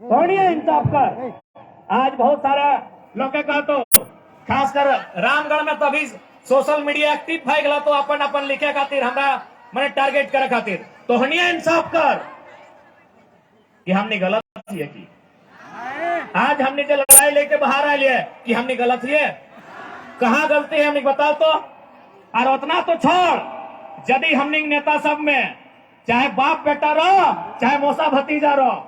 थोड़ी है इंसाफ कर। आज बहुत सारा लोग का तो खासकर रामगढ़ में तो अभी सोशल मीडिया एक्टिव है गला तो अपन अपन लिखे खातिर हमरा मैंने टारगेट करे खातिर तो हनिया इंसाफ कर कि हमने गलत है की आज हमने जो लड़ाई लेके बाहर आ लिया कि हमने गलत है कहाँ गलती है हमने बताओ तो। और उतना तो छोड़ यदि हमने नेता सब में चाहे बाप बेटा रहो चाहे मौसा भतीजा रहो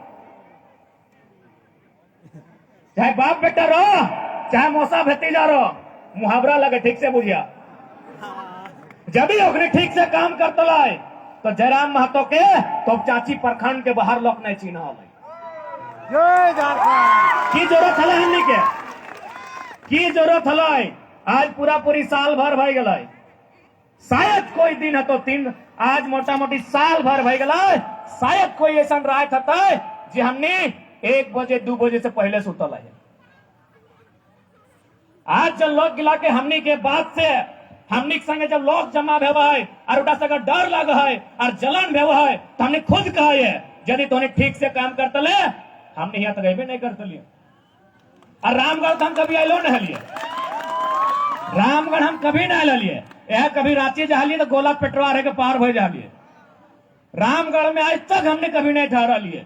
चाहे बाप बेटा रहो चाहे मौसा भतीजा रहो मुहावरा लगे ठीक से बुझिया जब भी ओकरे ठीक से काम करते लाए तो जयराम महतो के तो चाची प्रखंड के बाहर लोग नहीं चिन्ह की जरूरत है हमने के की जरूरत है। आज पूरा पूरी साल भर भई गल शायद कोई दिन है तो तीन आज मोटा मोटी साल भर भई गल शायद कोई ऐसा रात था जी हमने 1 बजे 2 बजे से पहले सुतल है। आज जब लोग गिला के हमनी के बाद से हमनी के संगे जब लोग जमा भेव है और उठा से डर लग है और जलन भेव है तो हमने खुद कहा है यदि तो ठीक से काम करते ले हमने यहाँ तक नहीं करते लिए। और रामगढ़ तो हम कभी आलो नहीं लिए रामगढ़ हम कभी नहीं लिए यह कभी रांची जा लिए तो गोला पेटवा रहे के पार हो जा लिए रामगढ़ में आज तक हमने कभी नहीं ठहरा लिए।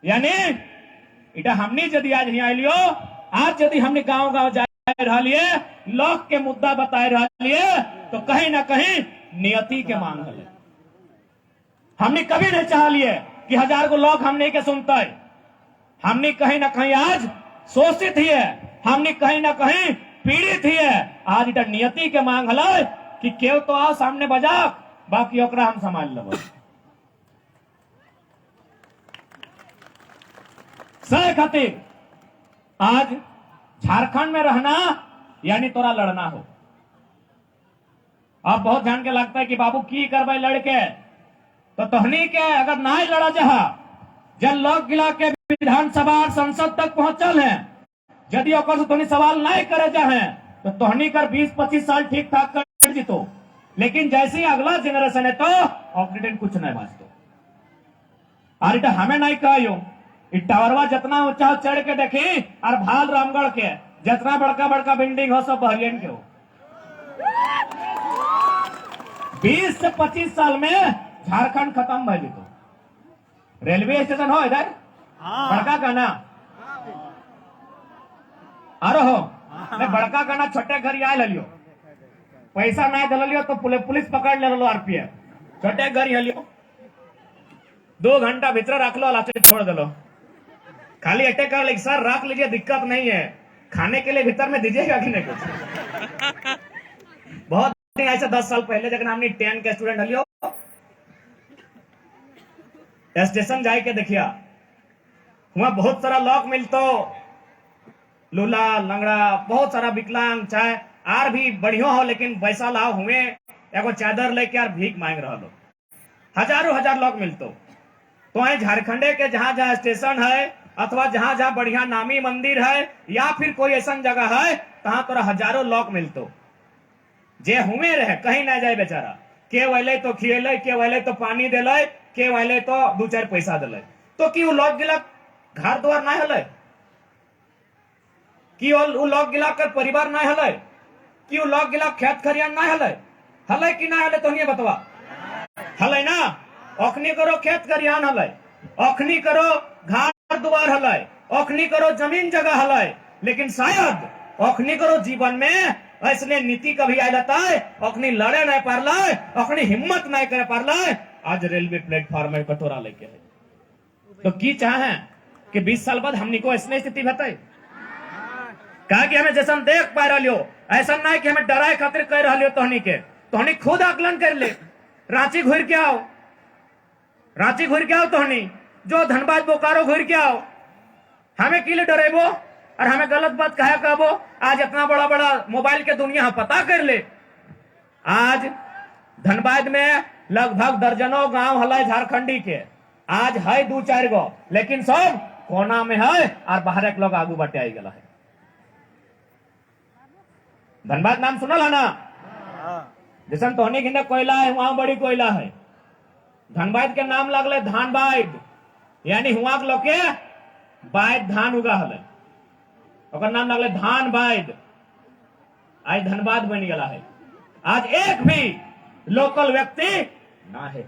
यानी इटा हमने यदि आज यहाँ लियो आज यदि हमने गांव गांव जा रहा लिए लोग के मुद्दा बताए रहा लिए तो कहीं ना कहीं नियति के मांग है। हमने कभी नहीं चाह लिए कि 1000 को लोग हमने के सुनता है। हमने कहीं ना कहीं आज शोषित ही है हमने कहीं ना कहीं पीड़ित ही है। आज इटा नियति के मांग है कि केव तो आओ सामने बजा बाकी ओकरा हम संभाल लो सह खातिर आज झारखंड में रहना यानी तोरा लड़ना हो। अब बहुत ध्यान के लगता है कि बाबू की करवाई लड़के तो तोहनी के अगर ना ही लड़ा जहा जब लोग गिला के विधानसभा और संसद तक पहुंचल है यदि ओकर से तोहनी सवाल नहीं करे जाए तो तोहनी कर 20-25 साल ठीक ठाक कर जीतो लेकिन जैसे ही अगला जनरेशन है तो ऑपरेटेड कुछ नहीं बाजतो। और इटा हमें नहीं कहो टावरवा जितना ऊंचा चढ़ के देखी और भाल रामगढ़ के जितना बड़का बड़का बिल्डिंग हो सब बहरियन के हो 20 से 25 साल में झारखंड खत्म भय तो रेलवे स्टेशन हो इधर बड़का कहना अरे हो बड़का कहना छोटे घर आये लियो पैसा नहीं दल लियो तो पुलिस पकड़ ले लो आरपीएफ छोटे घर लियो 2 घंटा भीतर रख लो लाते छोड़ दलो खाली अटैक कर ले सर रख लीजिए दिक्कत नहीं है खाने के लिए भीतर में दीजिएगा कि नहीं कुछ। बहुत दिन ऐसे 10 साल पहले जब हमने 10 के स्टूडेंट हलियो स्टेशन जाए के देखिया वहां बहुत सारा लोग मिलतो लूला लंगड़ा बहुत सारा विकलांग चाहे आर भी बढ़िया हो लेकिन पैसा लाओ हुए एगो चादर लेके यार भीख मांग रहा लो हजारों हजार लोग मिलतो। तो आई झारखंडे के जहां जहां स्टेशन है अथवा जहां जहां बढ़िया नामी मंदिर है या फिर कोई ऐसा जगह है तहां तोरा हजारों लोग मिलतो जे हुए रहे कहीं ना जाए बेचारा के वाले तो खिएले के वाले तो पानी दिले के वाले तो 2-4 पैसा दिले तो कि वो लोग गिला घर द्वार ना हले कि वो लोग गिला कर परिवार ना हले कि वो लोग गिला खेत खरियान ना हले हले कि ना हले तो नहीं बतवा हले ना अखनी करो खेत खरियान हले अखनी करो घर द्वार हले अखनी करो जमीन जगह हले लेकिन शायद अखनी करो जीवन में ऐसने नीति कभी आ जाता है अखनी लड़े नहीं पारला अखनी हिम्मत नहीं करे पारला आज रेलवे प्लेटफॉर्म में कटोरा लेके है तो की चाहे कि 20 साल बाद हमनी को ऐसने स्थिति बताए कहा कि हमें जैसा देख पा रही हो ऐसा नहीं कि हमें डराए खातिर कह रही हो तोहनी के तोहनी खुद आकलन कर ले रांची घूर के आओ रांची घूर के आओ तोहनी जो धनबाद बोकारो घूर के आओ हमें किले डरेबो और हमें गलत बात कहा कहबो। आज इतना बड़ा बड़ा मोबाइल के दुनिया पता कर ले आज धनबाद में लगभग दर्जनों गांव हला झारखंडी के आज है 2-4 गो लेकिन सब कोना में है और बाहर एक लोग आगू बटे आई गला है। धनबाद नाम सुनल है ना जैसे तोहनी गिने कोयला है वहां बड़ी कोयला है धनबाद के नाम लगले धानबाद यानी हुआ लोग के बायद धान उगा हल, ओकर नाम लगल धान बायद, आज धनबाद बन गया है। आज एक भी लोकल व्यक्ति ना है,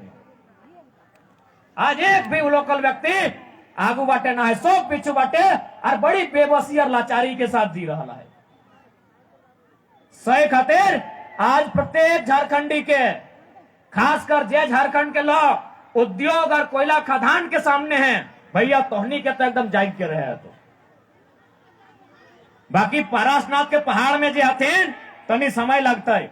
आज एक भी लोकल व्यक्ति आगू बाटे ना है, सब पीछू बाटे और बड़ी बेबसी और लाचारी के साथ जी रहा है। सही खातिर आज प्रत्येक झारखंडी के, खासकर जे झारखंड के लोग उद्योग और कोयला खदान के सामने हैं, भैया तोहनी के तो एकदम जाग के रहे। तो बाकी पारसनाथ के पहाड़ में जे हथिन तनी समय लगता है,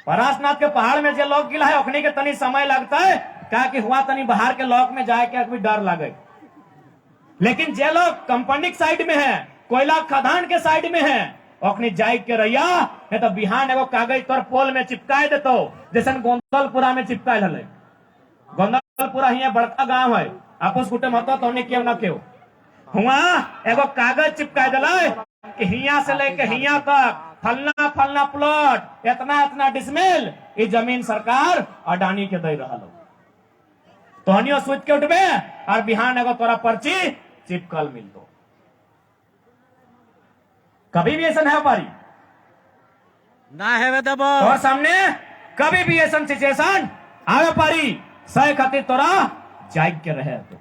पारसनाथ के पहाड़ में जे लोग गिला है ओखनी के तनी समय लगता है, क्या कि हुआ तनी बाहर के लोग में जाए के कोई डर लगे। लेकिन जे लोग कंपनी साइड में है, कोयला खदान के साइड में है, ओखनी जाग के रहिया, नहीं तो बिहान एगो कागज तोर पोल में चिपकाए देतो, जैसे गोंदलपुरा में चिपकाए हले। गोंदलपुरा हिया बड़का गांव है, आपस गुटे मत तो क्यों ना क्यों हुआ एगो कागज चिपकाए दिला कि हिया से लेके हिया तक फलना फलना प्लॉट इतना इतना डिसमिल ये जमीन सरकार अडानी के दे रहा लो। तोहनियो सोच के उठबे और बिहान एगो तोरा पर्ची चिपकल मिल दो। कभी भी ऐसा है पारी ना है दबो और सामने कभी भी ऐसा सिचुएशन आवे पारी, सही खातिर तोरा जाग के रहे। तो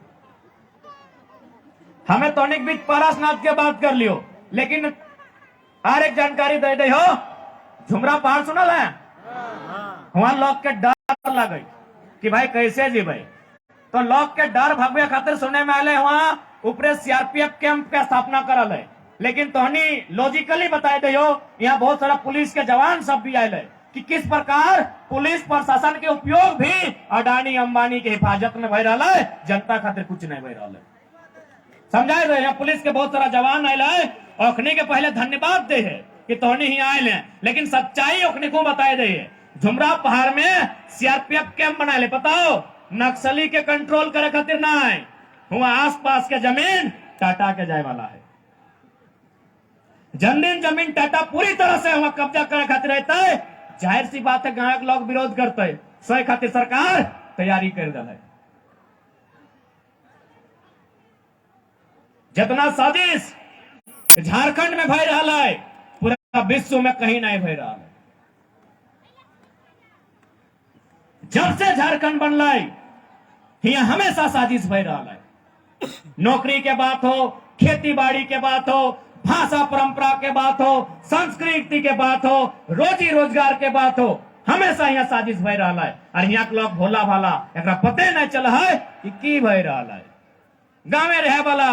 हमें तोनिक बीच पारसनाथ के बात कर लियो, लेकिन और एक जानकारी दे दे हो, झुमरा पहाड़ सुनल है, वहां लोग के डर लगे कि भाई कैसे जी भाई, तो लोग के डर भगवे खातिर सुने में आले वहां ऊपरे सीआरपीएफ कैंप के स्थापना करल है। लेकिन तोहनी लॉजिकली बताए दे हो, यहाँ बहुत सारा पुलिस के जवान सब भी आये कि किस प्रकार पुलिस प्रशासन के उपयोग भी अडानी अंबानी के हिफाजत में भय रहा है, जनता खातिर कुछ नहीं भय रहा है। समझाए रहे हैं, पुलिस के बहुत सारा जवान आयल है, ओखनी के पहले धन्यवाद दे है कि तोहनी ही आयल है, लेकिन सच्चाई ओखनी को बताए दे है। झुमरा पहाड़ में सीआरपीएफ कैंप बनाए ले, बताओ नक्सली के कंट्रोल करे खातिर ना है, हुआ आसपास के जमीन टाटा के जाए वाला है। जमीन जमीन टाटा पूरी तरह से हुआ कब्जा करे खातिर रहता है, जाहिर सी बात है गांव के लोग विरोध करते है, सोए खातिर सरकार तैयारी कर रहा है। जितना साजिश झारखंड में भय रहा है, पूरा विश्व में कहीं नहीं भय रहा है। जब से झारखंड बनल है हमेशा साजिश भय रहा है। नौकरी के बात हो, खेती बाड़ी के बात हो, भाषा परंपरा के बात हो, संस्कृति के बात हो, रोजी रोजगार के बात हो, हमेशा यहाँ साजिश भय रहा है। और यहाँ के लोग भोला भाला एक पते नहीं चल है कि की भय रहा है। गाँव में रहे वाला,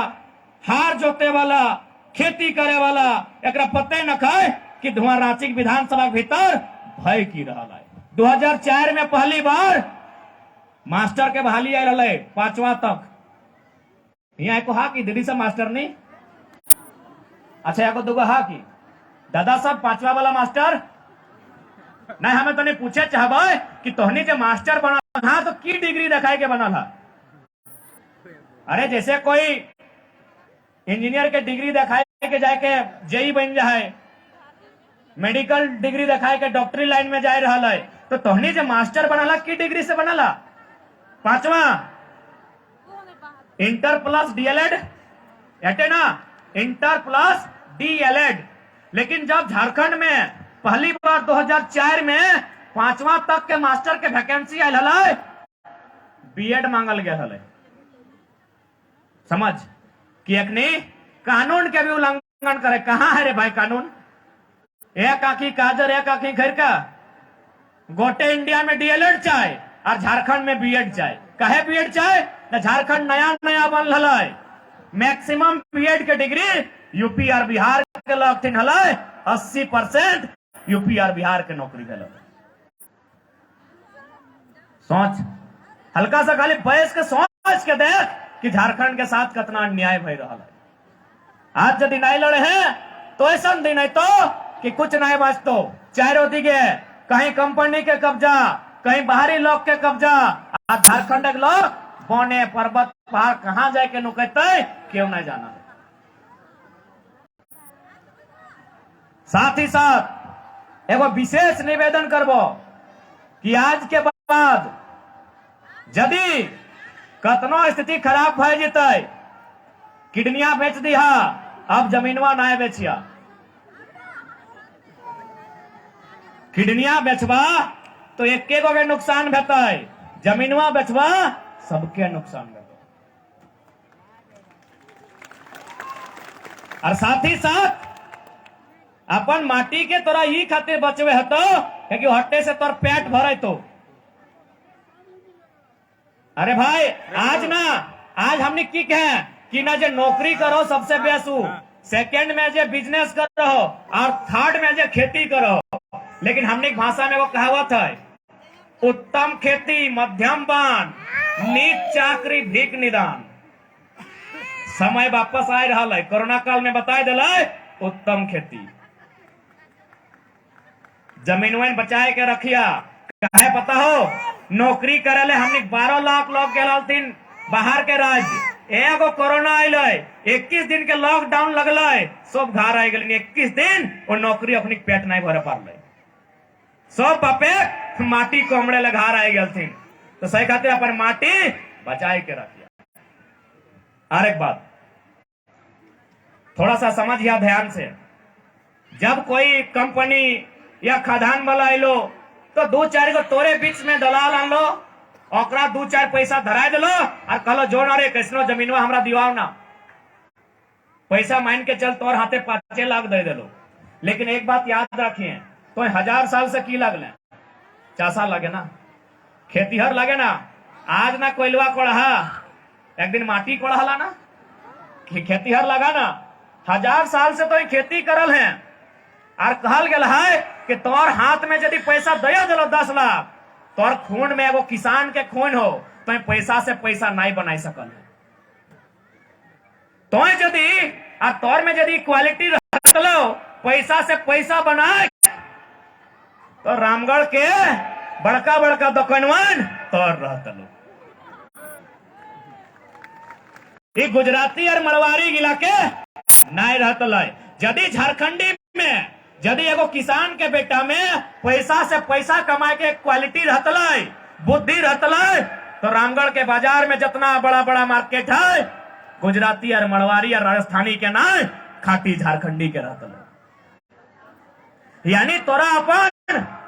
हार जोते वाला, खेती करे वाला एक पते न खाए कि धुआं रांची विधानसभा के भीतर भय की रहा है। 2004 में पहली बार मास्टर के बहाली आये रहा 5वां तक। यहाँ को हा की दीदी सब मास्टर नहीं, अच्छा यहाँ को दुगो हा की दादा सब 5वां वाला मास्टर नहीं। हमें तो नहीं पूछे चाहबे कि तोहनी जो मास्टर बना था तो की डिग्री दिखाए के बना था। अरे जैसे कोई इंजीनियर के डिग्री दिखाए के जाके जेई बन जाए, मेडिकल डिग्री दिखाए के डॉक्टरी लाइन में जाए रहा है, तो तोहनी जो मास्टर बनाला की डिग्री से बनाला 5वां इंटर प्लस डीएलएड एटे ना, इंटर प्लस डीएलएड। लेकिन जब झारखंड में पहली बार 2004 में 5वां तक के मास्टर के वैकेंसी आयल है, बीएड मांगल गया है। समझ कि एक नहीं कानून के भी उल्लंघन करे। कहां है रे भाई कानून? एक आंखी काजर एक आंखी घर का, गोटे इंडिया में डीएलएड चाहे और झारखंड में बीएड चाहे। कहे बीएड चाहे ना, झारखंड नया नया बन रहा है, मैक्सिमम बीएड के डिग्री यूपी और बिहार के लोग थिन हल, 80% यूपी और बिहार के नौकरी भेल। सोच हल्का सा खाली बयस के सोच के देख कि झारखंड के साथ कितना अन्याय भय रहा है। आज यदि नहीं लड़े हैं तो ऐसा दिन है तो कि कुछ नहीं बचतो, चारों दिगे कहीं कंपनी के कब्जा, कहीं बाहरी लोग के कब्जा। आज झारखंड के लोग बने पर्वत पहाड़ कहां जाए के नुकते क्यों नहीं जाना। साथ ही साथ एगो विशेष निवेदन करबो कि आज के बाद यदि कतनो स्थिति खराब भय जते किडनिया बेच दिया, अब जमीनवा ना बेचिया। किडनिया बेचबा तो एके गो के नुकसान भेटै, जमीनवा बेचबा सबके नुकसान भेटै। और साथ ही साथ अपन माटी के तोरा ई खातिर बचवे हतो कि हट्टे से तोर पेट भरे तो। अरे भाई आज हमने की कहे कि ना जे नौकरी करो सबसे बेसू, सेकंड में जे बिजनेस करो और थर्ड में जे खेती करो। लेकिन हमने भाषा में वो कहावत है, उत्तम खेती मध्यम पान, नीच चाकरी भीख निदान। समय वापस आ रहा है, कोरोना काल में बताए दिला उत्तम खेती, जमीन बचाए के रखिया। काहे पता हो, नौकरी करे ले हमने 12 लाख लोग गेलथिन बाहर के राज्य, एगो कोरोना आयल, 21 दिन के लॉकडाउन लगल, सब घर आ गए। 21 दिन वो नौकरी अपनी पेट नहीं भरे पार, सब बापे माटी कोमड़े ले घर आ गए। तो सही खातिर अपन माटी बचाए के रखिया। और एक बात थोड़ा सा समझिया ध्यान से, जब कोई कंपनी या खदान वाला आइलो तो 2-4 गो तोरे बीच में दलाल आनलो, ओकरा 2-4 पैसा धराय दिलो और कहलो जो ना रे कैसनो जमीनवा हमरा दिवाओ ना, पैसा मान के चल तोर हाथे 5 लाख दे दिलो। लेकिन एक बात याद रखिए, तो 1000 साल से की लगले, चासा लगे ना, खेतीहर लगे ना। आज ना कोयलवा कोढ़ा, एक दिन माटी कोढ़ला ना, खेतीहर लगा ना। 1000 साल से तो खेती करल है और कहल गेल है कि तोर हाथ में यदि पैसा दे दिलो 10 लाख, तोर खून में एगो किसान के खून हो, तो पैसा से पैसा नहीं बनाई सकल है। तो यदि और तोर में यदि क्वालिटी रहलो, पैसा से पैसा बनाए, तो रामगढ़ के बड़का बड़का दुकानवान तोर रहतलो। ये गुजराती और मरवाड़ी गिला के नहीं रहतल। यदि झारखंडी में यदि एगो किसान के बेटा में पैसा से पैसा कमाए के क्वालिटी रहतल, बुद्धि रहतल, तो रामगढ़ के बाजार में जितना बड़ा बड़ा मार्केट है, गुजराती और मरवाड़ी और राजस्थानी के ना, खाटी झारखंडी के रहतल। यानी तोरा अपन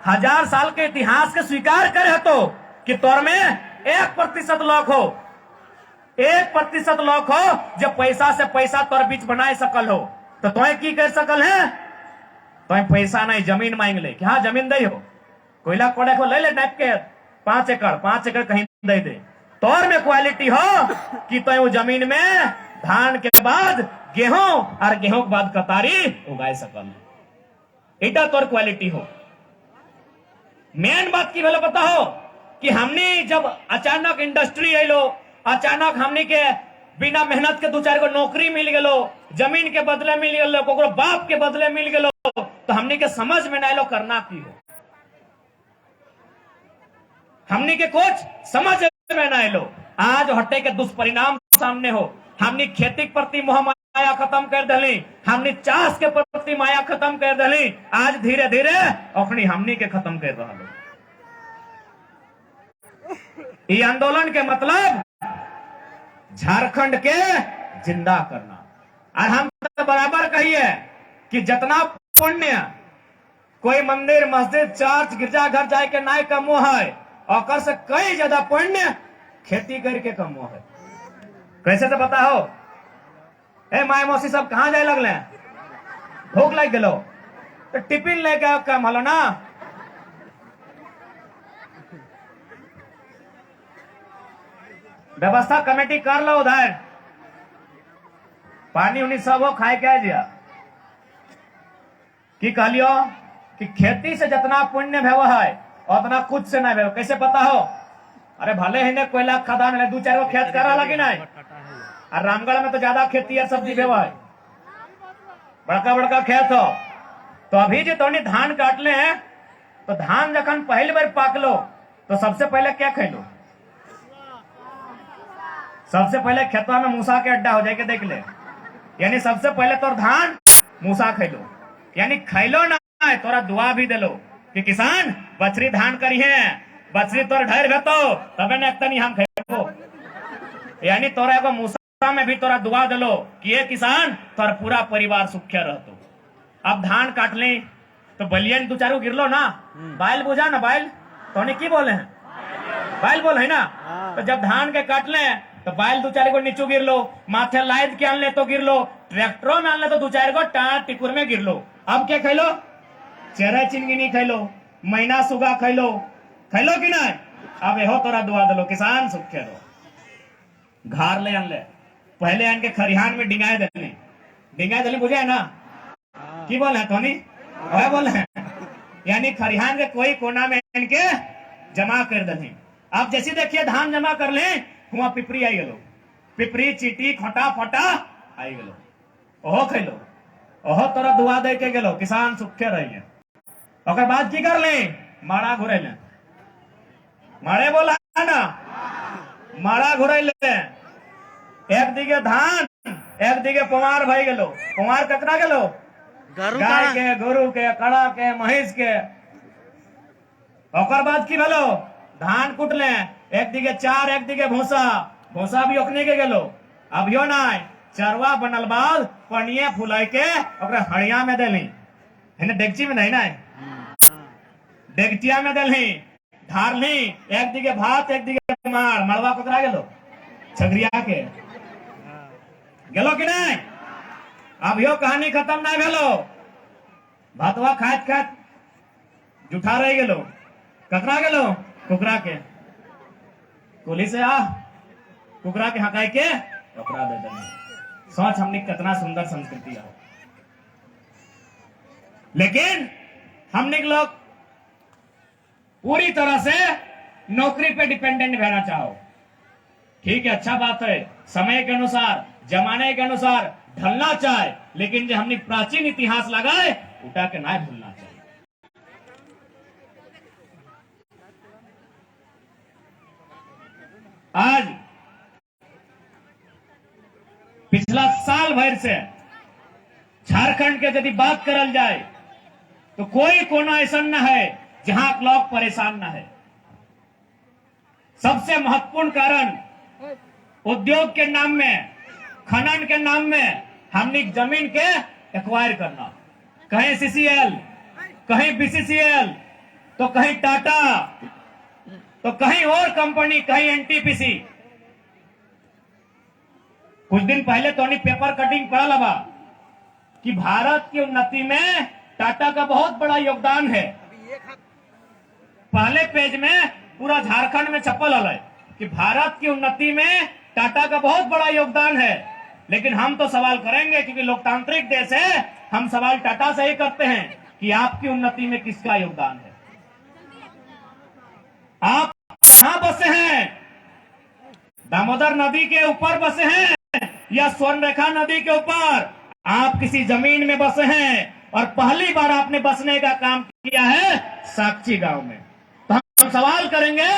1000 साल के इतिहास के स्वीकार करे तो कि तोर में 1% लोग हो, 1% लोग हो जो पैसा से पैसा तोर बीच बनाए सकल हो। तो तोय की कर सकल है, तो पैसा नहीं जमीन मांग ले कि हाँ जमीन दे हो, कोयला कोड़े को ले ले नाप के 5 एकड़ कहीं दे दे। तोर में क्वालिटी हो कि तो वो जमीन में धान के बाद गेहूं और गेहूं के बाद कतारी उगाए सकल, इटा तोर क्वालिटी हो। मेन बात की भले पता हो कि हमने जब अचानक इंडस्ट्री आइलो, अचानक हमने के बिना मेहनत के 2-4 गो नौकरी मिल गेलो, जमीन के बदले मिल गेलो, कोकरो बाप के बदले मिल गेलो, तो हमने के समझ में ना आइलो करना की हो। हमने के कुछ समझ में ना आइलो। आज हटे के दुष्परिणाम सामने हो। हमने खेती के प्रति मोह माया खत्म कर दली, हमने चाष के प्रति माया खत्म कर दली। आज धीरे धीरे अपनी हमने के खत्म कर रहा हो। ये आंदोलन के मतलब झारखंड के जिंदा करना। और हम तो बराबर कहिए कि जितना पुण्य कोई मंदिर मस्जिद चर्च गिरजाघर जाए के नाय कमो है, और से कई ज्यादा पुण्य खेती करके कमो है। कैसे तो पता हो, ए माय मौसी सब कहां जाए लगले, भूख लग गलो तो टिफिन लेके कम हलो ना। व्यवस्था कमेटी कर लो, उधर पानी उनी सब हो खाए के जिया। की कहलियो कि खेती से जितना पुण्य भेव है उतना कुछ से नहीं भेव। कैसे पता हो, अरे भले ही ने कोयला खदान में 2-4 गो खेत करा लगी नहीं, और रामगढ़ में तो ज्यादा खेती और सब्जी भेव है, बड़का बड़का खेत हो। तो अभी जो तोनी धान काट ले हैं, तो धान जखन पहली बार पाक लो तो सबसे पहले क्या खेलो, सबसे पहले खेतवा में मूसा के अड्डा हो जाए के देख ले। यानी सबसे पहले तो धान मूसा खेलो, यानी खैलो ना तोरा दुआ भी दिलो कि किसान बछरी धान करी है, बछरी तोर ढेर भेतो तबे न हम खेलो। यानी तोरा एगो मूसा में भी तोरा दुआ दिलो कि ये किसान तोर पूरा परिवार सुख्य रहतो। अब धान काट ले तो बलियन दो चारों गिरलो ना, बैल बुझा ना, बैल तो की बोले हैं, बैल बोल है ना। तो जब धान के काट ले तो बैल दो चार को नीचू गिर लो, माथे लाइद के आन ले तो गिर लो, ट्रैक्टरों में आन ले तो दो चार को टाट टिकुर में गिर लो। अब क्या खैलो, चेहरा चिनगिनी खैलो, महीना सुगा खैलो कि नहीं। अब हो तोरा दुआ दलो किसान सुखे रहो। घर ले आन ले, पहले आन के खरिहान में डिंगाए दली बुझे है ना, की बोले धोनी वह बोले हैं, यानी खरिहान के कोई कोना में इनके जमा कर दे। अब जैसे देखिए धान जमा कर ले, वहां पिपरी आई गलो, पिपरी चीटी खोटा फोटा आई गलो, ओहो खैलो, ओहो तोरा दुआ दे के गेलो किसान सुखे रहिए। ओकर बाद की कर ले, माड़ा घुरे ले, माड़े बोला ना, माड़ा घुरे ले, एक दिगे धान एक दिगे पुमार भाई गेलो। पुमार कतना गेलो, गाय के, गोरु के, कड़ा के, महिष के। ओकर बाद की भेलो, धान कुट ले, एक दिगे चार एक दिगे भूसा, भूसा भी ओखने के गेलो। अब यो ना चरवा बनल बाद पनिये फुलाई के ओकरा हड़िया में देली, है डेगची में नहीं ना, डेगचिया में देली, ढारली, एक दिगे भात एक दिगे मार, मड़वा कतरा गेलो, छगरिया के गेलो कि नहीं। अब यो कहानी खत्म ना भेलो, भातवा खात खात जुठा रह गेलो, ककरा गेलो, कुकरा के, कोली से आ कुकरा के हकाई के कपड़ा दे देना। सोच हमने कितना सुंदर संस्कृति है, लेकिन हमने लोग पूरी तरह से नौकरी पे डिपेंडेंट रहना चाहो। ठीक है, अच्छा बात है, समय के अनुसार जमाने के अनुसार ढलना चाहे, लेकिन जो हमने प्राचीन इतिहास लगाए उठा के ना भूलना चाहिए। आज पिछला साल भर से झारखंड के यदि बात करल जाए तो कोई कोना ऐसा न है जहां लोग परेशान न है। सबसे महत्वपूर्ण कारण उद्योग के नाम में, खनन के नाम में हमने जमीन के एक्वायर करना, कहीं सीसीएल, कहीं बीसीसीएल, तो कहीं टाटा, तो कहीं और कंपनी, कहीं एनटीपीसी। कुछ दिन पहले तो पेपर कटिंग पड़ा लगा कि भारत की उन्नति में टाटा का बहुत बड़ा योगदान है। पहले पेज में पूरा झारखंड में छपल है कि भारत की उन्नति में टाटा का बहुत बड़ा योगदान है। लेकिन हम तो सवाल करेंगे, क्योंकि लोकतांत्रिक देश है, हम सवाल टाटा से ही करते हैं कि आपकी उन्नति में किसका योगदान है। आप कहां बसे हैं, दामोदर नदी के ऊपर बसे हैं या स्वर्णरेखा नदी के ऊपर? आप किसी जमीन में बसे हैं और पहली बार आपने बसने का काम किया है साक्षी गांव में। तो हम सवाल करेंगे,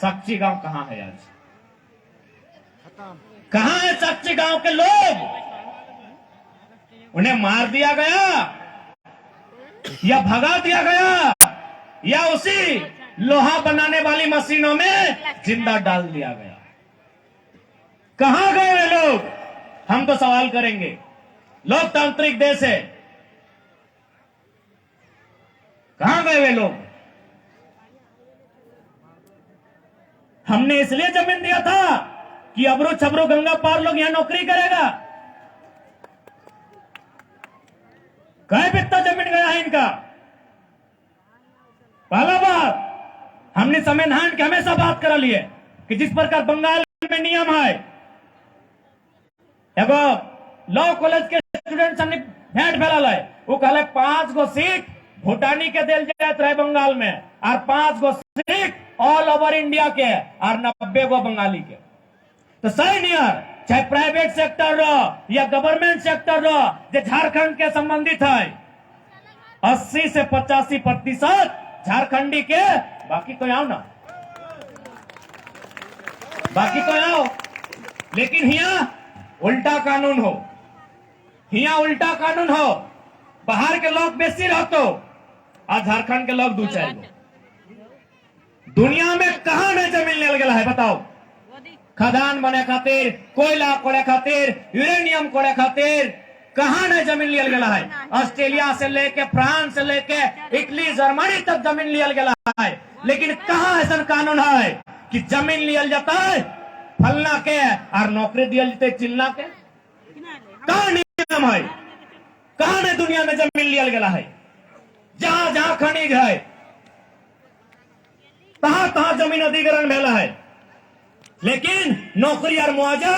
साक्षी गांव कहां है आज? कहां है साक्षी गांव के लोग? उन्हें मार दिया गया या भगा दिया गया या उसी लोहा बनाने वाली मशीनों में जिंदा डाल दिया गया? कहां गए वे लोग? हम तो सवाल करेंगे। लोकतांत्रिक देश है, कहां गए वे लोग? हमने इसलिए जमीन दिया था कि अबरू छबरू गंगा पार लोग यहां नौकरी करेगा। कहीं कितना जमीन गया है इनका? पहला बात, हमने संविधान की हमेशा बात करा ली है कि जिस प्रकार बंगाल में नियम है, एगो लॉ कॉलेज के स्टूडेंट हमने भेंट फैला है, वो कहले 5 गो सीट भूटानी के दिल जात रहे बंगाल में, और 5 गो सीट ऑल ओवर इंडिया के, और 90 गो बंगाली के। तो सही नियर, चाहे प्राइवेट सेक्टर रो या गवर्नमेंट सेक्टर रो, जो झारखंड के संबंधित है, 80 से 85% झारखंडी के। बाकी तो आओ ना, बाकी तो आओ, लेकिन यहाँ उल्टा कानून हो, यहाँ उल्टा कानून हो। बाहर के लोग बेसी रहते हो और झारखंड के लोग 2-4 गो। दुनिया में कहां में जमीन ले गया है बताओ? खदान बने खातिर, कोयला कोड़े खातिर, यूरेनियम कोड़े खातिर कहाँ ने जमीन लियल गया है। ऑस्ट्रेलिया से लेके फ्रांस से लेके इटली जर्मनी तक जमीन लियल गया है, लेकिन कहाँ ऐसा कानून है कि जमीन लियल जाता है फलना के और नौकरी दियल जाते चिल्ला के। कहाँ नियम है, कहाँ ने दुनिया में जमीन लियल गया है। जहां जहां खनिज है तहां तहां जमीन अधिग्रहण भेला है, लेकिन नौकरी और मुआवजा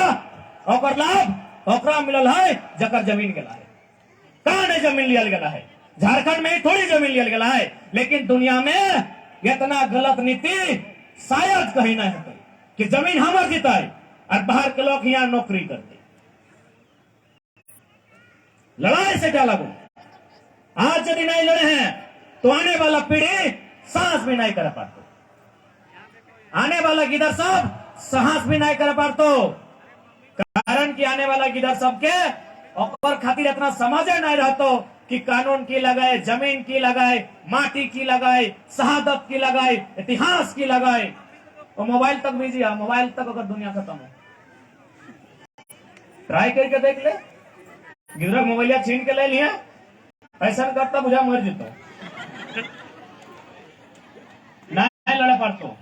और लाभ ओकरा मिलल है जकर जमीन गला है। कहां ने जमीन लियल गया है। झारखंड में थोड़ी जमीन लियल गया है, लेकिन दुनिया में इतना गलत नीति शायद कहीं ना है कि जमीन हमर जीता है और बाहर के लोग यहाँ नौकरी करते। लड़ाई से क्या लागू। आज यदि नहीं लड़े हैं तो आने वाला पीढ़ी सांस भी नहीं कर पाते। आने वाला गिदर सब साहस भी नहीं कर पाते, कारण कि आने वाला गिदर सब के और खातिर इतना समझे नहीं रहते कि कानून की लगाए, जमीन की लगाए, माटी की लगाए, शहादत की लगाए, इतिहास की लगाए। और मोबाइल तक बिजी है, मोबाइल तक अगर दुनिया खत्म है। ट्राई करके देख ले, गिदर मोबाइल छीन के ले लिया, ऐसा करता बुझा मर जीतो। नहीं लड़े पड़तो,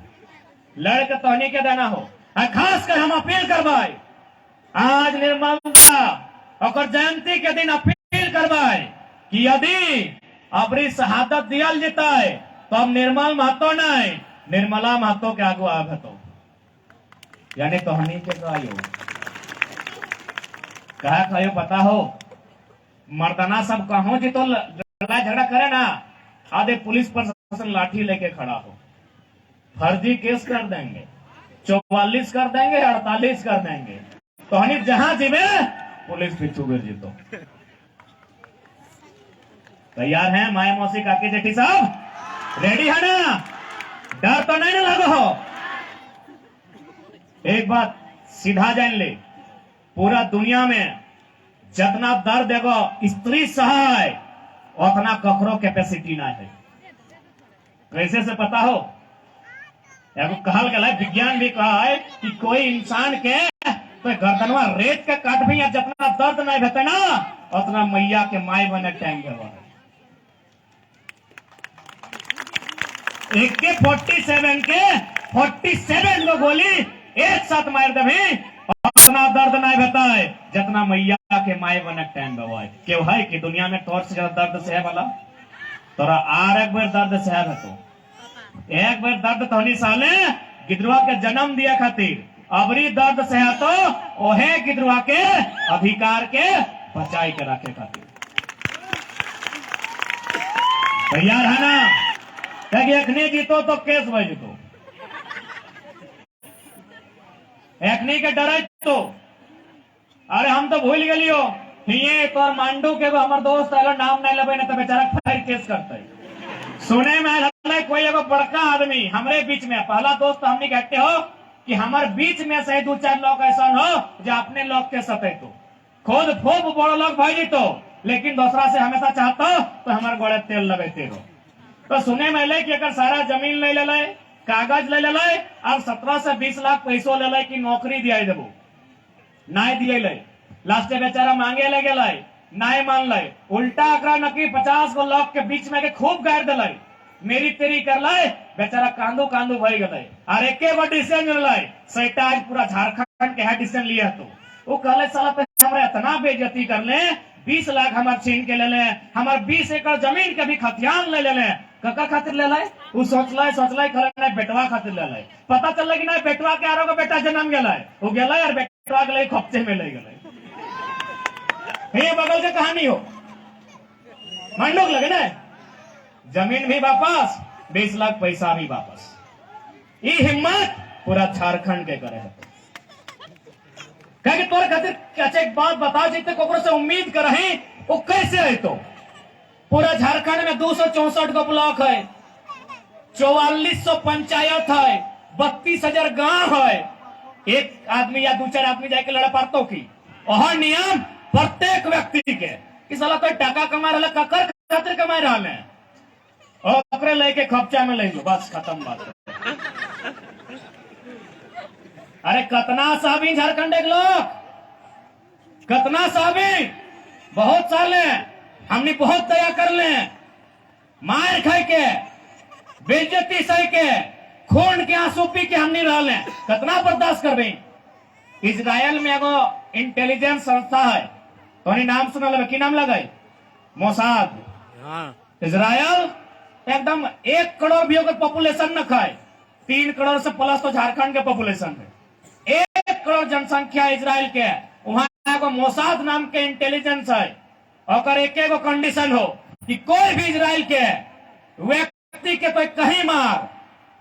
लड़ के तोहनी के देना हो। खास कर हम अपील करवाए, आज निर्मलता और जयंती के दिन अपील करवाए कि यदि अबरी शहादत दियल जीता है तो अब निर्मल महतो नहीं, निर्मला महतो के आगू आग तो यानी तोहनी के आयो कहा खायो पता हो। मर्दाना सब कहो जी तो लड़ाई झगड़ा करे ना, आधे पुलिस प्रशासन लाठी लेके खड़ा हो, फर्जी केस कर देंगे, 44 कर देंगे, 48 कर देंगे। तो हनी जहां जीवे पुलिस पिछू गिर जीतो। तैयार हैं माया मौसी काकी जेठी साहब? रेडी है ना? डर तो नहीं ना लगो हो। एक बात सीधा जान ले, पूरा दुनिया में जितना दर्द एगो स्त्री सहाय उतना कखरो कैपेसिटी ना है। कैसे से पता हो? एगो कहल गया, विज्ञान भी कहा है कि कोई इंसान के तो गर्दनवा रेत के काट भी जितना दर्द नहीं रहता ना उतना मैया के माई बने टाइम है। एक के 47 लोग गोली एक साथ मार दे भी उतना दर्द नहीं रहता है जितना मैया के माई बने टाइम है। क्यों है कि दुनिया में तौर से ज्यादा दर्द सहे वाला तोरा आर एक बार दर्द सहे तो एक बार दर्द तो साले गिदरुआ के जन्म दिया खातिर अबरी दर्द सहा तो ओहे गिदरुआ के अधिकार के बचाई के रखे खातिर। तैयार है ना? कि अखनी जीतो तो केस भाई जीतो, अखनी के डर तो अरे हम तो भूल गलियो ये तो मांडू के हमार दोस्त नाम नहीं लगे ना तो बेचारा फायर केस करता है। सुने में कोई एगो बड़का आदमी हमरे बीच में पहला दोस्त हमने कहते हो कि हमारे बीच में से 2-4 लोग ऐसा हो जो अपने लोग के सते तो खुद खूब बड़ा लोग भाई तो, लेकिन दूसरा से हमेशा चाहता हो तो हमारे गोड़े तेल लगते हो। तो सुने में ले कि अगर सारा जमीन ले ले, कागज ले ले और 17 से 20 लाख पैसों ले कि नौकरी दिया देबो, नहीं दिए ले, लास्ट बेचारा मांगे लगे नहीं मान ले, उल्टा अकरा नकी 50 गो लोग के बीच में के खूब गाड़ दिलाई, मेरी तेरी कर लाए, बेचारा कांदू कांदू भई गए। और एक डिसीजन मिल सैटा आज पूरा झारखंड के है डिसीजन लिया तो वो कहले साला पे हमरा इतना बेइज्जती कर ले, 20 लाख हमार छीन के ले ले, हमार 20 एकड़ जमीन के भी खतियान ले ले, ककर खातिर ले लाए? वो सोचला खले नहीं बेटवा खातिर ले लाए। पता चल कि नहीं बेटवा के आरो का बेटा जन्म गेला है, वो गेला और बेटवा के लिए खपचे में ले गए। ये बगल से कहानी हो मंडोक लगे ना, जमीन भी वापस, 20 लाख पैसा भी वापस। ये हिम्मत पूरा झारखंड के करे है। कहे तोर खातिर अच्छा एक बात बता, जितने कोकरो से उम्मीद कर रहे वो कैसे है? तो पूरा झारखंड में 264 गो ब्लॉक है, 4400 पंचायत है, 32,000 गांव है। एक आदमी या 2-4 आदमी जाके लड़ा पारतो की और नियम प्रत्येक व्यक्ति के कि साला कोई टाका कमा रहा ककर खातिर कमा रहा है और लेके खपचा में ले लो, बस खत्म बात। अरे कतना साहबी झारखंड के लोग, कतना साहबी बहुत साले हमने बहुत दया कर ले, मार खाई के बेइज्जती सही के खून के आंसू पी के हमने रह ले, कतना बर्दाश्त करबे। इजराइल में एगो इंटेलिजेंस संस्था है, तो नाम सुनल, की नाम लगे, मोसाद। इजराइल एकदम 1 करोड़ भी अगर पॉपुलेशन न खाए, 3 करोड़ से प्लस तो झारखंड के पॉपुलेशन है, 1 करोड़ जनसंख्या इजराइल के, वहां एगो मोसाद नाम के इंटेलिजेंस है। और एक एगो कंडीशन हो कि कोई भी इजराइल के व्यक्ति के तो कहीं मार,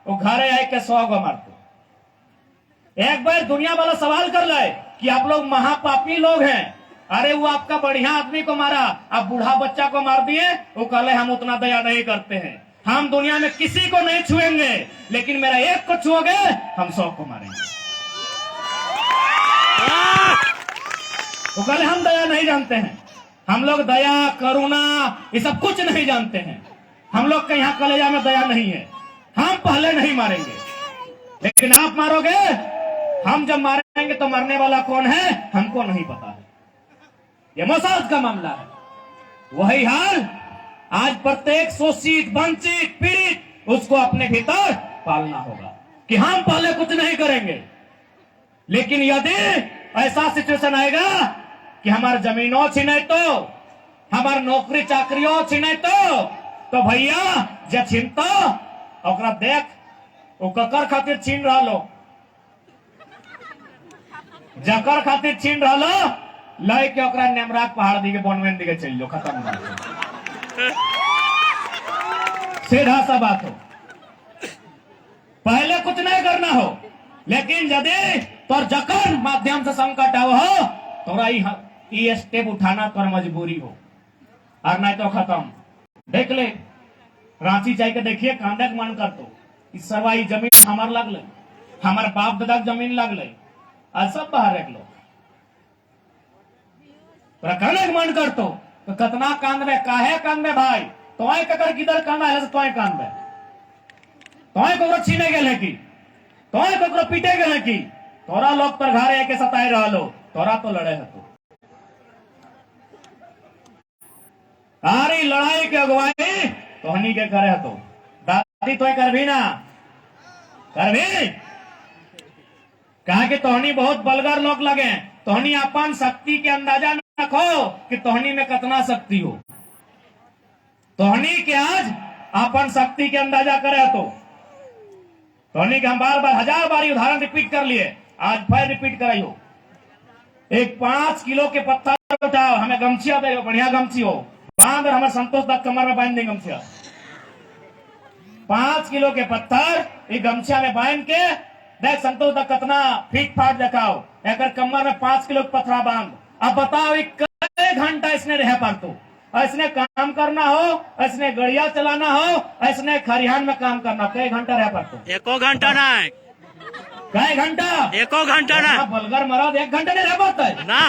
वो घरे आए के 100 गो मारते। एक बार दुनिया वाला सवाल कर ले कि आप लोग महापापी लोग हैं, अरे वो आपका बढ़िया आदमी को मारा, आप बूढ़ा बच्चा को मार दिए, वो कहले हम उतना दया नहीं करते हैं, हम दुनिया में किसी को नहीं छुएंगे, लेकिन मेरा एक को छुओगे हम 100 को मारेंगे। वो कहले हम दया नहीं जानते हैं, हम लोग दया करुणा ये सब कुछ नहीं जानते हैं, हम लोग के यहाँ कलेजा में दया नहीं है, हम पहले नहीं मारेंगे, लेकिन आप मारोगे, हम जब मारेंगे तो मरने वाला कौन है हमको नहीं पता है। ये मोसाद का मामला है। वही हाल आज प्रत्येक शोषित वंचित पीड़ित उसको अपने भीतर पालना होगा कि हम पहले कुछ नहीं करेंगे, लेकिन यदि ऐसा सिचुएशन आएगा कि हमारी जमीनों छीने तो, हमार नौकरी चाकरियों छीने तो भैया जे छीनता ओकरा देख वो ककर खातिर छीन रहा लो, जकर खातिर छीन रहा लो, लय के ओकरा नेमराक पहाड़ दी के बनवेन दी के चल लो, खत्म बात। सीधा सा बात हो, पहले कुछ नहीं करना हो, लेकिन यदि तोर जकर माध्यम से संकट आओ हो, तोरा ये स्टेप उठाना तोर मजबूरी हो, और नहीं तो खत्म। देख ले रांची जाए के देखिए, कांदे के मन कर तो इस सरवाई जमीन हमार लगल, हमारे बाप दादा के जमीन लगल, आज सब बाहर एक लोग कहने मन कर तो कतना कांदबे, काहे कांदबे भाई, तोय ककर किधर कांदा है, तोय कांदबे, तोय को छीने गेल है की, तोय को पीटे गेल है की, तोरा लोग पर घरे के सताए रह लो, तोरा तो लड़े है तो सारी लड़ाई के अगुवाई तोहनी के करे है तो दादी तो कर भी ना कर भी, कहा कि तोहनी बहुत बलगर लोग लगे, तोहनी अपन शक्ति के अंदाजा न रखो कि तोहनी में कितना शक्ति हो, तोहनी के आज अपन शक्ति के अंदाजा करे तो तोहनी के हम बार बार 1000 बार उदाहरण रिपीट कर लिए, आज फिर रिपीट कराइयो। एक 5 किलो के पत्थर उठाओ, हमें गमछिया दे, बढ़िया गमछी हो, बांध हमारे संतोष तक कमर में बांध दे गमछिया, 5 किलो के पत्थर ये गमछिया में बांध के देख संतोष तक कितना फीट फाट दिखाओ, एक कमर में 5 किलो पत्थर बांध। अब बताओ कई घंटा इसने रह पर तो, इसने काम करना हो, इसने गड़िया चलाना हो, इसने खरिहान में काम करना, कई घंटा रह पर तो, 1 घंटा नहीं, कई घंटा, 1 घंटा ना, बलगर मरद 1 घंटा नहीं रह पाता है ना,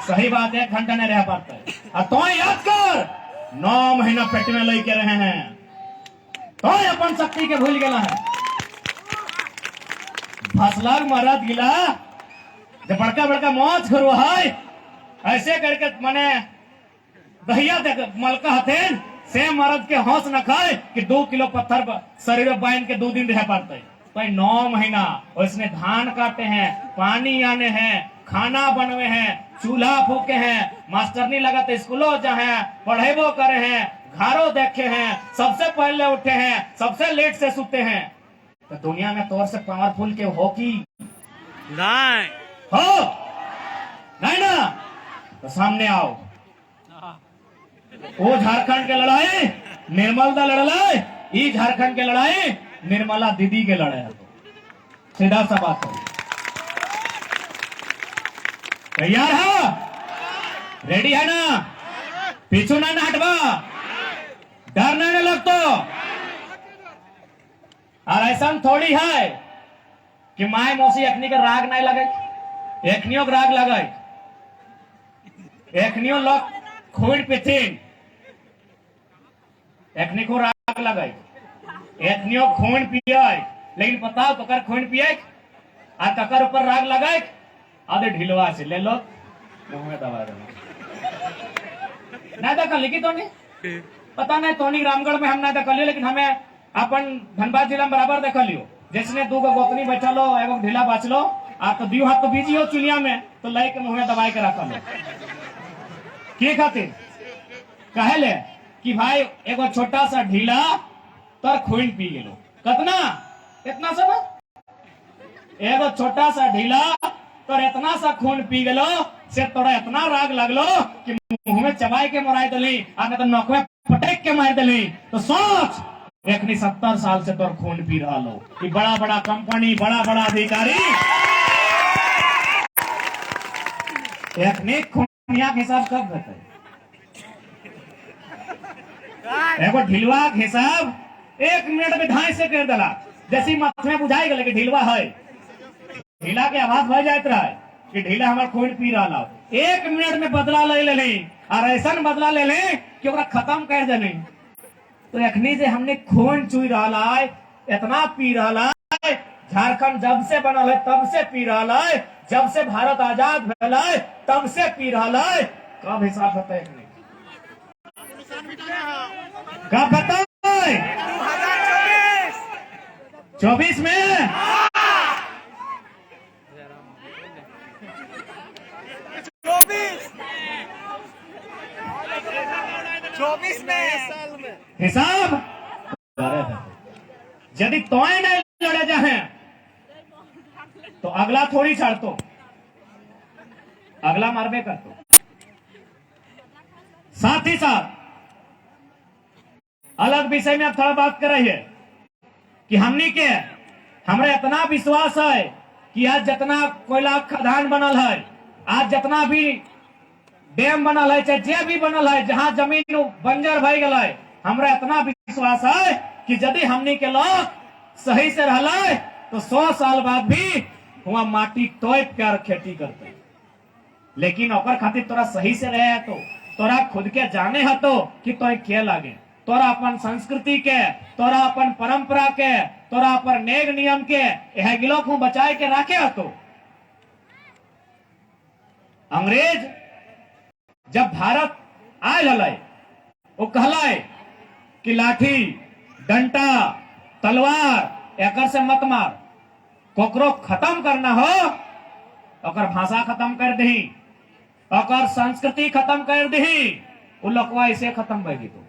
सही बात है, 1 घंटा नहीं रह पाता है। और तो याद कर 9 महीना पेट में लेके रहे हैं, तो अपन शक्ति के भूल गया है, फसलर मरद गिला जब बड़का बड़का मौज करो है, ऐसे करके मने दहिया देख मलका हथेन से मरद के हौस न खाए कि 2 किलो पत्थर शरीर में बांध के 2 दिन रह पाते, तो 9 महीना और इसने धान काटे हैं, पानी आने हैं, खाना बनवे हैं, चूल्हा फूके हैं, मास्टरनी लगाते स्कूलों जाए पढ़ेबो करे हैं, घरों देखे हैं, सबसे पहले उठे हैं, सबसे लेट से सोते हैं, तो दुनिया में तौर से पावरफुल के हो की नहीं हो नहीं ना, तो सामने आओ, वो झारखंड के लड़ाई निर्मल दा लड़ाई, ये झारखंड के लड़ाई निर्मला दीदी के लड़ाई है, तो सीधा सा बात है, तैयार है, रेडी है ना, पीछू ना हटवा, डर नहीं लगतो, और ऐसा थोड़ी है कि माए मौसी अखनी का राग नहीं लगे, एखनियों का राग लगे, एखनियों लोग खून पीथिन, एखनी को राग लगे, एखनियों खून पिए, लेकिन पता तो कर खून पिए आ ककर ऊपर राग लगाए आधे ढिलवा से ले लो मुंह में दबा देना नहीं देखा लिखी तो नहीं पता नहीं टोनी रामगढ़ में हम नहीं देखा लियो लेकिन हमें अपन धनबाद जिला में बराबर देखा लियो जिसने दो गो गोतनी बैठा लो एगो ढीला बाच लो आ तो दियो हाथ तो बीजी हो चुलिया में तो लय के मुंह में दबाई के रखा लो की खातिर कहे ले कि भाई एगो छोटा सा ढीला तर खून पी गेलो कितना इतना सा ना एगो छोटा सा ढीला तो इतना सा खून पी गेलो से तोरा इतना राग लगलो कि मुंह में चबाई के मोराई दली आ तो नक में पटक के मार दली तो सोच एकनी 70 साल से तोर खून पी रहा लो कि बड़ा बड़ा कंपनी बड़ा बड़ा अधिकारी एकनी खूनिया के हिसाब कब बताए एगो ढिलवा के हिसाब 1 मिनट में ढाई से कर दला जैसी माथे में बुझाई गले कि ढिलवा है ढीला के आवाज भर जात रहा है कि ढीला हमार खून पी रहा 1 मिनट में बदला ले ले और ऐसा बदला ले ले कि ओकरा खत्म कर देने तो अखनी से हमने खून चुई रहा है इतना पी रहा है झारखंड जब से बनल है तब से पी रहा है जब से भारत आजाद भेल है तब से पी रहा है कब हिसाब बताए कब बताए 24 में 24 में हिसाब यदि तोय नहीं लड़े जाए तो अगला थोड़ी छाड़ तो अगला मारबे कर तो साथ ही साथ अलग विषय में अब थोड़ा बात कर रही है कि हमनी के हमरे इतना विश्वास है कि आज जितना कोयला खदान बनल है आज जितना भी डैम बनल है चाहे जे भी बनल है जहां जमीन बंजर भई गल है हमरा इतना विश्वास है कि यदि हमनी के लोग सही से रहल तो 100 साल बाद भी वहां माटी तोप के खेती करते लेकिन ओकर खातिर तोरा सही से रहे तो तोरा खुद के जाने हतो कि तो के लागे तोरा अपन संस्कृति के तोरा अपन परंपरा के तोरा अपन नेग नियम के यह गिलो को बचाए के रखे हतो अंग्रेज जब भारत आयल हलै वो कहला कि लाठी डंटा तलवार एकर से मत मार कोकरो खत्म करना हो ओकर भाषा खत्म कर दही ओकर संस्कृति खत्म कर दही वो लोगवा ऐसे खत्म कर दी तो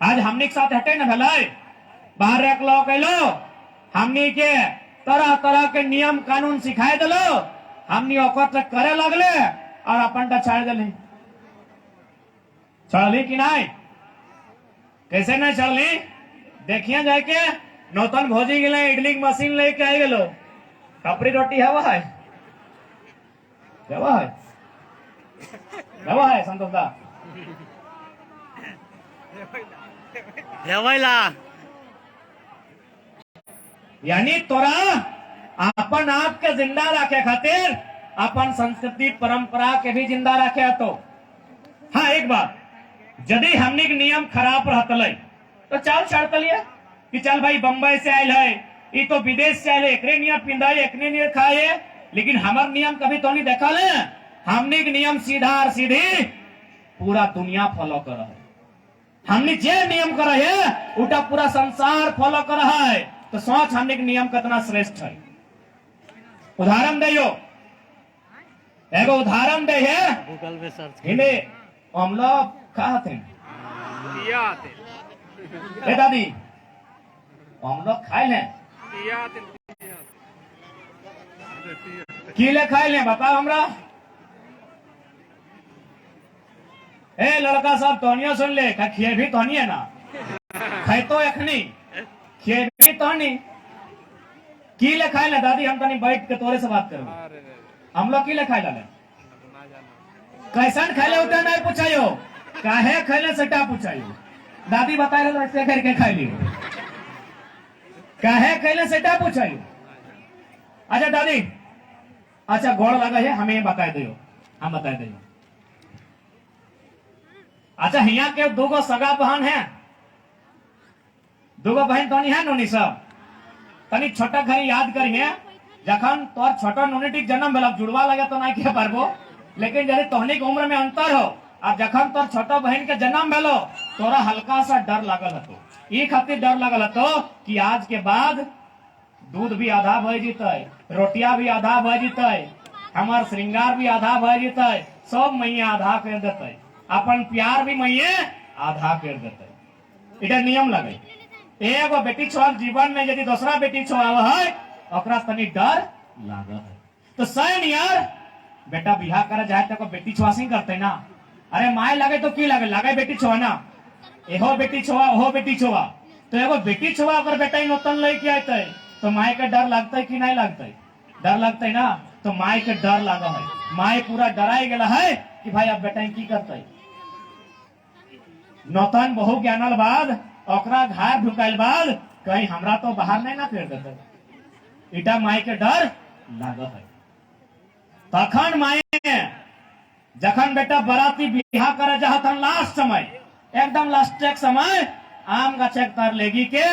आज हमनी के साथ हटे न भलाई बाहर एक लोग कैलो हमनी के तरह तरह के नियम कानून सिखाए दिलो हमनी ओकर तक करे लगले और अपन छाड़ दिली चढ़ली कि नहीं कैसे नहीं चढ़ली देखिए जाके नौतन भोजी गए इडली की मशीन लेके आई गलो कपड़ी रोटी हवा है संतोष दा यानी तोरा अपन आप के जिंदा रखे खातिर अपन संस्कृति परंपरा के भी जिंदा रखे तो हाँ एक बात यदि हमनी के नियम खराब रहतले तो चल छाड़तलिए कि चल भाई बम्बई से आयल है ये तो विदेश से आये एकरे नियम पिंदाए एकने नियम खाए लेकिन हमार नियम कभी तो नहीं देखा ले हमनी के नियम सीधा और सीधी पूरा दुनिया फॉलो कर रहा है हमने जे नियम कर रहे है उल्टा पूरा संसार फॉलो कर रहा है तो सोच हमने के नियम कितना श्रेष्ठ है उदाहरण दो एगो उदाहरण दे है गूगल में सर्च हिंदी हम लोग कहा थे ए दादी हम लोग खाए लें कीले खाए लें बताओ हमरा ए लड़का साहब तोनिया सुन ले खिए भी तोनी है ना खाए तो एखनी खिए भी तोनी कीले खाए ले दादी हम तनी बैठ के तोरे से बात करो हम लोग कीले खाए ले कैसन खेले उतना नहीं पूछायो काहे खेले सेटा पूछायो दादी बताए रहे ऐसे करके खाई लियो काहे खेले सेटा पूछायो अच्छा दादी अच्छा गोड़ लगा है हमें बता दियो हम बता दियो अच्छा हिया के दूगो सगा बहन है दूगो बहन तो नहीं है नोनी सब तनी छोटा घड़ी याद करिए जखन तोर छोटा नोनिटिक जन्म भेल जुड़वा लगे तो नहीं कह पारबो, लेकिन यदि तोहनी के उम्र में अंतर हो और जखन तोर छोटा बहन के जन्म भेलो तोरा हल्का सा डर लगल हतो। ई खातिर डर लगल हतो कि आज के बाद दूध भी आधा भय जीते, रोटिया भी आधा भय जीते, हमार श्रृंगार भी आधा भय जीते, सब मैया आधा कर देते, अपन प्यार भी मैये आधा कर देते। इधर नियम लगे एगो बेटी छोड़ जीवन में यदि दूसरा बेटी छोड़ाव है ओकरा तनी डर लाग है। तो सैन यार बेटा बिहार करे जाए तो बेटी छुआसी करते ना, अरे माए लगे तो की लगे लगे बेटी छुआ ना, एहो बेटी छुआ ओहो बेटी छुआ, तो एगो बेटी छुआ अगर बेटा नौतन लेके आते तो माए के डर लगता है कि नहीं लगता है? डर लगता है ना, तो माए के डर लगा है, माए पूरा डराई गया है कि भाई अब बेटा की करते नौतन बहु ज्ञानल बाद ओकरा घर ढुकाइल बाद कहीं हमरा तो बाहर नहीं ना कर देते, इटा माए के डर लगा है। तखन माए जखन बेटा बराती बिहा करे जहतन लास्ट समय एकदम लास्ट एक समय आम गाछे तर लेगी के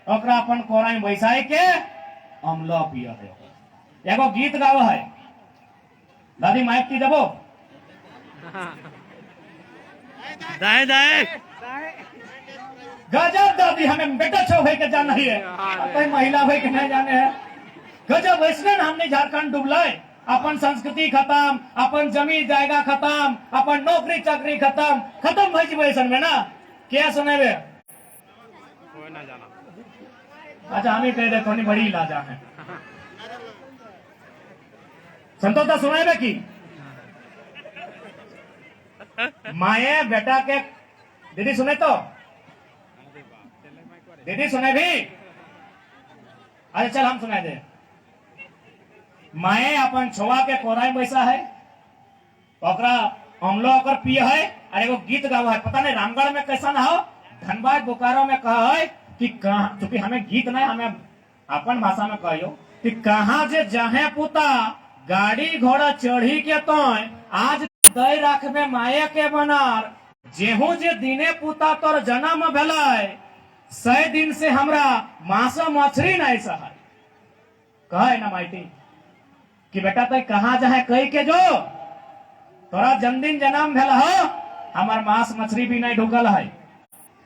ओकरा अपन कोरा में बैसाई के अमला पिया है। एगो गीत गाव है, दादी माइक की देबो। दाएं दाएं गजब दादी हमें बेटा छो भाई के जाना ही है, कोई महिला भाई के नहीं जाने है। गजब वैसने हमने झारखंड डुबलाय, अपन संस्कृति खत्म, अपन जमीन जायगा खत्म, अपन नौकरी चाकरी खत्म खत्म भाई वैसन में ना क्या सुनेबे। अच्छा हमें कह दे थोड़ी बड़ी लाजा है संतोषा सुनेबे की माए बेटा के दीदी सुने तो दीदी सुने भी, अरे चल हम सुना दे। माए अपन छोआ के कोराई बैसा है ओकरा अमलो ओकर पिए है और एगो गीत गावा है, पता नहीं रामगढ़ में कैसा ना हो, धनबाद बोकारो में कहा है कि कहा, चूंकि हमें गीत नहीं हमें अपन भाषा में कहियो कि कहा जे जहे पुता गाड़ी घोड़ा चढ़ी के तो आज दई राख में माए के बनार जेहू जे दिने पुता तोर जन्म भेलै 100 दिन से हमरा मांस मछली नहीं सहाय। कहे ना माइटी कि बेटा तो कहाँ जाए कही के जो तोरा जन्मदिन जन्म भेल हो हमार मांस मछली भी नहीं ढुकल है,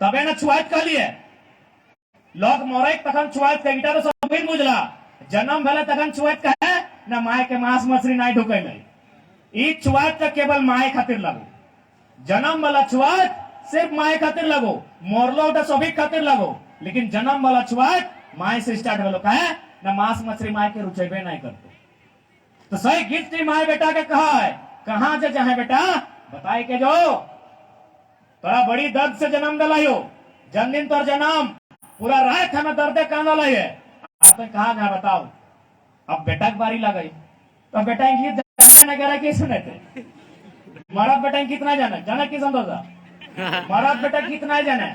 तबे न छुआत कहलिए लोग मोरे तखन छुआत कह तो सब भी बुझला, जन्म भेल तखन छुआत कहे न माय के मांस मछली नहीं ढुकल है। ई छुआत तो केवल माय खातिर लगो, जन्म वाला छुआत सिर्फ माय खातिर लगो, मोरलो तो सभी खातिर लगो, लेकिन जन्म वाला छुआत माय से स्टार्ट भेलो कहे न मांस मछली माय के रुचेबे नहीं करतो। तो सही गिफ्ट माए बेटा के कहा है, कहाँ से चाहे बेटा बताए के जो तोरा बड़ी दर्द से जन्म दिलायो, जन्मदिन तोर जन्म पूरा रात हमें दर्दे कांदा लाई है, आप कहाँ गया बताओ। अब बेटा की बारी लग गई तो बेटा गीत जाने के सुने थे, मरद बेटा कितना जाने की संतोषा, मरद बेटा कितना जाने,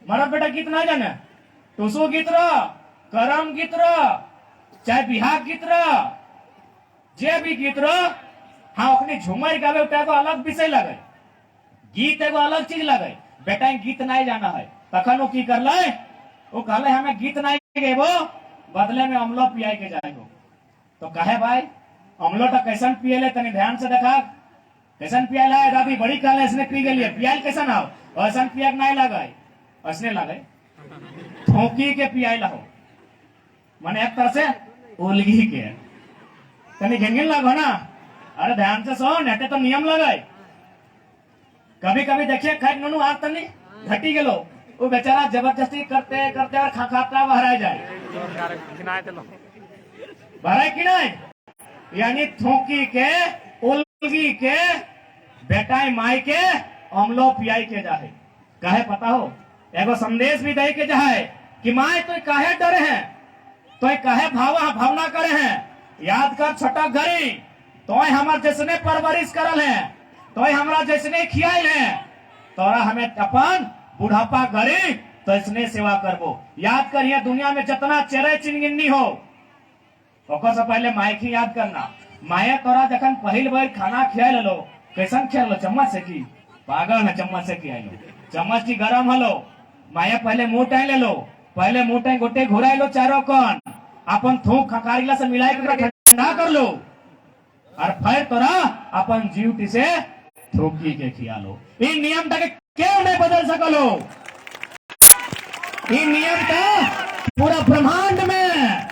मरद बेटा कितना जाने, टुसु गीत रहा करम गीत रहा चाहे बिहार गीत रहा जे भी गीत रहा, हाँ अपनी झूमर गावे एगो अलग विषय लगे, गीत एगो अलग चीज लगे, बेटा गीत नहीं जाना है तखन वो की करले, वो कहले हमें गीत नहीं गेबो बदले में अमलो पियाई के जाएगो। तो कहे भाई अमलो तो कैसन पियले तनी ध्यान से देखा, कैसन पियाला है दादी बड़ी कहले इसने पी गेलिए, पियाल कैसन आओ वैसन पियाक नहीं लगे, ऐसने लगे ठोकी के पियाला हो, माने एक तरह से उलगी के तनी घेंगिन लगो ना, अरे ध्यान से सुन नेटे तो नियम लगाए। कभी कभी देखिए खाई ननू आग तनी घटी गेलो, वो बेचारा जबरदस्ती करते करते और खाता बहराए जाए, बहराए कि नहीं, यानी थूकी के उलगी के बेटाई माई के अमलो पियाई के जाए। कहे पता हो एगो संदेश भी दे के जाए कि माए तो काहे डरे हैं, तो कहे भावना करे हैं, याद कर छोटा घरी तो हमार जैसने परवरिश करल है, तो हमरा जैसने खियाल है, तोरा हमें अपन बुढ़ापा घरी तो इसने सेवा करबो। याद करिए दुनिया में जितना चेरे चिनगिन्नी हो ओकर से पहले माए की याद करना, माए तोरा जखन पहिल बार खाना खिया लो कैसन खिया लो, चम्मच से की पागल है, चम्मच से खिया लो, चम्मच की गरम हलो, माए पहले मुंह टाई ले लो, पहले मुंह टाई गोटे घुराई लो चारों कौन, अपन थूक खकारीला से मिला के ठंडा कर लो और फिर तोरा अपन जीवटी से थूकी के खिया लो। इन नियम के क्यों नहीं बदल सकलो? इन नियम का पूरा ब्रह्मांड में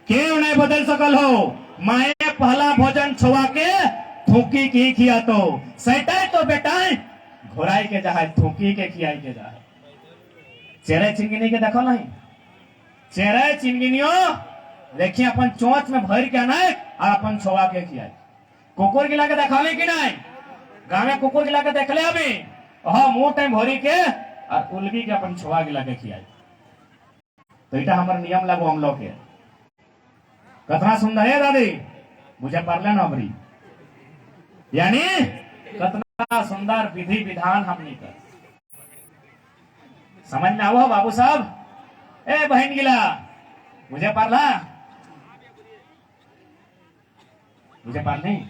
क्यों नहीं बदल सकल हो? माए पहला भोजन छुआ के थूकी की खिया तो सैटाई तो बेटाई घोराई के जाए थूकी के खियाई के जाए। चेहरे चिंगिनी के देखो नहीं, चेहरे चिंगिनियों देखिए अपन चोंच में भर के आना और अपन छुआ के खियाई। कुकुर गिला के देखावे कि नहीं? गाँव में कुकुर गिला के देख ले अभी हाँ मुंह टाइम भरी के और उलगी के अपन छुआ गिला के खियाई। तो इटा हमारे नियम लागू हम लोग के कतना सुंदर है दादी मुझे पढ़ले ना अबरी यानी कतना सुंदर विधि विधान हमने कर समझ में आओ बाबू साहब। ए बहन गिला मुझे पढ़ला मुझे पढ़ नहीं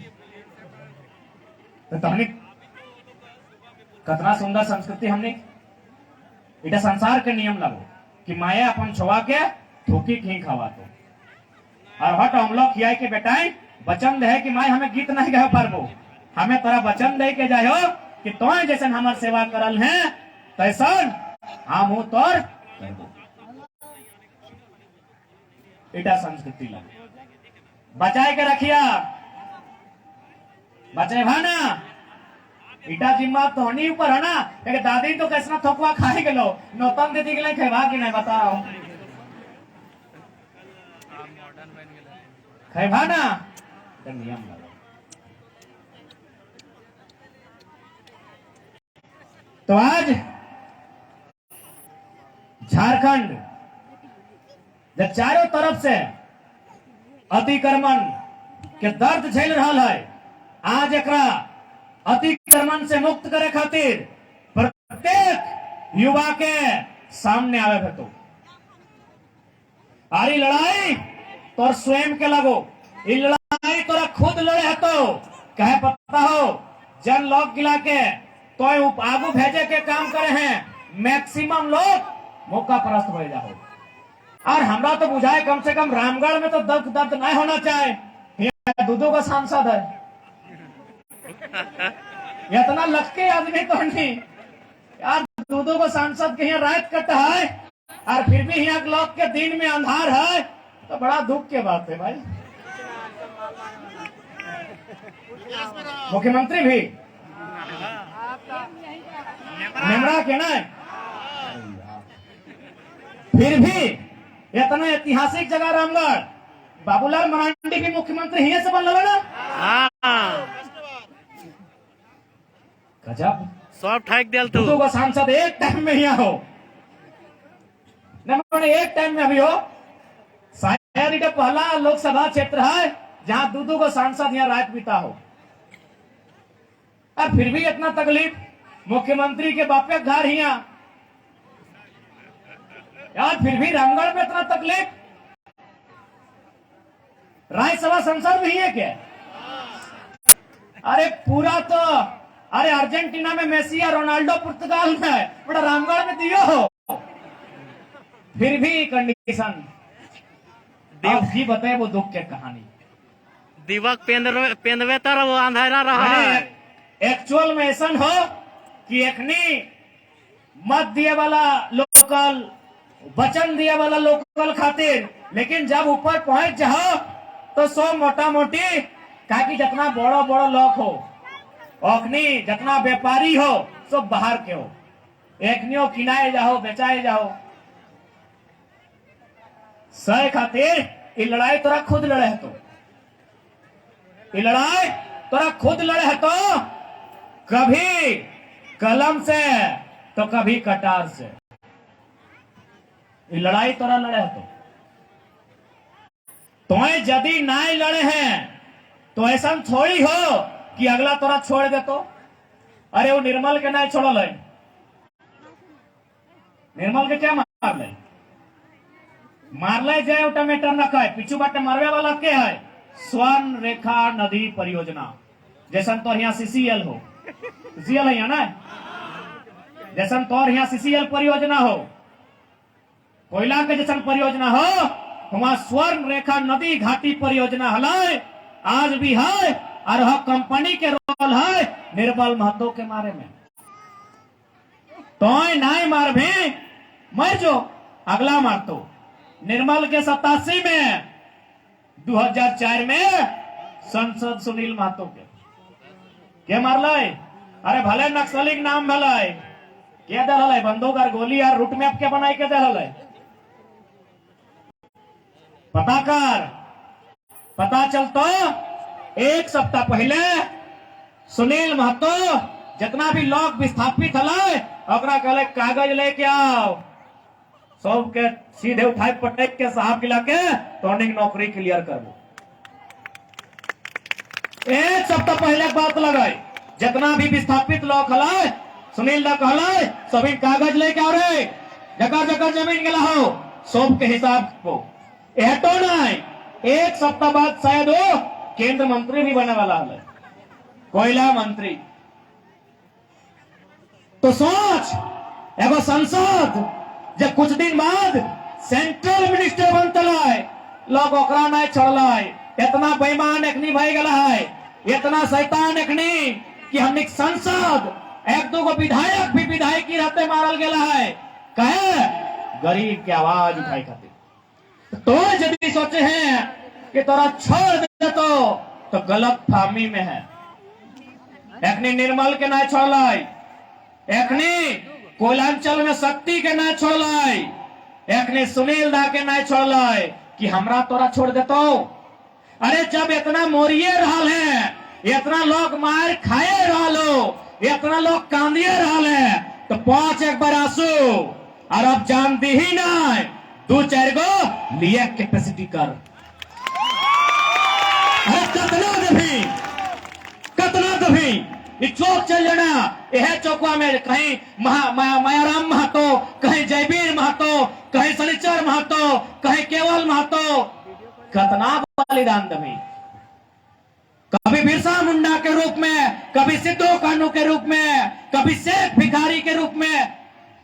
तो हमने कतना सुंदर संस्कृति हमने इटा संसार के नियम लागो कि माया अपन छुआ के थूकी खी खावा तो और हट हम लोग खियाई के बेटाई वचन दे कि माई हमें गीत नहीं गा पारबो हमें तोरा वचन दे के जाए हो कि तो जैसे हमार सेवा करल है तैसन हम हो तोर करबो। इटा संस्कृति लगे बचाए के रखिया बचाए भाना इटा जिम्मा तो नहीं ऊपर है ना कि दादी तो कैसा थोकवा खाए गेलो नौतन दीदी के लिए खेवा कि नहीं बताओ खेवा ना तो नियम लगा। तो आज झारखंड जब चारों तरफ से अतिक्रमण के दर्द झेल रहा है आज एकरा अतिक्रमण से मुक्त करे खातिर प्रत्येक युवा के सामने आवे तो आरी लड़ाई तो स्वयं के लगो ये लड़ाई तोरा खुद लड़े है तो कहे पता हो जन लोग गिला के तो आगू भेजे के काम करे हैं मैक्सिमम लोग मौका परस्त हो जाओ। और हमरा तो बुझाए कम से कम रामगढ़ में तो दर्द दर्द नहीं होना चाहिए दूधों का सांसद है इतना लक्के आदमी तो नहीं यार दूधों को सांसद के यहाँ रात कटा है और फिर भी यहाँ लोग के दिन में अंधार है तो बड़ा दुख के बात है भाई। मुख्यमंत्री भी निमरा के ना फिर भी इतना ऐतिहासिक जगह रामगढ़ बाबूलाल मरांडी भी मुख्यमंत्री ही से बन लगा ना गजब सब ठाक दिल तू को सांसद एक टाइम में यहाँ हो न एक टाइम में अभी हो शायद इधर पहला लोकसभा क्षेत्र है जहां दूधू को सांसद यहाँ रात बीता हो और फिर भी इतना तकलीफ मुख्यमंत्री के बापे घर ही यार फिर भी रामगढ़ में इतना तकलीफ राज्यसभा संसद भी है क्या? अरे पूरा तो अरे अर्जेंटीना में मेसी या रोनाल्डो पुर्तगाल में बड़ा रामगढ़ में दियो हो फिर भी कंडीशन अब भी बताए वो दुख के कहानी दिवक पेंदवे तर वो अंधेरा रहा है। एक्चुअल में ऐसा हो कि एखनी मत दिए वाला लोकल वचन दिए वाला लोकल खातिर लेकिन जब ऊपर पहुंच जाओ तो सो मोटा मोटी काकी जितना बड़ो बड़ो लोग हो ओखनी जितना व्यापारी हो सब बाहर के हो एकनियो किनाए जाओ बेचाए जाओ सह खातिर ये लड़ाई तोरा खुद लड़े है तो ये लड़ाई तोरा खुद लड़े है तो कभी कलम से तो कभी कटार से ये लड़ाई तोरा लड़े है तो यदि नहीं लड़े हैं तो ऐसा थोड़ी हो कि अगला तोरा छोड़ दे तो अरे वो निर्मल के नहीं छोड़ल है निर्मल के क्या मारले जाए टमाटर न खाए पिछू बाटे मारवे वाला के है स्वर्ण रेखा नदी परियोजना जैसन तो यहाँ सीसीएल हो सीसीएल है यहाँ ना जैसन तो यहाँ सीसीएल परियोजना हो कोयला के जैसन परियोजना हो वहाँ स्वर्ण रेखा नदी घाटी परियोजना हलै, आज भी है, और वह कंपनी के रोल है निर्मल महतो के मारे में। तो नहीं मार भी मर जो, अगला मार तो निर्मल के 87 में, 2004 में संसद सुनील महतो के मारल। अरे भले नक्सली नाम भले के दल बंदूक और गोली और रूट मैप के बनाई के दल पता कर। पता चलतो एक सप्ताह पहले सुनील महतो जितना भी लोग विस्थापित हल कहले कागज लेके आओ, सबके सीधे उठाए पटक के साहब गिला के टर्निंग नौकरी क्लियर कर दो। एक सप्ताह पहले बात लगाई, जितना भी विस्थापित लोग हल सुनील दा कहले सभी कागज लेके आओ रे, जगह जगह जमीन गिला हो सब के हिसाब को। यह तो नहीं, एक सप्ताह बाद शायद वो केंद्र मंत्री भी बनने वाला है, कोयला मंत्री। तो सोच, एगो संसद जब कुछ दिन बाद सेंट्रल मिनिस्टर बनता है, लोग ओकरा नहीं छोड़ला, इतना बेईमान एखनी भाई गला है, इतना शैतान एखनी कि हमने संसद एक दो को विधायक भी विधायकी रहते मारल गया है, कहे गरीब की आवाज उठाई खाती। तो यदि सोचे हैं कि तोरा छोड़ दे तो गलत फाहमी में है। एखनी निर्मल के ना छोड़लाई, एखनी कोयलांचल में शक्ति के ना छोड़लाई, एखनी सुनील दा के ना छोड़लाई कि हमरा तोरा छोड़ देतो। अरे जब इतना मोरिए रहल है, इतना लोग मार खाए रहलो, इतना लोग कांदिए रहल है, तो 5 एक बार आंसू और अब जानती ही नहीं 2-4 गो लिए कैपेसिटी कर। अरे कतना दभी चौक चल जाना, यह चौकवा में कहीं मायाराम महतो, कहीं जयवीर महतो, कहीं शनिचर महतो, कहीं केवल महतो, कतना बलिदान दभी। कभी बिरसा मुंडा के रूप में, कभी सिद्धू कानू के रूप में, कभी शेख भिखारी के रूप में,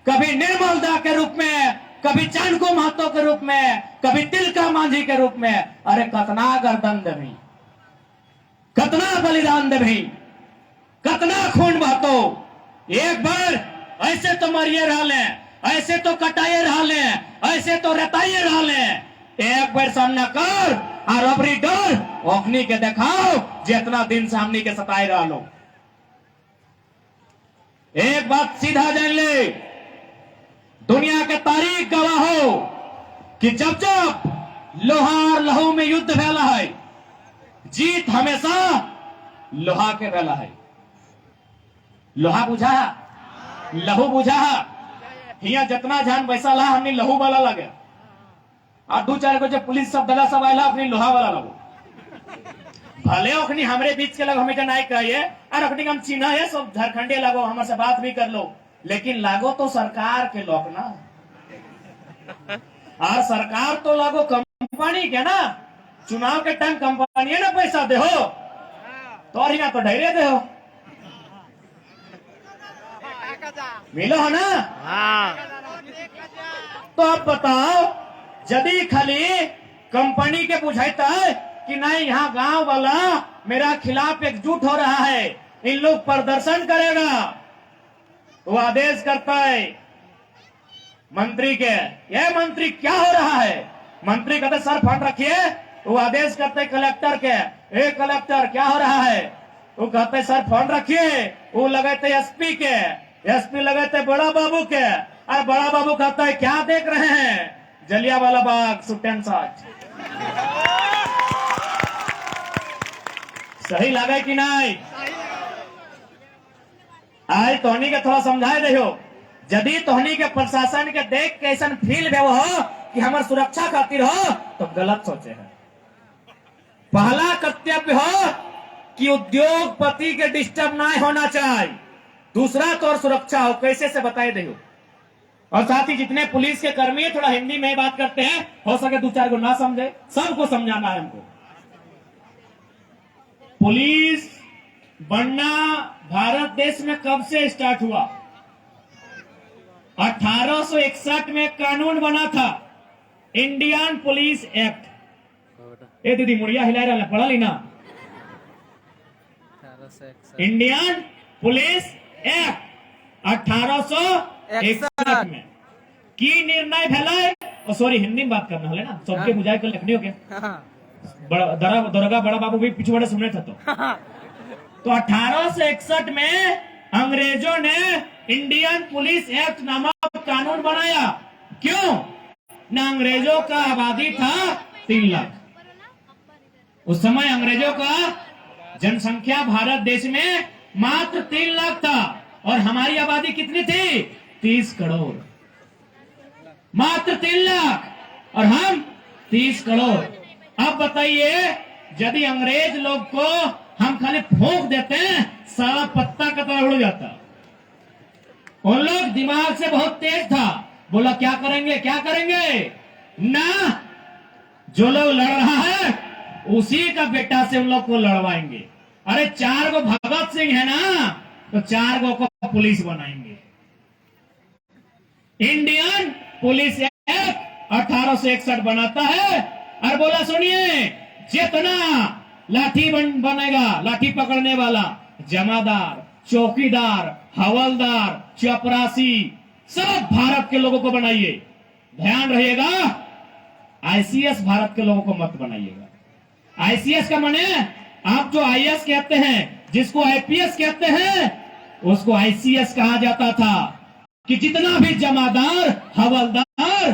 कभी निर्मल दा के रूप में, कभी चांदको महतो के रूप में, कभी तिलका मांझी के रूप में। अरे कतना गर्दन दभी, कतना बलिदान दभी, कतना खून बहतो। एक बार ऐसे तो मरिए रहले, ऐसे तो कटाइए रहले, ऐसे तो रताइए रहले। एक बार सामना कर और अबरी डर ओखनी के दिखाओ जितना दिन सामने के सताए रहो। एक बात सीधा जान ले, दुनिया के तारीख गवाह हो कि जब जब लोहा और लहू में युद्ध फैला है, जीत हमेशा लोहा के फैला है। लोहा बुझा, लहू बुझा, हिया जितना जान पैसा ला हमने लहू वाला लगे, और 2-4 को जब पुलिस सब दला सब आयला अपनी लोहा वाला लगो। भले ओखनी हमरे बीच के लगो, हमें नहीं कहिए, और ओखनी हम चिन्ह है सब झारखंडे लगो, हमारे से बात भी कर लो, लेकिन लागो तो सरकार के लोग ना, और सरकार तो लागो कंपनी के ना। चुनाव के टाइम कंपनी ना पैसा दे हो, तो और यहाँ तो ढेरे दे हो, मिलो है ना। हाँ। तो अब बताओ, यदि खाली कंपनी के बुझाता है कि नहीं यहाँ गांव वाला मेरा खिलाफ एकजुट हो रहा है, इन लोग प्रदर्शन करेगा, वो आदेश करता है मंत्री के, यह मंत्री क्या हो रहा है, मंत्री कहते सर फंड रखिए, वो आदेश करते कलेक्टर के, ए कलेक्टर क्या हो रहा है, वो कहते सर फंड रखिए, वो लगाते एसपी के, एसपी लगाते बड़ा बाबू के, और बड़ा बाबू कहता है क्या देख रहे हैं, जलियांवाला बाग सुट्टन साठ। सही लगे कि नहीं? आज तोहनी के थोड़ा समझाए दे हो, यदि तोहनी के प्रशासन के देख के ऐसा फील हो कि हमार सुरक्षा खातिर हो, तो गलत सोचे है। पहला कर्तव्य हो कि उद्योगपति के डिस्टर्ब ना होना चाहिए, दूसरा तो और सुरक्षा हो। कैसे से बताए दे हो। और साथ ही जितने पुलिस के कर्मी है, थोड़ा हिंदी में बात करते हैं, हो सके 2-4 को ना समझे, सबको समझाना है हमको। पुलिस बनना भारत देश में कब से स्टार्ट हुआ? 1861 में कानून बना था, इंडियन पुलिस एक्ट। ए दीदी मुड़िया हिला रहा पढ़ा ली ना। इंडियन पुलिस एक्ट 1861 में की निर्णय भेलै। सॉरी हिंदी में बात करना है ना, सबके बुझाए कर लिखनी हो क्या दरोगा बड़ा बाबू भी पिछवाड़े सुने थे। तो 1861 में अंग्रेजों ने इंडियन पुलिस एक्ट नामक कानून बनाया। क्यों ना, अंग्रेजों का आबादी था 3 लाख। उस समय अंग्रेजों का जनसंख्या भारत देश में मात्र 3 लाख था और हमारी आबादी कितनी थी? 30 करोड़। मात्र 3 लाख और हम 30 करोड़। अब बताइए, यदि अंग्रेज लोग को हम खाली फूंक देते हैं, सारा पत्ता का तरह उड़ जाता। उन लोग दिमाग से बहुत तेज था। बोला क्या करेंगे, क्या करेंगे ना, जो लोग लड़ रहा है उसी का बेटा से उन लोग को लड़वाएंगे। अरे 4 गो भगत सिंह है ना, तो 4 गो को पुलिस बनाएंगे। इंडियन पुलिस एक्ट 1861 बनाता है और बोला सुनिए, जितना लाठी बनेगा, लाठी पकड़ने वाला, जमादार, चौकीदार, हवलदार, चपरासी, सब भारत के लोगों को बनाइए। ध्यान रहिएगा, आईसीएस भारत के लोगों को मत बनाइएगा। आईसीएस का माने आप जो आईएएस कहते हैं, जिसको आईपीएस कहते हैं, उसको आईसीएस कहा जाता था। कि जितना भी जमादार, हवलदार,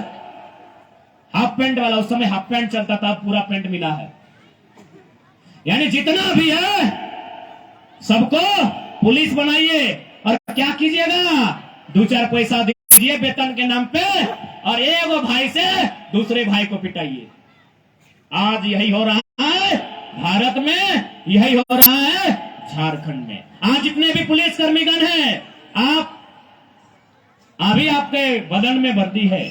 हाफ पैंट वाला, उस समय हाफ पैंट चलता था, पूरा पैंट मिला है, यानी जितना भी है सबको पुलिस बनाइए। और क्या कीजिएगा, 2-4 पैसा दीजिए वेतन के नाम पे और एक भाई से दूसरे भाई को पिटाइए। आज यही हो रहा है भारत में, यही हो रहा है झारखंड में। आज जितने भी पुलिस कर्मीगण हैं, आप अभी आपके बदन में वर्दी है,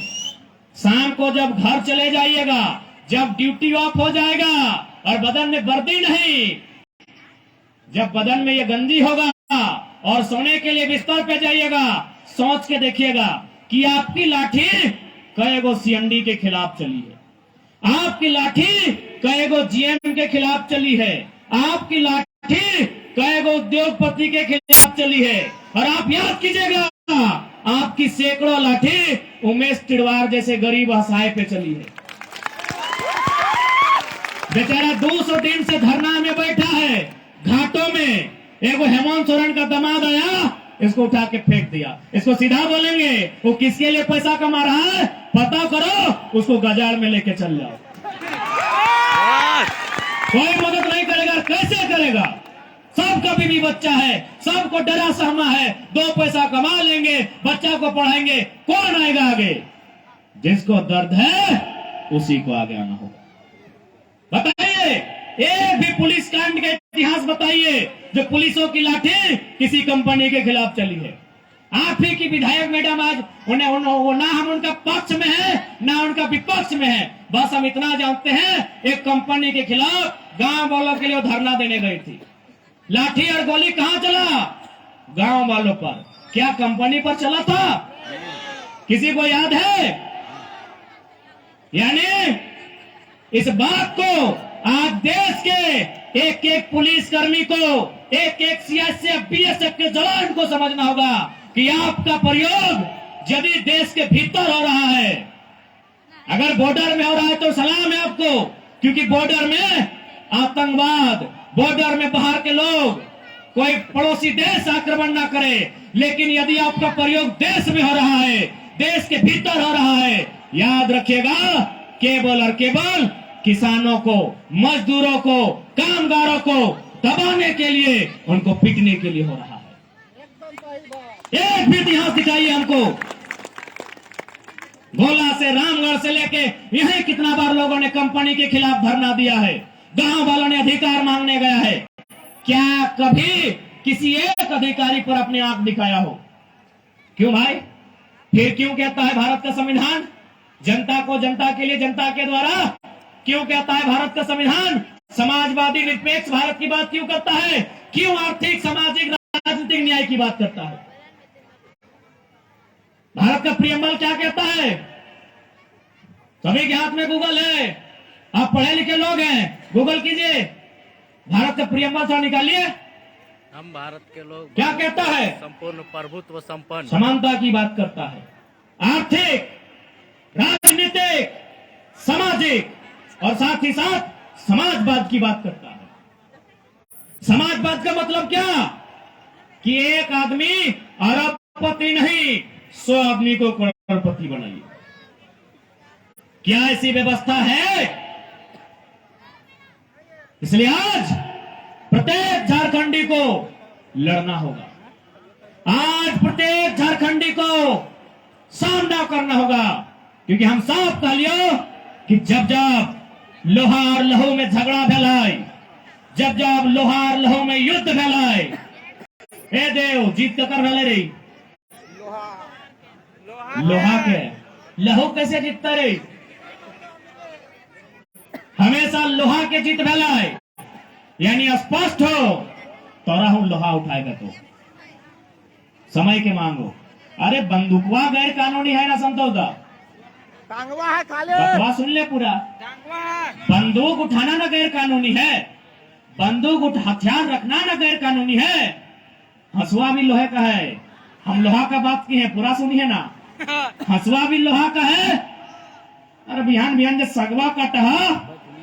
शाम को जब घर चले जाइएगा, जब ड्यूटी ऑफ हो जाएगा और बदन में वर्दी नहीं, जब बदन में ये गंदी होगा और सोने के लिए बिस्तर पे जाइएगा, सोच के देखिएगा कि आपकी लाठी कई गो सीएमडी के खिलाफ चली है, आपकी लाठी कई गो जीएम के खिलाफ चली है, आपकी लाठी कई गो उद्योगपति के खिलाफ चली है। और आप याद कीजिएगा, आपकी सैकड़ों लाठी उमेश तिवारी जैसे गरीब असहाय पे चली है। बेचारा 200 दिन से धरना में बैठा है घाटों में। एगो हेमंत सोरेन का दामाद आया, इसको उठा के फेंक दिया। इसको सीधा बोलेंगे, वो किसके लिए पैसा कमा रहा है पता करो, उसको बाजार में लेके चल जाओ। कोई मदद नहीं करेगा, कैसे करेगा? सबका बीवी बच्चा है, सबको डरा सहमा है, 2 पैसा कमा लेंगे, बच्चा को पढ़ाएंगे, कौन आएगा आगे? जिसको दर्द है उसी को आगे आना होगा। बताइए, एक भी पुलिस कांड का इतिहास बताइए जो पुलिसों की लाठी किसी कंपनी के खिलाफ चली है। आप ही की विधायक मैडम आज ना हम उनका पक्ष में है ना उनका विपक्ष में है, बस हम इतना जानते हैं, एक कंपनी के खिलाफ गांव वालों के लिए धरना देने गई थी। लाठी और गोली कहां चला? गांव वालों पर। क्या कंपनी पर चला था? किसी को याद है? यानी इस बात को आज देश के एक एक पुलिसकर्मी को, एक एक सीआरपीएफ बीएसएफ के जवान को समझना होगा कि आपका प्रयोग यदि देश के भीतर हो रहा है, अगर बॉर्डर में हो रहा है तो सलाम है आपको, क्योंकि बॉर्डर में आतंकवाद, बॉर्डर में बाहर के लोग, कोई पड़ोसी देश आक्रमण ना करे। लेकिन यदि आपका प्रयोग देश में हो रहा है, देश के भीतर हो रहा है, याद रखिएगा, केवल और केवल किसानों को, मजदूरों को, कामगारों को दबाने के लिए, उनको पीटने के लिए हो रहा है। एक भी इतिहास दिखाइए हमको। भोला से, रामगढ़ से लेके यहीं कितना बार लोगों ने कंपनी के खिलाफ धरना दिया है, गांव वालों ने अधिकार मांगने गया है। क्या कभी किसी एक अधिकारी पर अपने आंख दिखाया हो? क्यों भाई? फिर क्यों कहता है भारत का संविधान जनता को, जनता के लिए, जनता के द्वारा? क्यों कहता है भारत का संविधान समाजवादी निरपेक्ष भारत की बात क्यों करता है? क्यों आर्थिक, सामाजिक, राजनीतिक न्याय की बात करता है? भारत का प्रियम्बल क्या कहता है? सभी के हाथ में गूगल है, आप पढ़े लिखे लोग हैं, गूगल कीजिए, भारत का प्रियम्बल सा निकालिए। हम भारत के लोग क्या कहता है? संपूर्ण प्रभुत्व संपन्न समानता की बात करता है, आर्थिक, राजनीतिक, सामाजिक और साथ ही साथ समाजवाद की बात करता है। समाजवाद का मतलब क्या? कि एक आदमी अरबपति नहीं, 100 आदमी को करोड़पति बनाइए। क्या ऐसी व्यवस्था है? इसलिए आज प्रत्येक झारखंडी को लड़ना होगा। आज प्रत्येक झारखंडी को सामना करना होगा, क्योंकि हम साफ कह लियो कि जब जब लोहा और लहू में झगड़ा फैलाए, जब जब लोहा और लहू में युद्ध फैलाए, हे देव जीत कर फैले रही लोहा के लहू कैसे जीतता रही? हमेशा लोहा के जीत फैलाए, यानी स्पष्ट हो तो राहुल लोहा उठाएगा तो समय के मांगो। अरे बंदूकवा गैर कानूनी है ना संतोष दा? टांगवा है खाले, बकवा सुन ले पूरा। टांगवा है। बंदूक उठाना ना गैर कानूनी है, बंदूक हथियार रखना ना गैर कानूनी है। हंसुआ भी लोहे का है, हम लोहा का बात की है, पूरा सुनिए ना। हंसुआ भी लोहा का है। अरे बिहान बिहान जो सगवा काटा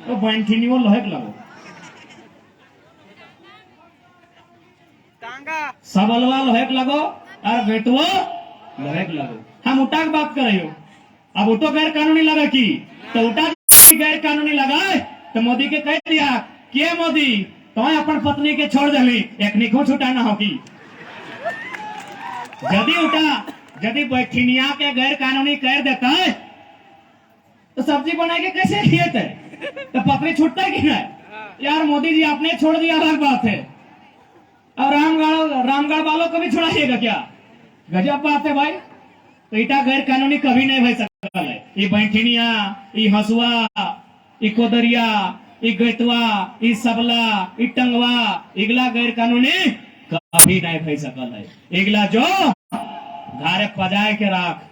तो बैंठिनी वो लोहे का लगो, टांगा सबलवा लोहे का लगो और बेटुओ लोहे का लगो। हम उठा की बात कर रही हो, अब उठो गैर कानूनी लगा की तो उठा गैर कानूनी लगाए तो मोदी के कह दिया कि मोदी तो अपन पत्नी के छोड़ दली एक निको छुटाना होगी। यदि उठा यदि बैठिनिया के गैर कानूनी कर देता है तो सब्जी बना के कैसे खिएते? तो पत्नी छूटता है कि नहीं? यार मोदी जी आपने छोड़ दिया अलग बात है, और रामगढ़ वालों को भी छोड़ाइएगा क्या? गजब बात है भाई। तो इटा गैर कानूनी कभी नहीं हो सकता है। ये बैठिनिया, ये हंसुआ, ये कोदरिया, ये गैतवा, ये सबला, ये टंगवा, इगला गैर कानूनी कभी नहीं हो सकल है। इगला जो घारे पजाए के राख,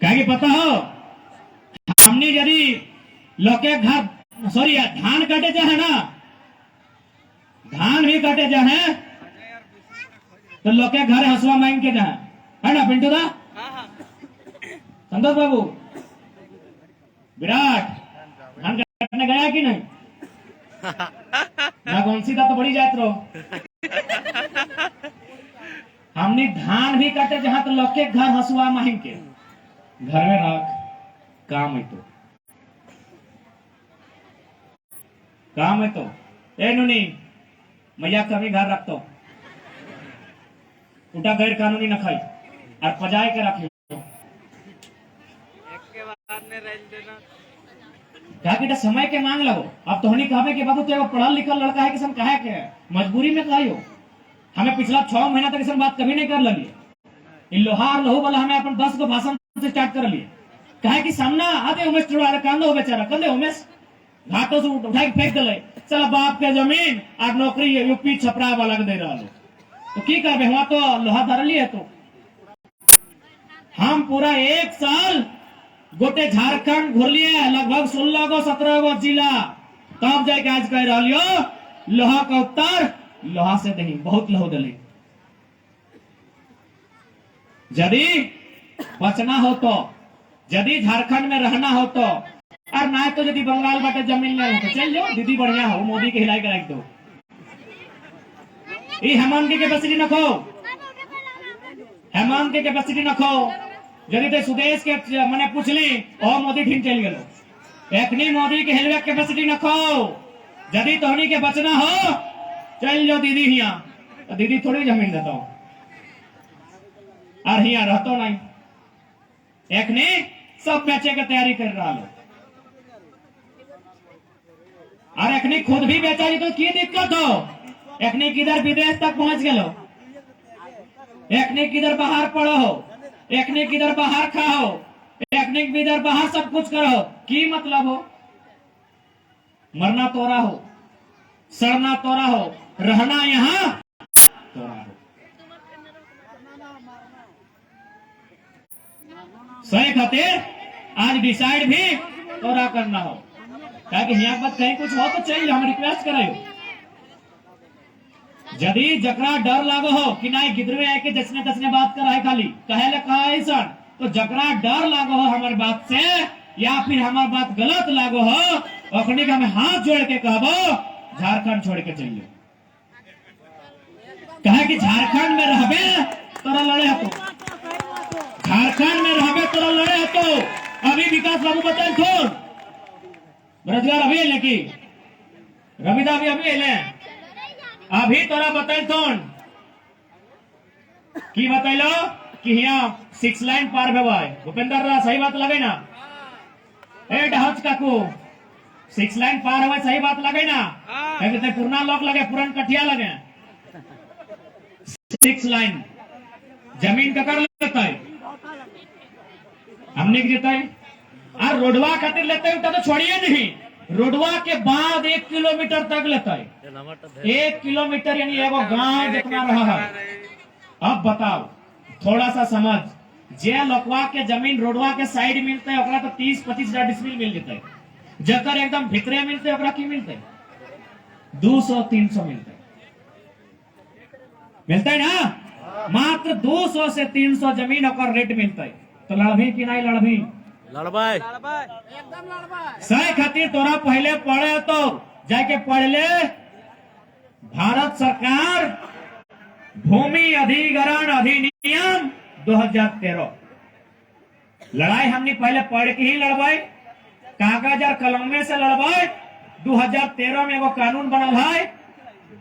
क्या पता हो हमने यदि लोके घर सॉरी धान कटे जाए ना, धान भी कटे जाए तो लोके घर हंसुआ मांग के जाए, है ना पिंटू दा? संतोष बाबू विराट धान काटने गया कि नहीं? ना कौन सी था तो बड़ी जात रहो। हमने धान भी काटे जहां तो लोके घर हंसुआ मांग के घर में रख, काम है तो काम है तो ए नुनी मैया कभी घर रख दो, उठा गैर कानूनी न खाई और पजाए के रखियो। क्या बेटा समय के मांग लगो। अब तो कहे कि बाबू तो पढ़ा लिखा लड़का है, किसान कहे के मजबूरी में कही हो। हमें पिछला 6 महीना तक बात कभी नहीं कर लगी। इन लोहार लहू वाला हमें अपन 10 को भाषण से स्टार्ट कर लिए, कहे कि सामना आते उमेश चुड़ा कांदो बेचारा कंदे उमेश घाटों से उठा के फेंक दिले, चल बाप के जमीन और नौकरी यूपी छपरा वाला के दे रहा लो तो की करबे? वहां तो लोहा धरली है। तो हम पूरा 1 साल गोटे झारखंड घुरलिए, लगभग 16 गो 17 गो जिला, तब जाके आज कह रहा लियो लोहा का उत्तर लोहा से नहीं, बहुत लोह दले। यदि बचना हो तो, यदि झारखंड में रहना हो तो, और ना तो यदि बंगाल बाटे जमीन ले तो चल जाओ, दीदी बढ़िया हो, मोदी के हिलाई के रख दो। ये हेमंत की कैपेसिटी नखो, हेमंत की कैपेसिटी नखो। यदि तो सुदेश के मैंने पूछ ली और मोदी ठीक चल गए, एकनी मोदी के हेलवे कैपेसिटी नखो। यदि तोहनी के बचना हो चल जाओ दीदी हिया, तो दीदी थोड़ी जमीन देता हूं और हिया रहतो नहीं। एकनी सब बेचे की तैयारी कर रहा लो, और एकनी खुद भी बेचा तो की दिक्कत हो? एकनी किधर विदेश तक पहुंच गए, एकनी किधर बाहर पढ़ो हो, एकनी किधर बाहर खाओ, एकनी किधर बाहर सब कुछ करो, की मतलब हो? मरना तोरा हो, सड़ना तोरा हो, रहना यहाँ तोरा हो। सही खातिर आज डिसाइड भी तोरा करना हो, ताकि यहाँ बात कहीं कुछ हो तो चाहिए हम रिक्वेस्ट करे यदि जकरा डर लागो हो कि नहीं गिदरवे आके जसने तसने बात कर है खाली कहे ले कहा ऐसा, तो जकरा डर लागो हो हमारे बात से या फिर हमारी बात गलत लागो हो अखनी का हमें हाथ जोड़ के कहबो झारखंड छोड़ के चलिए। कहे कि झारखंड में रहबे तोरा लड़े हतो, झारखंड में रहबे तोरा लड़े हतो। अभी विकास बाबू बताए थोड़ बेरोजगार अभी है कि रविदा अभी है अभी तोरा बताए थोड़ की बतैलो कि यहाँ 6 लाइन पार भेवाय भूपेंद्र रा सही बात लगे ना ए डहज काकू 6 लाइन पार हुआ सही बात लगे ना कहते पुरना लोग लगे पुरन कठिया लगे 6 लाइन जमीन का कर लेता है हमने देता है और रोडवा खातिर लेते हैं तो छोड़िए नहीं, रोडवा के बाद 1 किलोमीटर तक लेता है। 1 किलोमीटर यानी एगो गांव जितना रहा है। अब बताओ थोड़ा सा समझ, जे लोकवा के जमीन रोडवा के साइड मिलते है ओकरा तो 30-25 डिसमिल मिल जाता है, जकर एकदम भितरे मिलते ओकरा की मिलते 200-300 मिलता है ना, मात्र 200 से 300 जमीन ओकर रेट मिलता है। तो लड़भी कि नहीं लड़भी? लड़बाई एकदम लड़बाई। सही खातिर तोरा पहले पढ़े तो जाके पढ़ ले भारत सरकार भूमि अधिग्रहण अधिनियम 2013। लड़ाई हमने पहले पढ़ के ही लड़वाई, कागज और कलम से लड़वाई। 2013 में वो कानून बनल है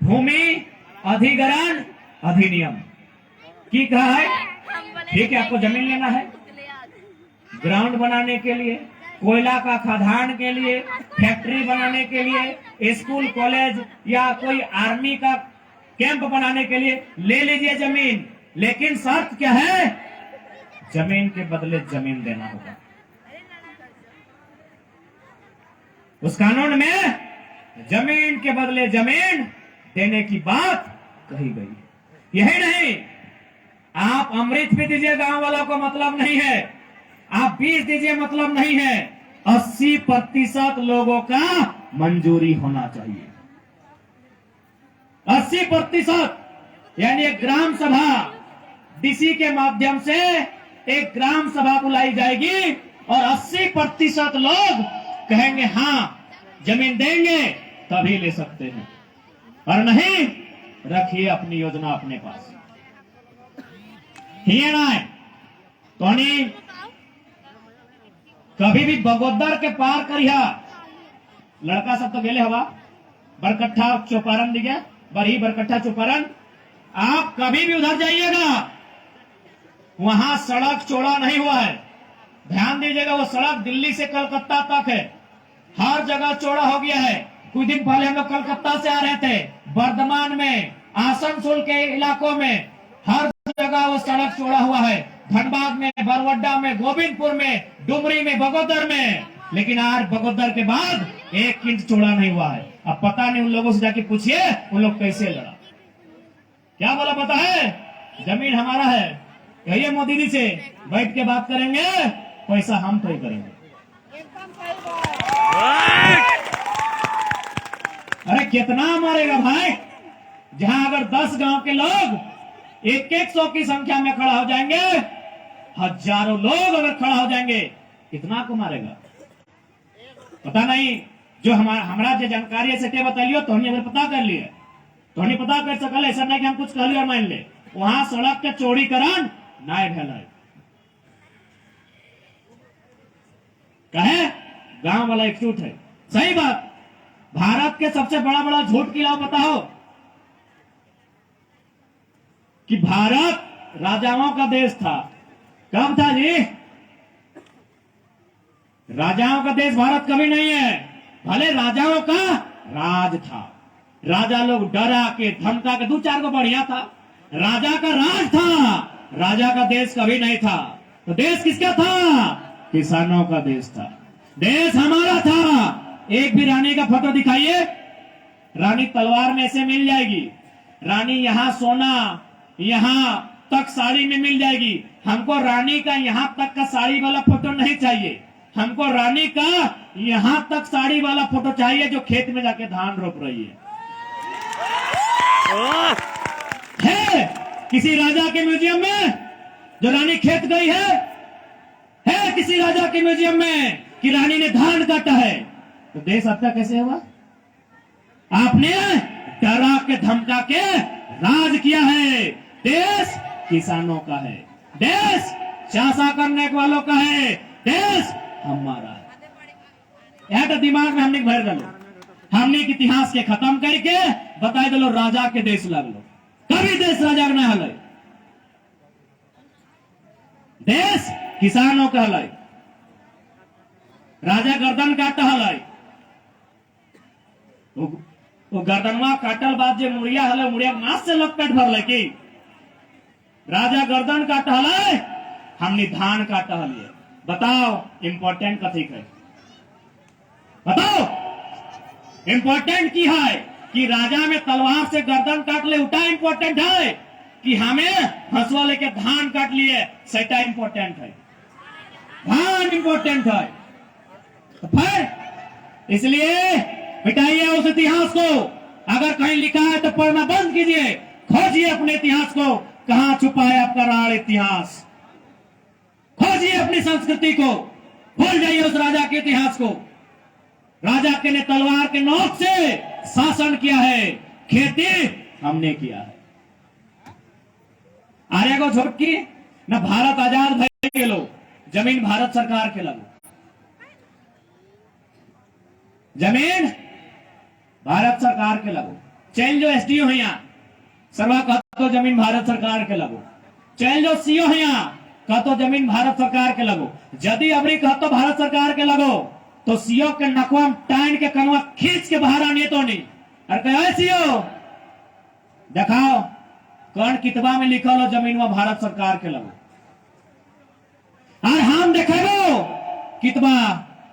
भूमि अधिग्रहण अधिनियम की कहा है, ठीक है आपको जमीन लेना है ग्राउंड बनाने के लिए, कोयला का खदान के लिए, फैक्ट्री बनाने के लिए, स्कूल कॉलेज या कोई आर्मी का कैंप बनाने के लिए ले लीजिए जमीन, लेकिन शर्त क्या है जमीन के बदले जमीन देना होगा। उस कानून में जमीन के बदले जमीन देने की बात कही गई। यही नहीं, आप अमृत भी दीजिए गांव वालों को मतलब नहीं है, आप बीज दीजिए मतलब नहीं है, 80% लोगों का मंजूरी होना चाहिए। 80% यानी एक ग्राम सभा डीसी के माध्यम से एक ग्राम सभा बुलाई जाएगी और 80% लोग कहेंगे हाँ जमीन देंगे तभी ले सकते हैं, और नहीं रखिए अपनी योजना अपने पास। ही ना है तो कभी भी बगोदर के पार करिया, लड़का सब तो गेले हवा बरकट्ठा चौपारण दिखे बरही बरकट्ठा चौपारण, आप कभी भी उधर जाइएगा वहां सड़क चौड़ा नहीं हुआ है। ध्यान दीजिएगा, वो सड़क दिल्ली से कलकत्ता तक है, हर जगह चौड़ा हो गया है। कुछ दिन पहले हम लोग कलकत्ता से आ रहे थे, वर्धमान में, आसनसोल के इलाकों में हर जगह वो सड़क चौड़ा हुआ है, धनबाद में, बरवड्डा में, गोविंदपुर में, डुमरी में, बगोदर में, लेकिन आज बगोदर के बाद 1 इंच चौड़ा नहीं हुआ है। अब पता नहीं उन लोगों से जाके पूछिए उन लोग कैसे लड़ा, क्या बोला पता है, जमीन हमारा है। कहिए मोदी जी से बैठ के बात करेंगे, पैसा हम तय करेंगे। अरे कितना मारेगा भाई, जहां अगर 10 गांव के लोग 100 की संख्या में खड़ा हो जाएंगे, हजारों लोग अगर खड़ा हो जाएंगे, कितना को मारेगा पता नहीं। जो हमारा जो जानकारी है से बताइए तो हमने पता कर लिए, तो हमने पता कर सकल, ऐसा नहीं कि हम कुछ कह लिया मान ले, वहां सड़क के चौड़ीकरण नहीं भेल है। कहे गांव वाला एकजुट है, सही बात। भारत के सबसे बड़ा बड़ा झूठ की लाओ बताओ कि भारत राजाओं का देश था। कब था जी? राजाओं का देश भारत कभी नहीं है, भले राजाओं का राज था। राजा लोग डरा के धमका के 2-4 को बढ़िया था, राजा का राज था, राजा का देश कभी नहीं था। तो देश किसका था? किसानों का देश था, देश हमारा था। एक भी रानी का फोटो दिखाइए, रानी तलवार में से मिल जाएगी। रानी यहाँ सोना, यहाँ तक साड़ी में मिल जाएगी। हमको रानी का यहाँ तक का साड़ी वाला फोटो नहीं चाहिए, हमको रानी का यहाँ तक साड़ी वाला फोटो चाहिए जो खेत में जाके धान रोप रही है किसी राजा के म्यूजियम में जो रानी खेत गई है किसी राजा के म्यूजियम में कि रानी ने धान काटा है? तो देश आपका कैसे हुआ? आपने डरा के धमका के राज किया है। देश किसानों का है, देश चाषा करने वालों का है, देश हमारा है। यह तो दिमाग में हमने भर डालो, हमने इतिहास के खत्म करके बताए दलो राजा के देश लगलो। कभी देश राजा न हल, देश किसानों का हल। राजा गर्दन काट हल, वो गर्दनवा काटल बाद जो मुड़िया हल, मुड़िया मांस से लोग पेट भर कि राजा गर्दन काट हल, हमने धान काट हल। बताओ इंपॉर्टेंट कथी है? बताओ इंपॉर्टेंट की है कि राजा में तलवार से गर्दन काट ले उठा इंपॉर्टेंट है कि हमें हंसुआ लेके धान काट लिए सेटा इंपॉर्टेंट है? धान इंपॉर्टेंट है। तो फिर इसलिए मिटाइए उस इतिहास को। अगर कहीं लिखा है तो पढ़ना बंद कीजिए, खोजिए अपने इतिहास को, कहां छुपा है आपका राण इतिहास। खोजिए अपनी संस्कृति को, भूल जाइए उस राजा के इतिहास को। राजा के ने तलवार के नोक से शासन किया है, खेती हमने किया है। आर्य को झोंकी न भारत आजाद भय के लो, जमीन भारत सरकार के लगो, जमीन भारत सरकार के लगो। चैन जो एसडीओ है यहाँ सर्वा कहतो जमीन भारत सरकार के लगो, चैन जो सीओ है यहाँ कहतो जमीन भारत सरकार के लगो। यदि अबरी कहतो भारत सरकार के लगो तो सीओ के नकवा टाइन के कनवा खींच के बाहर आने तो नहीं। और कहे सीओ दिखाओ कौन कितबा में लिखा लो जमीन में भारत सरकार के लगो, और हम देखेगो कितबा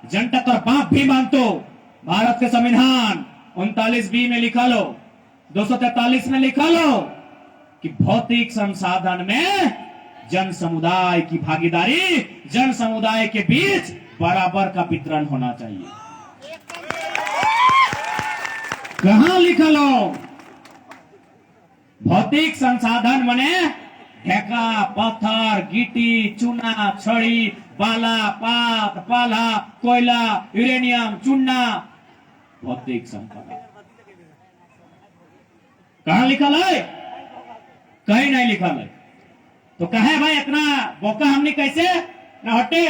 जनता तो बाप भी मानतो। भारत के संविधान 39B में लिखा लो, 243 में लिखा लो कि भौतिक संसाधन में जन समुदाय की भागीदारी, जन समुदाय के बीच बराबर का वितरण होना चाहिए। कहां लिखा लो? भौतिक संसाधन मने ढेका, पत्थर, गिट्टी, चूना, छड़ी, बाला, पात, पाला, कोयला, यूरेनियम, चूना, भौतिक संपदा। कहां लिखा है? कहीं नहीं लिखा है। तो कहे भाई इतना बोका हमने कैसे न हटे?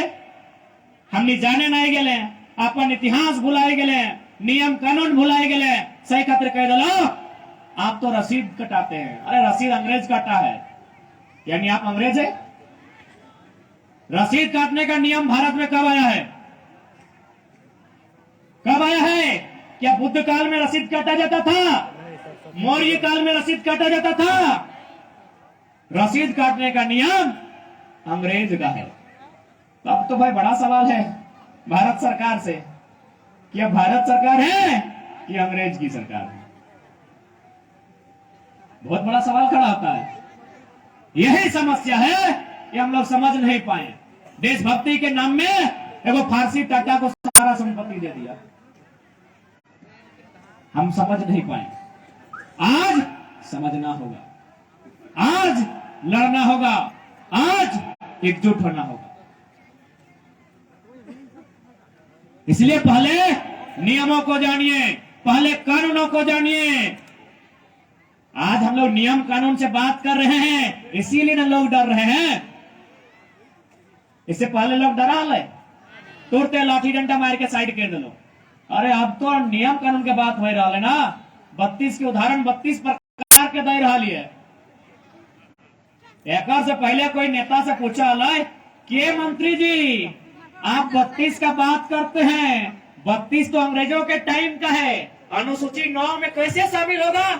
हमने जाने नहीं गए, अपन इतिहास भुलाए गए, नियम कानून भुलाए गए। सही खातिर कह दलो आप तो रसीद कटाते हैं। अरे रसीद अंग्रेज काटा है, यानी आप अंग्रेज है? रसीद काटने का नियम भारत में कब आया है? कब आया है? क्या बुद्ध काल में रसीद काटा जाता था? मौर्य काल में रसीद काटा जाता था? रसीद काटने का नियम अंग्रेज का है। तो अब तो भाई बड़ा सवाल है भारत सरकार से कि अब भारत सरकार है कि अंग्रेज की सरकार है? बहुत बड़ा सवाल खड़ा होता है। यही समस्या है कि हम लोग समझ नहीं पाए। देशभक्ति के नाम में एगो फारसी टाटा को सारा संपत्ति दे दिया, हम समझ नहीं पाए। आज समझना होगा, आज लड़ना होगा, आज एकजुट होना होगा। इसलिए पहले नियमों को जानिए, पहले कानूनों को जानिए। आज हम लोग नियम कानून से बात कर रहे हैं, इसीलिए ना लोग डर रहे हैं। इससे पहले लोग डरा ले, तुरते लाठी डंडा मार के साइड कर दो। अरे अब तो नियम कानून के बात हो रहा है ना। 32 के उदाहरण 32 प्रकार के दे रहा है। एक से पहले कोई नेता से पूछा कि मंत्री जी आप 32 का बात करते हैं, 32 तो अंग्रेजों के टाइम का है, अनुसूची 9 में कैसे शामिल होगा?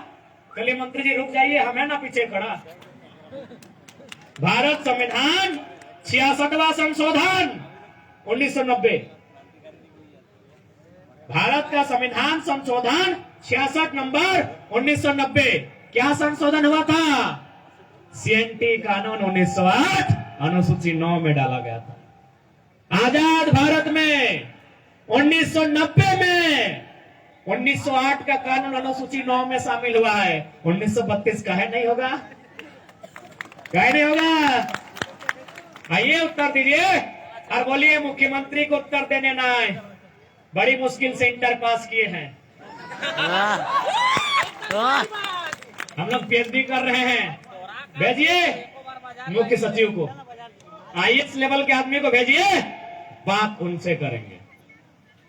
चलिए मंत्री जी रुक जाइए, हमें ना पीछे खड़ा। भारत संविधान 66वां संशोधन 1990, भारत का संविधान संशोधन 66 नंबर 1990। क्या संशोधन हुआ था? सीएनटी कानून 1908 अनुसूची 9 में डाला गया था। आजाद भारत में 1990 में 1908 का कानून अनुसूची 9 में शामिल हुआ है। 1932 काहे नहीं होगा? काहे नहीं होगा? आइए उत्तर दीजिए और बोलिए मुख्यमंत्री को उत्तर देने ना आए, बड़ी मुश्किल से इंटर पास किए हैं। हम लोग पीएचडी कर रहे हैं, भेजिए मुख्य सचिव को, आईएएस लेवल के आदमी को भेजिए, बात उनसे करेंगे।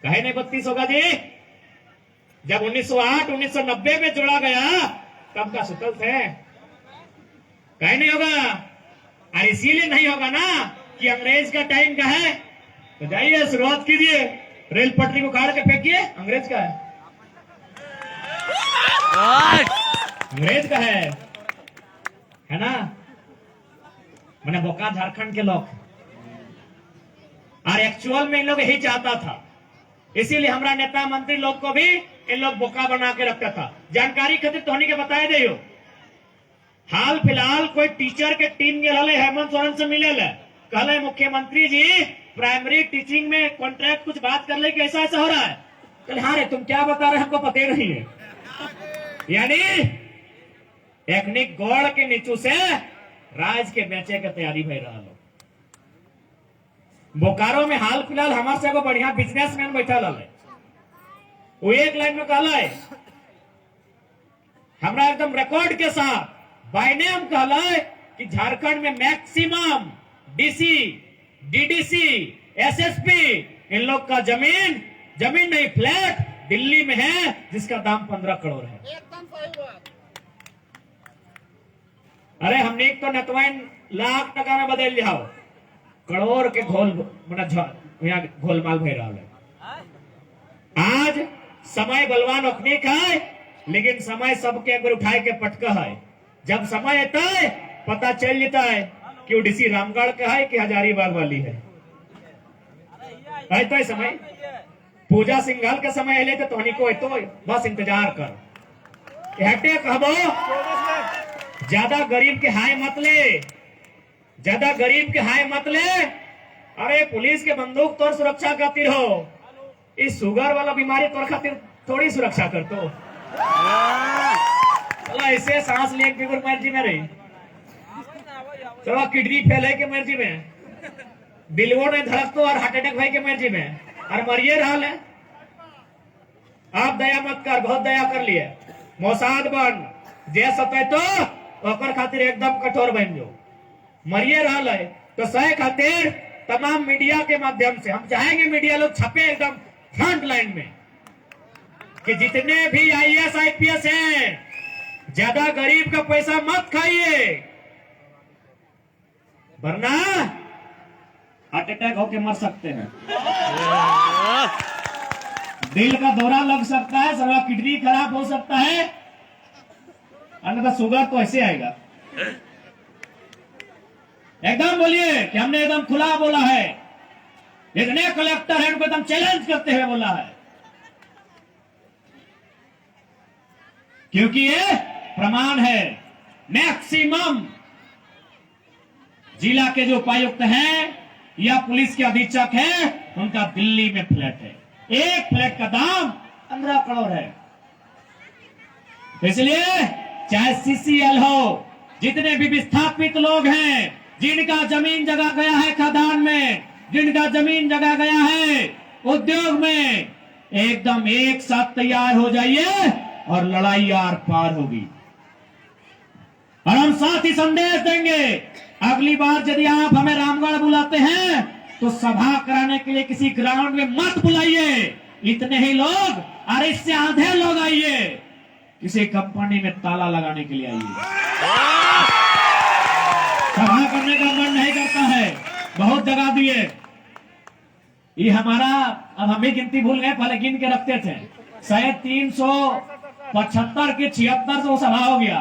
काहे नहीं 32 होगा जी? जब 1908 1990 में जोड़ा गया तब का सुतल थे, काहे नहीं होगा? और इसीलिए नहीं होगा ना कि अंग्रेज का टाइम का है। तो जाइए शुरुआत कीजिए, रेल पटरी को उखाड़ के फेंकिए, अंग्रेज का है, अंग्रेज का है ना? मैंने बोका झारखंड के लोग, और एक्चुअल में इन लोग यही चाहता था, इसीलिए हमारा नेता मंत्री लोग को भी इन लोग बोका बना के रखता था। जानकारी खातिर तोहनी के बताए दे, हाल फिलहाल कोई टीचर के टीम गए हेमंत सोरेन से मिले कहले मुख्यमंत्री जी प्राइमरी टीचिंग में कॉन्ट्रैक्ट कुछ बात कर ले कि ऐसा ऐसा हो रहा है। कहले हाँ रे, तुम क्या बता रहे हमको पता नहीं है। यानी टेक्निक गौड़ के नीचू से राज के बेचे के तैयारी भई रहा लोग। बोकारो में हाल फिलहाल हमारे से एगो बढ़िया बिजनेसमैन बैठा है, वो एक लाइन में कहला है, हमरा एकदम रिकॉर्ड के साथ बाय नेम कहला है कि झारखंड में मैक्सिमम डीसी, डीडीसी, एसएसपी इन लोग का जमीन नहीं फ्लैट दिल्ली में है जिसका दाम 15 करोड़ है। एकदम सही बात। अरे हमने तो नतवाइन लाख टका में बदल जाओ, करोड़ के घोल यहाँ घोलमाल भय रहा है। आज समय बलवान ओखनी का है, लेकिन समय सबके अगर उठाए के पटका है। जब समय आता है पता चल जाता है कि वो डीसी रामगढ़ का है कि हजारीबाग वाली है। तो समय पूजा सिंघल के समय ले तो तोहनी को तो बस इंतजार कर, हटे कहबो ज्यादा गरीब के हाय मत ले, ज्यादा गरीब के हाय मत ले। अरे पुलिस के बंदूक तोर सुरक्षा खातिर हो, इस शुगर वाला बीमारी तोर खातिर थोड़ी सुरक्षा कर तो ऐसे सांस ले के मर्जी में रही, चलो किडनी फेल है के मर्जी में, दिलवो ने धड़क तो और हार्ट अटैक भाई के मर्जी में, और मरिए रहा है। आप दया मत कर, बहुत दया कर लिए, मोसाद बन जे सते तो ओकर खातिर एकदम कठोर बन जो, मरिए रहा है। तो सही खातिर तमाम मीडिया के माध्यम से हम चाहेंगे मीडिया लोग छपे एकदम फ्रंट लाइन में कि जितने भी आईएएस आईपीएस हैं ज्यादा गरीब का पैसा मत खाइए, वरना हार्ट अटैक होके मर सकते हैं, दिल का दौरा लग सकता है, सारा किडनी खराब हो सकता है, अन्यथा शुगर तो ऐसे आएगा। एकदम बोलिए कि हमने एकदम खुला बोला है, जितने कलेक्टर हैं उनको एकदम चैलेंज करते हुए बोला है, क्योंकि ये प्रमाण है। मैक्सिमम जिला के जो उपायुक्त हैं या पुलिस के अधीक्षक हैं उनका दिल्ली में फ्लैट है, एक फ्लैट का दाम 15 करोड़ है। इसलिए चाहे सीसीएल हो, जितने भी विस्थापित लोग हैं जिनका जमीन जगह गया है खदान में, जिनका जमीन जगह गया है उद्योग में, एकदम एक साथ तैयार हो जाइए और लड़ाई आर पार होगी। और हम साथ ही संदेश देंगे, अगली बार यदि आप हमें रामगढ़ बुलाते हैं तो सभा कराने के लिए किसी ग्राउंड में मत बुलाइए, इतने ही लोग और इससे आधे लोग आइए, किसी कंपनी में ताला लगाने के लिए आइए। सभा करने का मन नहीं करता है, बहुत जगह दिए। ये हमारा, अब हम भी गिनती भूल गए, पहले गिन के रखते थे, शायद 375 के 76 सभा हो गया।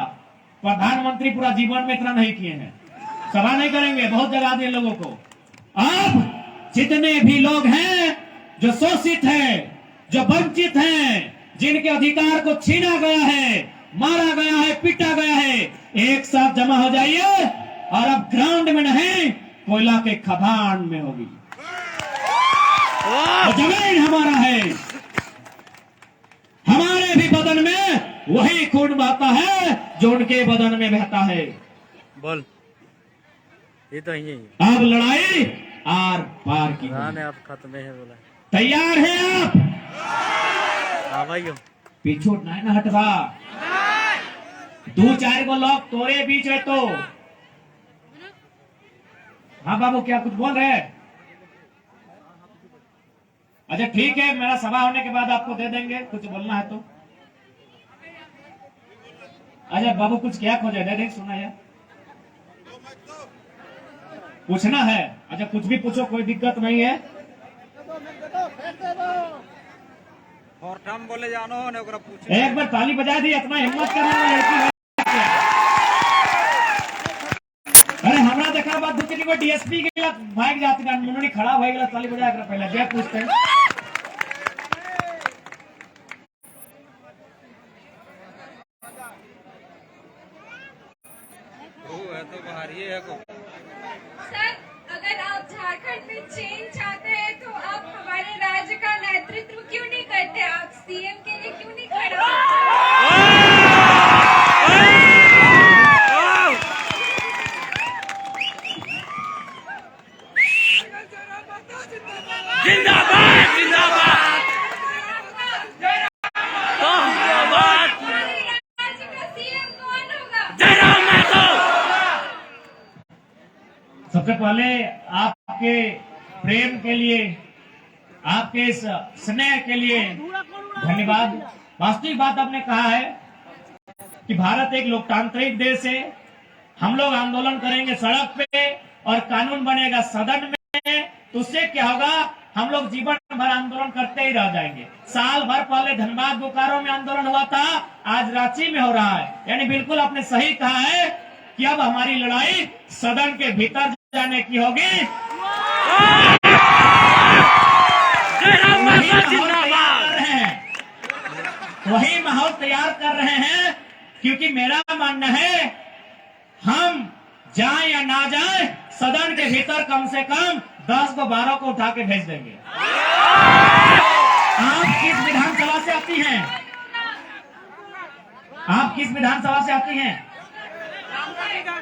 प्रधानमंत्री पूरा जीवन में इतना नहीं किए हैं, सभा नहीं करेंगे, बहुत जगह दिए लोगों को। अब जितने भी लोग हैं जो शोषित हैं, जो वंचित हैं, जिनके अधिकार को छीना गया है, मारा गया है, पीटा गया है, एक साथ जमा हो जाइए, और अब ग्राउंड में नहीं, कोयला के खदान में होगी। तो जमीन हमारा है, हमारे भी बदन में वही खून बहता है जो उनके बदन में बहता है। बोल, ये तो यही है। अब लड़ाई आर पार की गाने अब खत्म है बोला। तैयार है आप? हाँ भाई, पीछू नहीं ना हटवा, 2-4 को लोग तोरे बीच है तो। हाँ बाबू, क्या कुछ बोल रहे हैं? अच्छा ठीक है, मेरा सभा होने के बाद आपको दे देंगे, कुछ बोलना है तो। अच्छा बाबू, कुछ क्या खोजे? दे देंगे, सुना यार, पूछना है? अच्छा कुछ भी पूछो, कोई दिक्कत नहीं है। बोले जानो ने एक बार ताली बजा दी, इतना हिम्मत करने वाला लड़की है। अरे हमरा देखा बात दूसरी को डीएसपी के लिए भाग जाती का मुन्नी खड़ा हो गया, ताली बजा कर पहले जय पूछते हैं। है तो बाहर ही है को। सर, अगर आप झारखंड में चेंज चाहते हैं तो आप हमारे राज्य का नेतृत्व क्यों नहीं करते? आप सीएम के लिए क्यों नहीं खड़े होते? जिंदाबाद जिंदाबाद जिंदाबाद। हमारे राज्य का सीएम कौन होगा? जयराम महतो। सबसे पहले आपके प्रेम के लिए, आपके इस स्नेह के लिए धन्यवाद। वास्तविक बात आपने कहा है कि भारत एक लोकतांत्रिक देश है। हम लोग आंदोलन करेंगे सड़क पे और कानून बनेगा सदन में, तो उससे क्या होगा, हम लोग जीवन भर आंदोलन करते ही रह जाएंगे। साल भर पहले धनबाद बोकारो में आंदोलन हुआ था, आज रांची में हो रहा है। यानी बिल्कुल आपने सही कहा है कि अब हमारी लड़ाई सदन के भीतर जाने की होगी। वही माहौल तैयार कर रहे हैं, क्योंकि मेरा मानना है हम जाए या ना जाए, सदन के भीतर कम से कम 10 को 12 को उठा के भेज देंगे। आप किस विधानसभा से आती हैं? आप किस विधानसभा से आती हैं?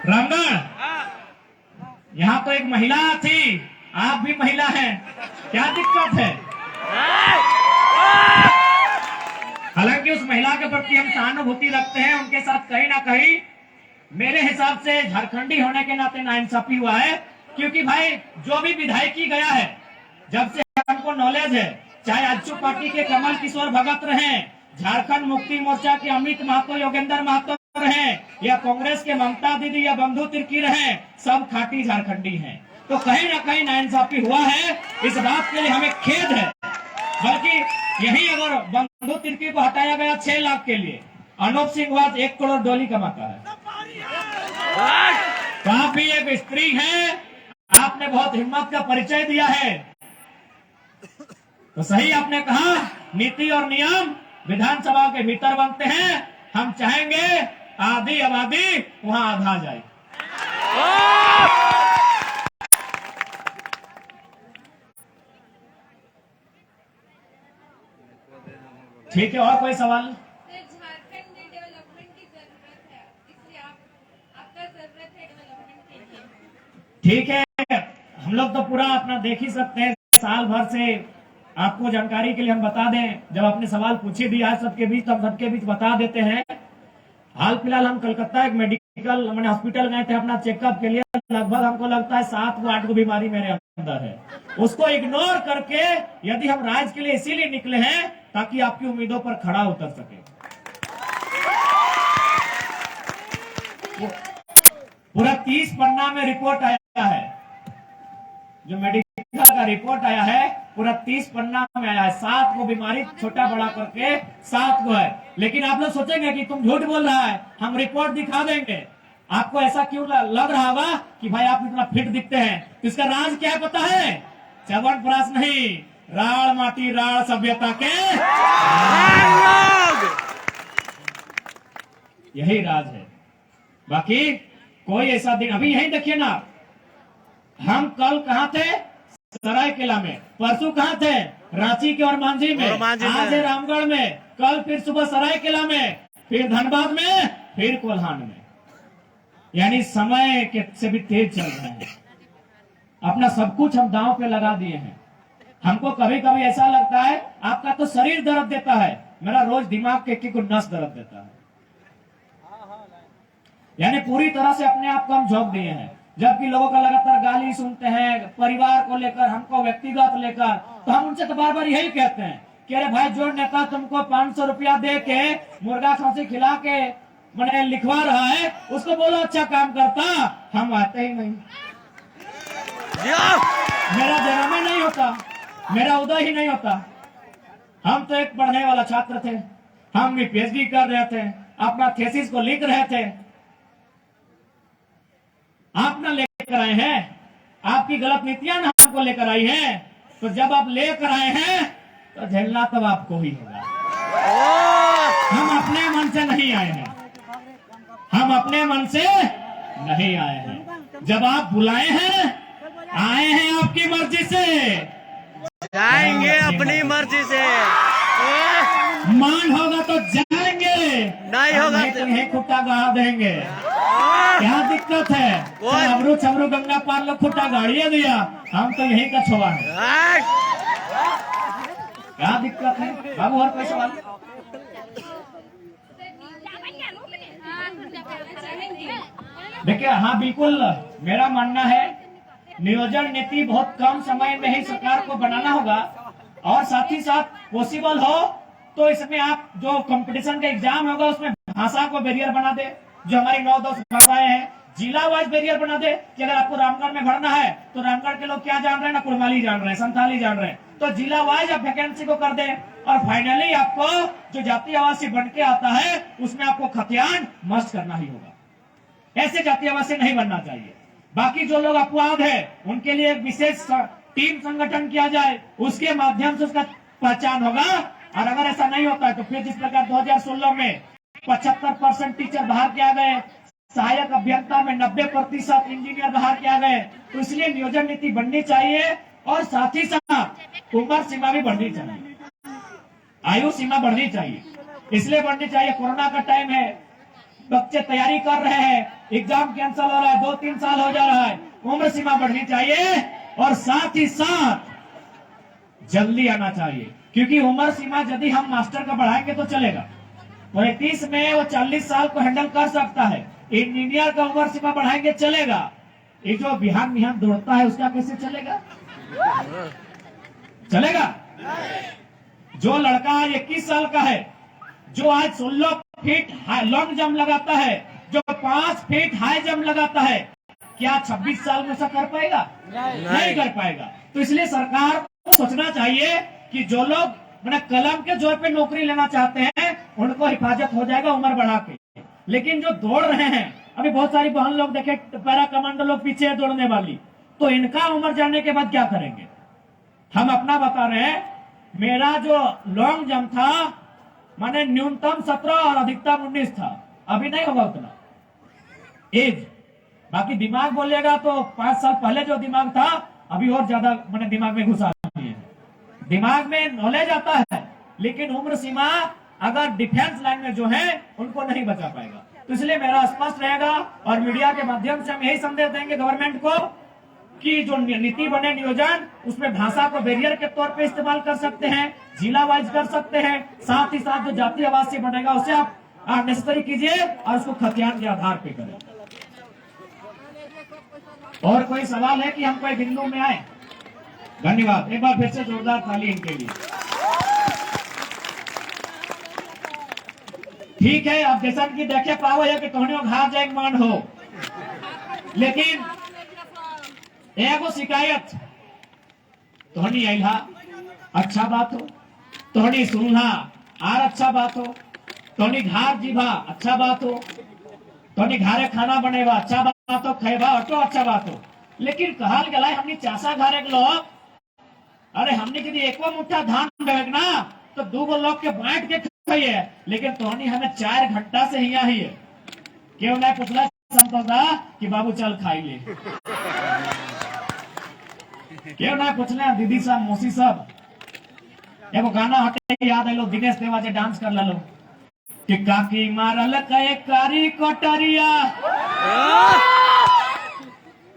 रामगढ़। यहाँ तो एक महिला थी, आप भी महिला हैं, क्या दिक्कत है? हालांकि उस महिला के प्रति हम सहानुभूति रखते हैं, उनके साथ कहीं ना कहीं मेरे हिसाब से झारखंडी होने के नाते नाइंसाफी हुआ है। क्योंकि भाई जो भी विधायकी गया है, जब से हमको नॉलेज है, चाहे आजसू पार्टी के कमल किशोर भगत रहे, झारखंड मुक्ति मोर्चा के अमित महतो, योगेंद्र महतो रहे, या कांग्रेस के ममता दीदी या बंधु तिर्की रहे, सब खाटी झारखंडी हैं। तो कहीं ना कहीं नाइंसाफी हुआ है, इस बात के लिए हमें खेद है। बल्कि यही अगर बंधु तिर्की को हटाया गया 6 लाख के लिए, अनूप सिंह वाद 1 करोड़ डॉलर कमाता है। तो आप भी एक स्त्री है, आपने बहुत हिम्मत का परिचय दिया है। तो सही आपने कहा, नीति और नियम विधानसभा के भीतर बनते हैं। हम चाहेंगे आधी आबादी वहां आधा जाए। ठीक है, और कोई सवाल? झारखंड में डेवलपमेंट की जरूरत है, इसलिए आपका जरूरत है डेवलपमेंट के लिए। ठीक है, हम लोग तो पूरा अपना देख ही सकते हैं। साल भर से आपको जानकारी के लिए हम बता दें, जब आपने सवाल पूछ ही दिया है सबके बीच, तो हम सबके बीच बता देते हैं। हाल फिलहाल हम कलकत्ता एक मेडिकल मैंने हॉस्पिटल गए थे अपना चेकअप के लिए। लगभग हमको लगता है 7 को 8 को बीमारी मेरे अंदर है। उसको इग्नोर करके यदि हम राज्य के लिए इसीलिए निकले हैं ताकि आपकी उम्मीदों पर खड़ा उतर सके। पूरा 30 पन्ना में रिपोर्ट आया है, जो मेडिकल का रिपोर्ट आया है पूरा 30 पन्ना में आया है। 7 को बीमारी छोटा बड़ा करके 7 को है। लेकिन आप लोग सोचेंगे कि तुम झूठ बोल रहा है, हम रिपोर्ट दिखा देंगे। आपको ऐसा क्यों लग रहा होगा कि भाई आप इतना फिट दिखते हैं? तो इसका राज क्या है पता है? च्यवनप्राश नहीं, राड़ माटी राड़ सभ्यता के यही राज है। बाकी कोई ऐसा दिन, अभी यही देखिए ना, हम कल कहाँ थे? सरायकेला में। परसों कहाँ थे? रांची के और मांझी में। आज है रामगढ़ में, कल फिर सुबह सरायकेला में, फिर धनबाद में, फिर कोल्हान में। यानी समय के से भी तेज चल रहे हैं। अपना सब कुछ हम दांव पे लगा दिए हैं। हमको कभी कभी ऐसा लगता है आपका तो शरीर दर्द देता है, मेरा रोज दिमाग के एक नस दर्द देता है। यानी पूरी तरह से अपने आप को हम झोंक दिए हैं। जबकि लोगों का लगातार गाली सुनते हैं परिवार को लेकर, हमको व्यक्तिगत लेकर, तो हम उनसे तो बार बार यही कहते हैं कि अरे भाई जो नेता तुमको 500 रुपया दे के मुर्गा खांसी खिला के मैंने लिखवा रहा है, उसको बोलो अच्छा काम करता, हम आते ही नहीं। मेरा जन्म ही नहीं होता, मेरा उदय ही नहीं होता। हम तो एक पढ़ने वाला छात्र थे, हम भी पीएचडी कर रहे थे, अपना थीसिस को लिख रहे थे। आप ना लेकर आए हैं, आपकी गलत नीतियां ना हमको लेकर आई हैं, तो जब आप लेकर आए हैं तो झेलना तब आपको ही होगा। हम अपने मन से नहीं आए हैं, हम अपने मन से नहीं आए हैं। जब आप बुलाए हैं, आए हैं आपकी मर्जी से, जाएंगे अपनी मर्जी से। मान होगा तो जाएंगे, नहीं होगा तो यही खुट्टा गड़ा देंगे। क्या दिक्कत है? छबरू छबरू गंगा पार लोग खुट्टा गाड़िए दिया, हम तो यही का छोड़ा है। क्या दिक्कत है बाबू? और कोई सवाल? देखिए, हाँ बिल्कुल, मेरा मानना है नियोजन नीति बहुत कम समय में ही सरकार को बनाना होगा, और साथ ही साथ पॉसिबल हो तो इसमें आप जो कंपटीशन का एग्जाम होगा उसमें भाषा को बैरियर बना दे। जो हमारी 9-10 भाषाएं हैं, जिला वाइज बैरियर बना दे कि अगर आपको रामगढ़ में भरना है तो रामगढ़ के लोग क्या जान रहे हैं ना, कुड़माली जान रहे हैं, संथाली जान रहे हैं, तो जिला वाइज आप वैकेंसी को कर दे। और फाइनली आपको जो जाति आवासी बन के आता है उसमें आपको खतियान मस्त करना ही होगा। ऐसे जाति आवासी नहीं बनना चाहिए। बाकी जो लोग अपवाद है उनके लिए एक विशेष टीम संगठन किया जाए, उसके माध्यम से उसका पहचान होगा। और अगर ऐसा नहीं होता है तो फिर जिस प्रकार 2016 में 75% टीचर बाहर के आ गए, सहायक अभियंता में 90% इंजीनियर बाहर के आ गए, तो इसलिए नियोजन नीति बननी चाहिए। और साथ ही साथ उम्र सीमा भी बढ़नी चाहिए, आयु सीमा बढ़नी चाहिए। इसलिए बढ़नी चाहिए, कोरोना का टाइम है, बच्चे तैयारी कर रहे हैं, एग्जाम कैंसिल हो रहा है, 2-3 साल हो जा रहा है, उम्र सीमा बढ़नी चाहिए। और साथ ही साथ जल्दी आना चाहिए, क्योंकि उम्र सीमा यदि हम मास्टर का बढ़ाएंगे तो चलेगा, तो 31 में वो 40 साल को हैंडल कर सकता है। इंजीनियर का उम्र सीमा बढ़ाएंगे चलेगा, ये जो बिहान बिहान दौड़ता है उसका कैसे चलेगा? चलेगा? जो लड़का आज 21 साल का है, जो आज 16 फीट लॉन्ग जंप लगाता है, जो 5 फीट हाई जंप लगाता है, क्या 26 साल में ऐसा कर पाएगा? नहीं कर पाएगा। तो इसलिए सरकार को सोचना चाहिए कि जो लोग मैंने कलम के जोर पे नौकरी लेना चाहते हैं उनको हिफाजत हो जाएगा उम्र बढ़ा के। लेकिन जो दौड़ रहे हैं, अभी बहुत सारी बहन लोग देखे, पैरा कमांडो लोग पीछे है दौड़ने वाली, तो इनका उम्र जाने के बाद क्या करेंगे? हम अपना बता रहे हैं, मेरा जो लॉन्ग जंप था माने न्यूनतम 17 और अधिकतम 19 था, अभी नहीं होगा उतना एज। बाकी दिमाग बोलेगा तो 5 साल पहले जो दिमाग था अभी और ज्यादा मैंने दिमाग में घुसा है। दिमाग में नॉलेज आता है, लेकिन उम्र सीमा अगर डिफेंस लाइन में जो है उनको नहीं बचा पाएगा। तो इसलिए मेरा स्पष्ट रहेगा, और मीडिया के माध्यम से हम यही संदेश देंगे गवर्नमेंट को कि जो नीति बने नियोजन, उसमें भाषा को बैरियर के तौर पे इस्तेमाल कर सकते हैं, जिला वाइज कर सकते हैं, साथ ही साथ जो जाति आवासी बनेगा उसे आप नेसेसरी कीजिए और उसको खतियान के आधार पे करें। और कोई सवाल है कि हम कोई बिंदु में आए? धन्यवाद, एक बार फिर से जोरदार ताली इनके लिए। ठीक है, अब जैसा कि देखे पाओ है कि तोहने घाट जाए मान हो, लेकिन एगो शिकायत तोहनी आइला अच्छा बात हो, तोहनी सुनला आर अच्छा बात हो, तोहनी घर जीभा अच्छा बात हो, तोहनी घरे खाना बनेवा अच्छा बात हो, खेबा ऑटो अच्छा बात हो। लेकिन कहल गला हमनी चासा घरे के लोग, अरे हमने यदि एको मुट्ठा धान देवे ना तो 2 लोग के बांट के खाइए, लेकिन तोहनी हमें 4 घंटा से हिया ही है। क्यों नहीं पूछला? संतोष दा कि बाबू चल खाई ले क्यों ना पूछले दीदी सब मौसी सब एगो गाना हटे याद आइलो दिनेश देवा जे डांस कर लो कि काकी मारल कए कारी कोटरिया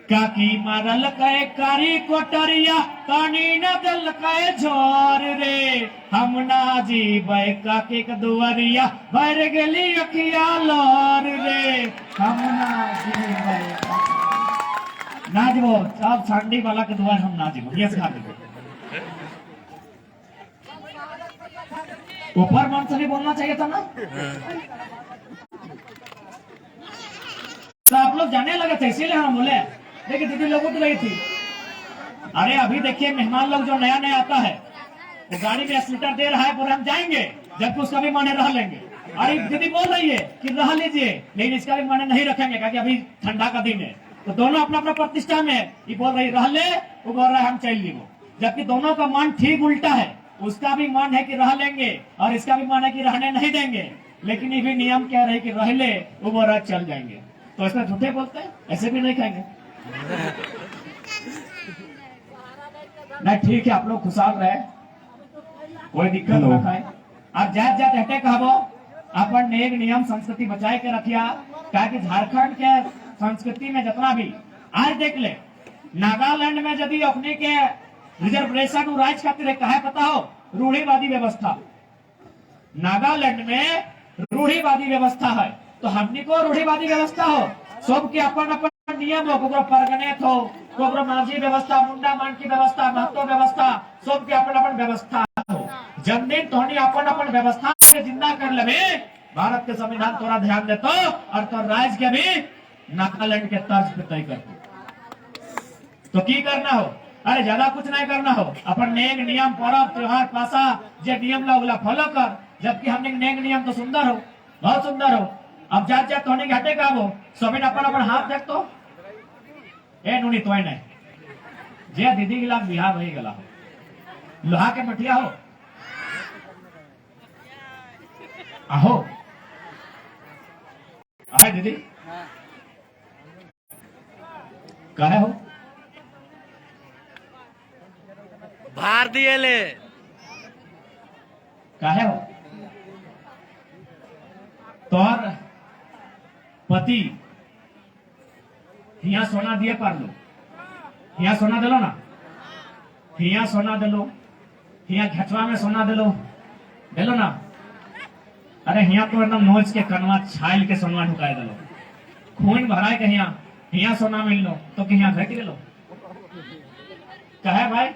काकी मारल कए कारी कोटरिया कानी न दल कए झोर रे हम ना जीबै काकी के दुआरिया भर गेली अखिया लोर रे हम ना जीबै ना जीवो सब छांडी वाला के दुआर हम ना जीवो ये सिखा दे ऊपर मन से भी बोलना चाहिए था ना तो आप लोग जाने लगे थे इसीलिए हम बोले लेकिन दीदी लोगों तो नहीं थी अरे अभी देखिए मेहमान लोग जो नया नया आता है वो गाड़ी में स्कूटर दे रहा है पर हम जाएंगे जबकि उसका भी माने रह लेंगे अरे दीदी बोल रही है कि रह लीजिए लेकिन इसका भी माने नहीं रखेंगे क्योंकि अभी ठंडा का दिन है तो दोनों अपना अपना प्रतिष्ठा में ये बोल रही रह ले वो बोल रहा है हम चल लीजिए जबकि दोनों का मन ठीक उल्टा है उसका भी मन है कि रह लेंगे और इसका भी मन है कि रहने नहीं देंगे लेकिन ये भी नियम कह रहे कि रह ले वो बोल रहा चल जाएंगे तो इसमें झूठे बोलते हैं ऐसे भी नहीं खाएंगे नहीं ठीक है आप लोग खुशहाल रहे कोई दिक्कत ना खाए और जात जात हटे कहबो अपन नेक नियम संस्कृति बचाए के रखिया क्या कि झारखंड के संस्कृति में जितना भी आज देख ले नागालैंड में यदि अपने के रिजर्वेशन राज खातिर कहे पता हो रूढ़िवादी व्यवस्था नागालैंड में रूढ़िवादी व्यवस्था है तो हमनी को रूढ़िवादी व्यवस्था हो सबके अपन अपन नियम हो कोकरो परगनेत हो कोकरो माझी व्यवस्था मुंडा मान की व्यवस्था महत्व व्यवस्था सबके अपन अपन व्यवस्था हो जन्मदिन तोहनी अपन अपन व्यवस्था के जिंदा कर लेबे भारत के संविधान तोरा ध्यान देतो और तो राज्य के भी नागालैंड के तर्ज पे तय करतो तो की करना हो अरे ज्यादा कुछ नहीं करना हो अपन नेक नियम पर्व त्योहार पासा जे नियम ला फॉलो कर जबकि हमने नेक नियम तो सुंदर हो बहुत सुंदर हो अब जात जात होने के हटे का वो सभी अपन अपन हाथ देख तो ए नुनी तो नहीं जे दीदी गिला बिहार वही गला हो लोहा के मठिया हो आहो आए दीदी कहे हो भार दिए ले काहे हो तोर पति हिया सोना दिए पार लो हिया सोना दिलो ना हिया सोना दिलो हिया घेटवा में सोना दिलो ना अरे हिया तो एकदम नोच के कनवा छाइल के सोना ढुकाए दिलो खून भराए के हिया सोना मिल लो तो कि हिया घट गेलो कहे भाई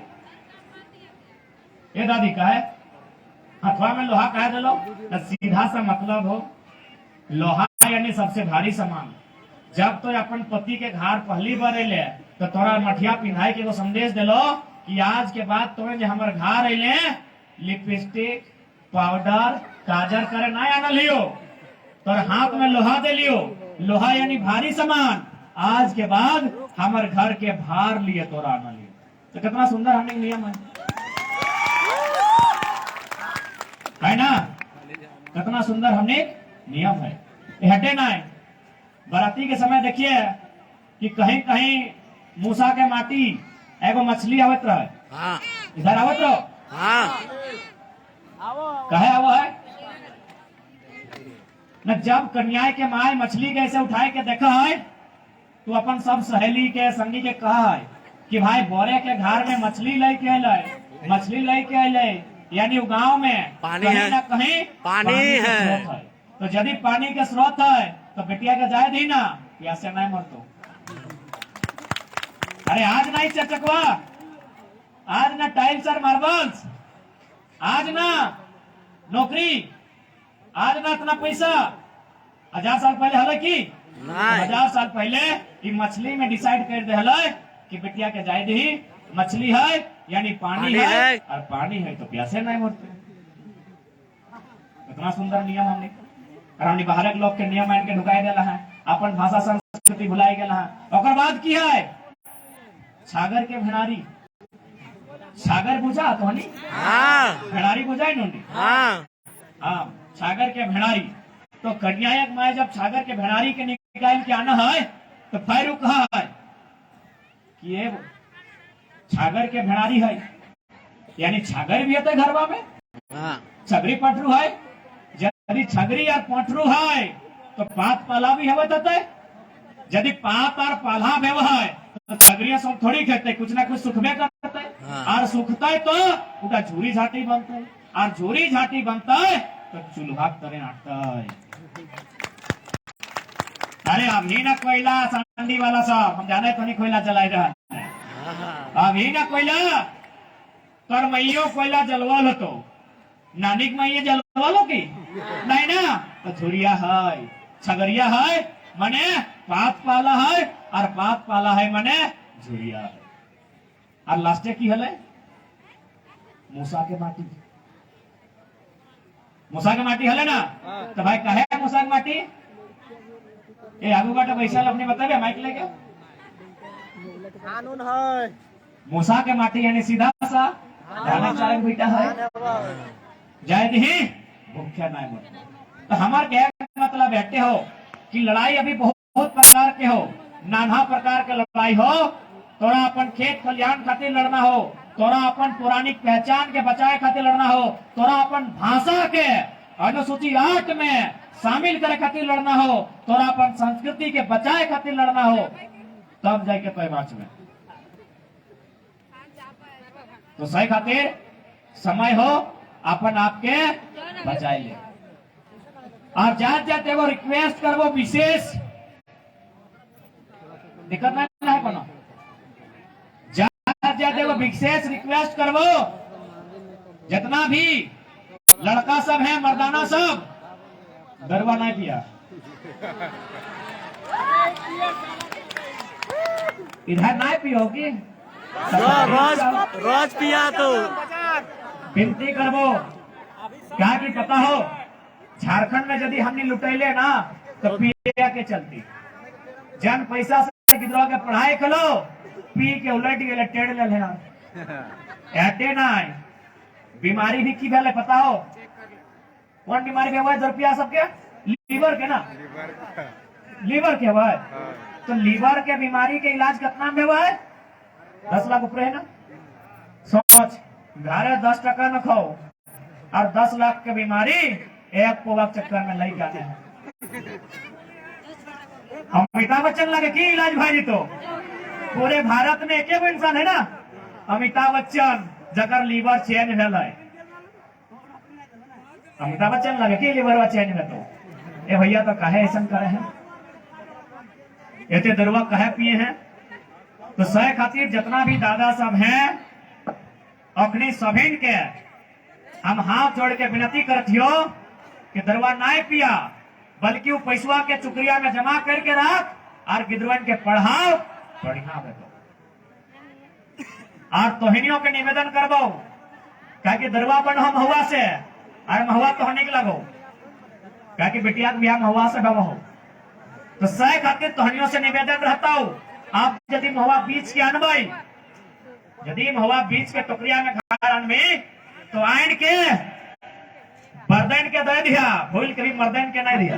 ये दादी कहे हथवा में लोहा कह दिलो सीधा सा मतलब हो लोहा यानी सबसे भारी सामान जब तो अपन पति के घर पहली बार अले तो तोरा मठिया पिन्हाई के वो संदेश दिलो कि आज के बाद तुम्हें जो हमारे घर अले लिपस्टिक पाउडर काजर करे ना आना लियो तोर हाथ में लोहा दे लियो लोहा यानी भारी सामान आज के बाद हमारे घर के भार लिए तोरा आना लियो तो कितना सुंदर हमने नियम है ना कितना सुंदर हमने नियम है हटे ना है बराती के समय देखिए कि कहीं कहीं मूसा के माटी एगो मछली आवत रहे हाँ इधर आवत रहो हाँ कहे आवो है न जब कन्या के माए मछली कैसे उठाए के देखा है तो अपन सब सहेली के संगी के कहा है कि भाई बोरे के घर में मछली लेके अले यानी वो गाँव में पानी कहीं है ना कहीं पानी के है स्रोत है तो यदि पानी के स्रोत है तो बेटिया के जाए दी ना प्यासे नहीं मरतो अरे आज नहीं चचकवा आज ना टाइल्स और मार्बल्स आज ना नौकरी आज ना इतना पैसा 1000 साल पहले हल की नहीं 1000 साल पहले ये मछली में डिसाइड कर दे हल कि बेटिया के जाए दी मछली है यानी पानी है और पानी है तो प्यासे नहीं मरते इतना सुंदर नियम हमने और हमने बाहर के लोग के नियम मान के ढुकाई देला है अपन भाषा संस्कृति भुलाई गेला है ओकर बाद की है सागर के भेड़ारी सागर बुझा तो हनी हाँ भेड़ारी बुझाई नोनी हाँ हाँ सागर के भेड़ारी तो कन्यायक माए जब सागर के भेड़ारी के निकाल के आना है तो फिर कहा है कि ये छागर के भेड़ारी है, यानी छागर भी है घरवा में, छगरी पटरू है। यदि छगरी और पटरू है तो पात पाला भी है। यदि पात और पाला भेव है तो छगरिया सब थोड़ी खेते, कुछ ना कुछ सुखबे करते और सुखता है तो उनका झूरी झाटी बनता है, और झूरी झाटी बनता है तो चूल्हा तरह आटता है। अरे अभी ना कोयला सांडी वाला सब हम जाने तो नहीं कोयला जलाए रहा, अभी ना कोयला तोर मैयो कोयला जलवाल हो तो नानिक मैये जलवाल हो की नहीं ना, तो झुरिया है छगरिया है मने पात पाला है, और पात पाला है मने झुरिया है। और लास्टे की हले मूसा के माटी, मूसा के माटी हले ना, तो भाई कहे मूसा के माटी ये आगू बाटा पैसा अपने बताबे माइक लेके कानून है मूसा के माटी यानी सीधा सा जाने चालक बेटा है, जय दी भूख्या ना मर। तो हमार कहने का मतलब बैठे हो कि लड़ाई अभी बहुत प्रकार के हो, नाना प्रकार के लड़ाई हो, तोरा अपन खेत खलिहान खातिर लड़ना हो, तोरा अपन पौराणिक पहचान के बचाए खातिर लड़ना हो, तोरा अपन भाषा के अनुसूची 8 में शामिल करे खातिर लड़ना हो, तोरा अपन संस्कृति के बचाए खातिर लड़ना हो, तब जाके पैमाच में तो सही खातिर समय हो अपन आपके बचाए ले। और जात जात एगो रिक्वेस्ट करबो विशेष, दिक्कत नहीं है कोनो, जात जात एगो विशेष रिक्वेस्ट करबो, जितना भी लड़का सब है मर्दाना सब दरवा नहीं पिया, इधर नहीं पियोगी रोज पिया तो विनती करबो, क्या कि पता हो झारखंड में यदि हमने लुटैले ना तो पिया के चलती जन पैसा से गिदरा के पढ़ाई करो, पी के उलट गए टेढ़ ले एटे ना बीमारी भी की भेले पता हो, कौन बीमारी हुआ है रुपया सबके लीवर के ना, लीवर के हुआ है, तो लीवर के बीमारी के इलाज कितना में हुआ है 10 लाख ऊपर है ना। सोच घरे 10 टका न खाओ और 10 लाख की बीमारी एक पोवा चक्कर में लग जाते हैं। अमिताभ बच्चन लगे की इलाज भाई, तो पूरे भारत में एक इंसान है ना अमिताभ बच्चन जकर लीवर चेंज भेल है, अमिताभ बच्चन लगे की लीवर चेंज में, तो ए भैया तो कहे ऐसा करे हैं, एते दरवा कहे पिए हैं। तो सह खातिर जितना भी दादा सब हैं अपनी सभिन के हम हाथ जोड़ के विनती करतियो कि दरवा नहीं पिया, बल्कि वो पैसवा के चुकरिया में जमा करके रख और गिदरवन के पढ़ाओ बढ़िया बेटो। और तोहनियों के निवेदन करबो कि दरवा बन हम महुआ से और महुआ तो होने के लगो, क्या बेटिया के बिहार महुआ से बबो हो, तो सह खातिर तोहनियों से निवेदन रहता हो, आप यदि महुआ बीच के अनबई, यदि महुआ बीच के टुकड़िया में घर अनबी तो आइन के बर्दैन के दे दिया, भूल कभी मर्दैन के नहीं दिया,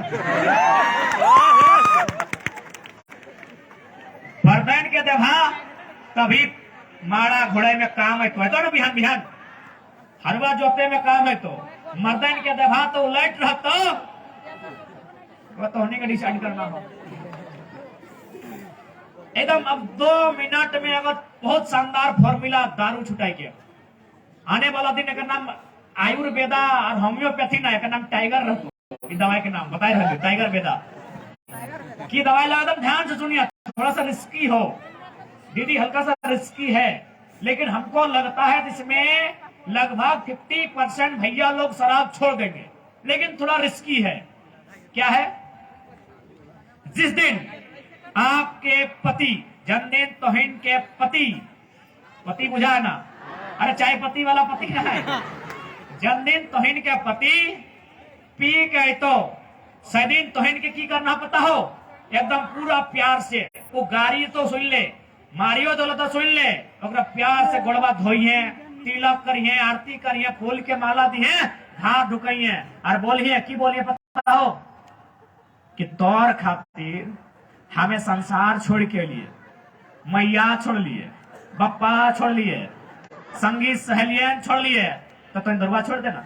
बर्दैन के देवा तभी माड़ा घोड़े में काम है तो ना बिहान बिहान हरवा जोते में काम है, तो मर्दैन के देवा तो उलट रहता वो तो होने का डिसाइड करना हो एकदम। अब 2 मिनट में अगर बहुत शानदार फॉर्मूला दारू छुटाई के आने वाला दिन का नाम आयुर्वेदा और होम्योपैथी ना का नाम टाइगर रखो, इस दवाई के नाम बताए रहे टाइगर वेदा की दवाई लगा, एकदम ध्यान से सुनिए, थोड़ा सा रिस्की हो दीदी, हल्का सा रिस्की है, लेकिन हमको लगता है इसमें लगभग 50% भैया लोग शराब छोड़ देंगे, लेकिन थोड़ा रिस्की है। क्या है? जिस दिन आपके पति जन्मदिन तोहिन के पति बुझा ना, अरे चाय पत्ती वाला पति ना है, जन्मदिन तोहिन के पति पी के तो सदिन तोहिन के की करना पता हो, एकदम पूरा प्यार से वो गाड़ी तो सुन ले, मारियो दो तो सुन ले, प्यार से गोड़वा धोइए, तिलक करिए, आरती करिए, फूल के माला दिए, हाथ ढुकाइए और बोलिए की बोलिए पता हो कि तौर खातिर हमें संसार छोड़ के लिए, मैया छोड़ लिए, बप्पा छोड़ लिए, संगीत सहेलियन छोड़ लिए, तो तुम दरबार छोड़ देना।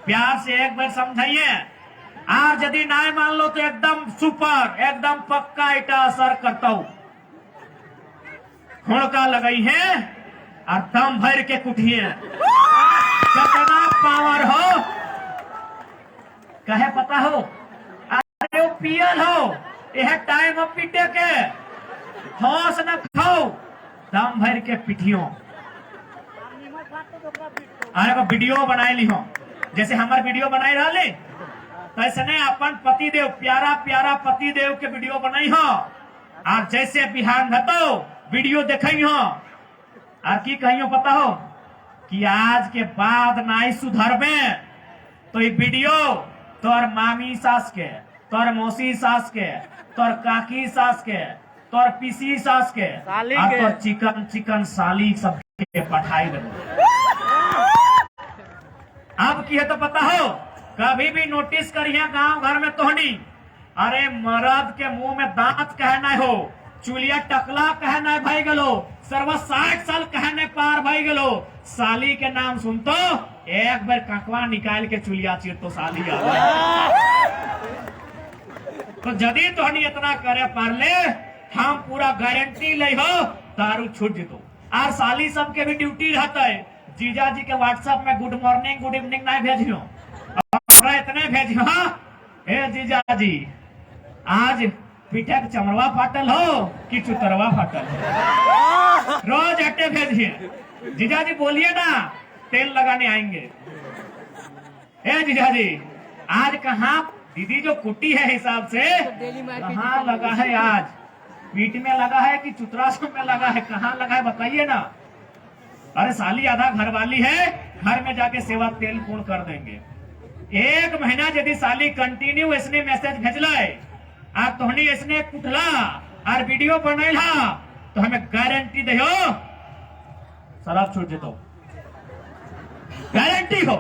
प्यार से एक बार समझाइए। आज यदि ना मान लो तो एकदम सुपर, एकदम पक्का इटा असर करता हूं। हुड़का लगाई है और दम भर के कुटिए। कितना पावर हो कहे पता हो। अरे वो पियल हो, यह टाइम अब पीटे के होश न खाओ, दम भर के पिटियो। अरे को वीडियो बनाए ली हो, जैसे हमारे वीडियो बनाई रहा तो ऐसे अपन पतिदेव, प्यारा प्यारा पतिदेव के वीडियो बनाई हो। और जैसे बिहार भतो वीडियो देखई हो और की कहियो पता हो कि आज के बाद नाई सुधरबे तो ये वीडियो तोर मामी सास के, तोर मौसी सास के, तोर काकी सास के, तोर पीसी सास के और तोर चिकन चिकन साली सब के पठाई देबो। अब की है तो पता हो, कभी भी नोटिस करिए गांव घर में तोहनी, अरे मर्द के मुंह में दांत कहना हो, चुलिया टकला कहना भाई गलो, सर्व 60 साल कहने पार भाई गलो, साली के नाम सुनतो एक बार ककवा निकाल के चुलिया चीर तो साली आ तो जदी तोहनी इतना करे पार ले, हम पूरा गारंटी ले हो दारू छूट जितो। और साली सबके भी ड्यूटी रहता है, जीजा जी के व्हाट्सएप में गुड मॉर्निंग गुड इवनिंग नहीं भेजियो, इतने भेजियो। हे जीजा जी आज पीठे के चमड़वा फाटल हो कि चुतरवा फाटल हो, रोज हट्टे भेजिए। जीजा जी बोलिए ना, तेल लगाने आएंगे। हे जीजा जी आज कहाँ दीदी जो कुटी है हिसाब से कहाँ लगा है, आज पीठ में लगा है कि चुतरासों में लगा है, कहाँ लगा है बताइए ना। अरे साली आधा घर वाली है, घर में जाके सेवा तेल पूर्ण कर देंगे। एक महीना यदि साली कंटिन्यू इसने मैसेज भेजला और तोहनी इसने कुटला और वीडियो बनैला तो हमें गारंटी दे हो शराब छूट जेतो, गारंटी हो।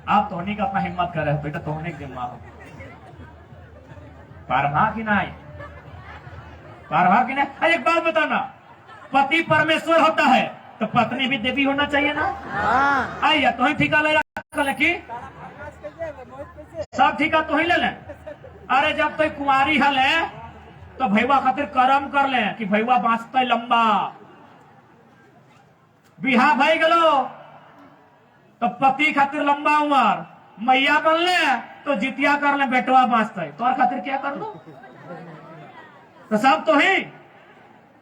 आप तोहनी का अपना हिम्मत करे हो बेटा, तोहनी की जिम्मा हो। पारभा की नहीं, पारभा की नहीं। अरे एक बात बताना, पति परमेश्वर होता है तो पत्नी भी देवी होना चाहिए ना। आइया तो ही ठिका ले की सब ठिका तो ही ले लें। अरे जब तो कुंवारी हल है तो भैया खातिर कर्म कर ले कि भैया बांचते लंबा, बिहा भाई गलो तो पति खातिर लंबा उम्र, मैया बन ले तो जितिया कर ले बेटवा बांचते, तो खातिर क्या कर लो तो सब तो ही।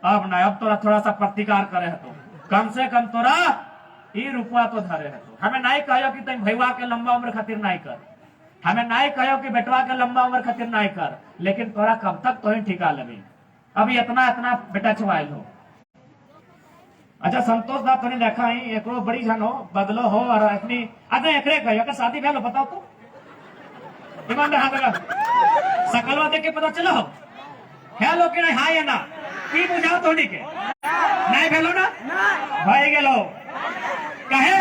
अब ना अब तोरा थोड़ा सा प्रतिकार करे है तो कम से कम तोरा ये रुपया तो धरे है तो हमें नहीं कहो कि तुम भैया के लंबा उम्र खातिर नहीं कर, हमें नहीं कहो कि बेटवा के लंबा उम्र खातिर नहीं कर, लेकिन तोरा कब तक तो ही ठिका लगी। अभी इतना इतना बेटा छुआल हो। अच्छा संतोष दा तो देखा ही एक बड़ी जन हो बदलो हो और अपनी अच्छा एकरे कहो शादी भेल बताओ तो ईमानदार हाँ लगा सकलवा देख के पता चलो है लो कि नहीं, हाँ या ना की बुझाओ तो के नहीं भेलो ना भाई गेलो कहे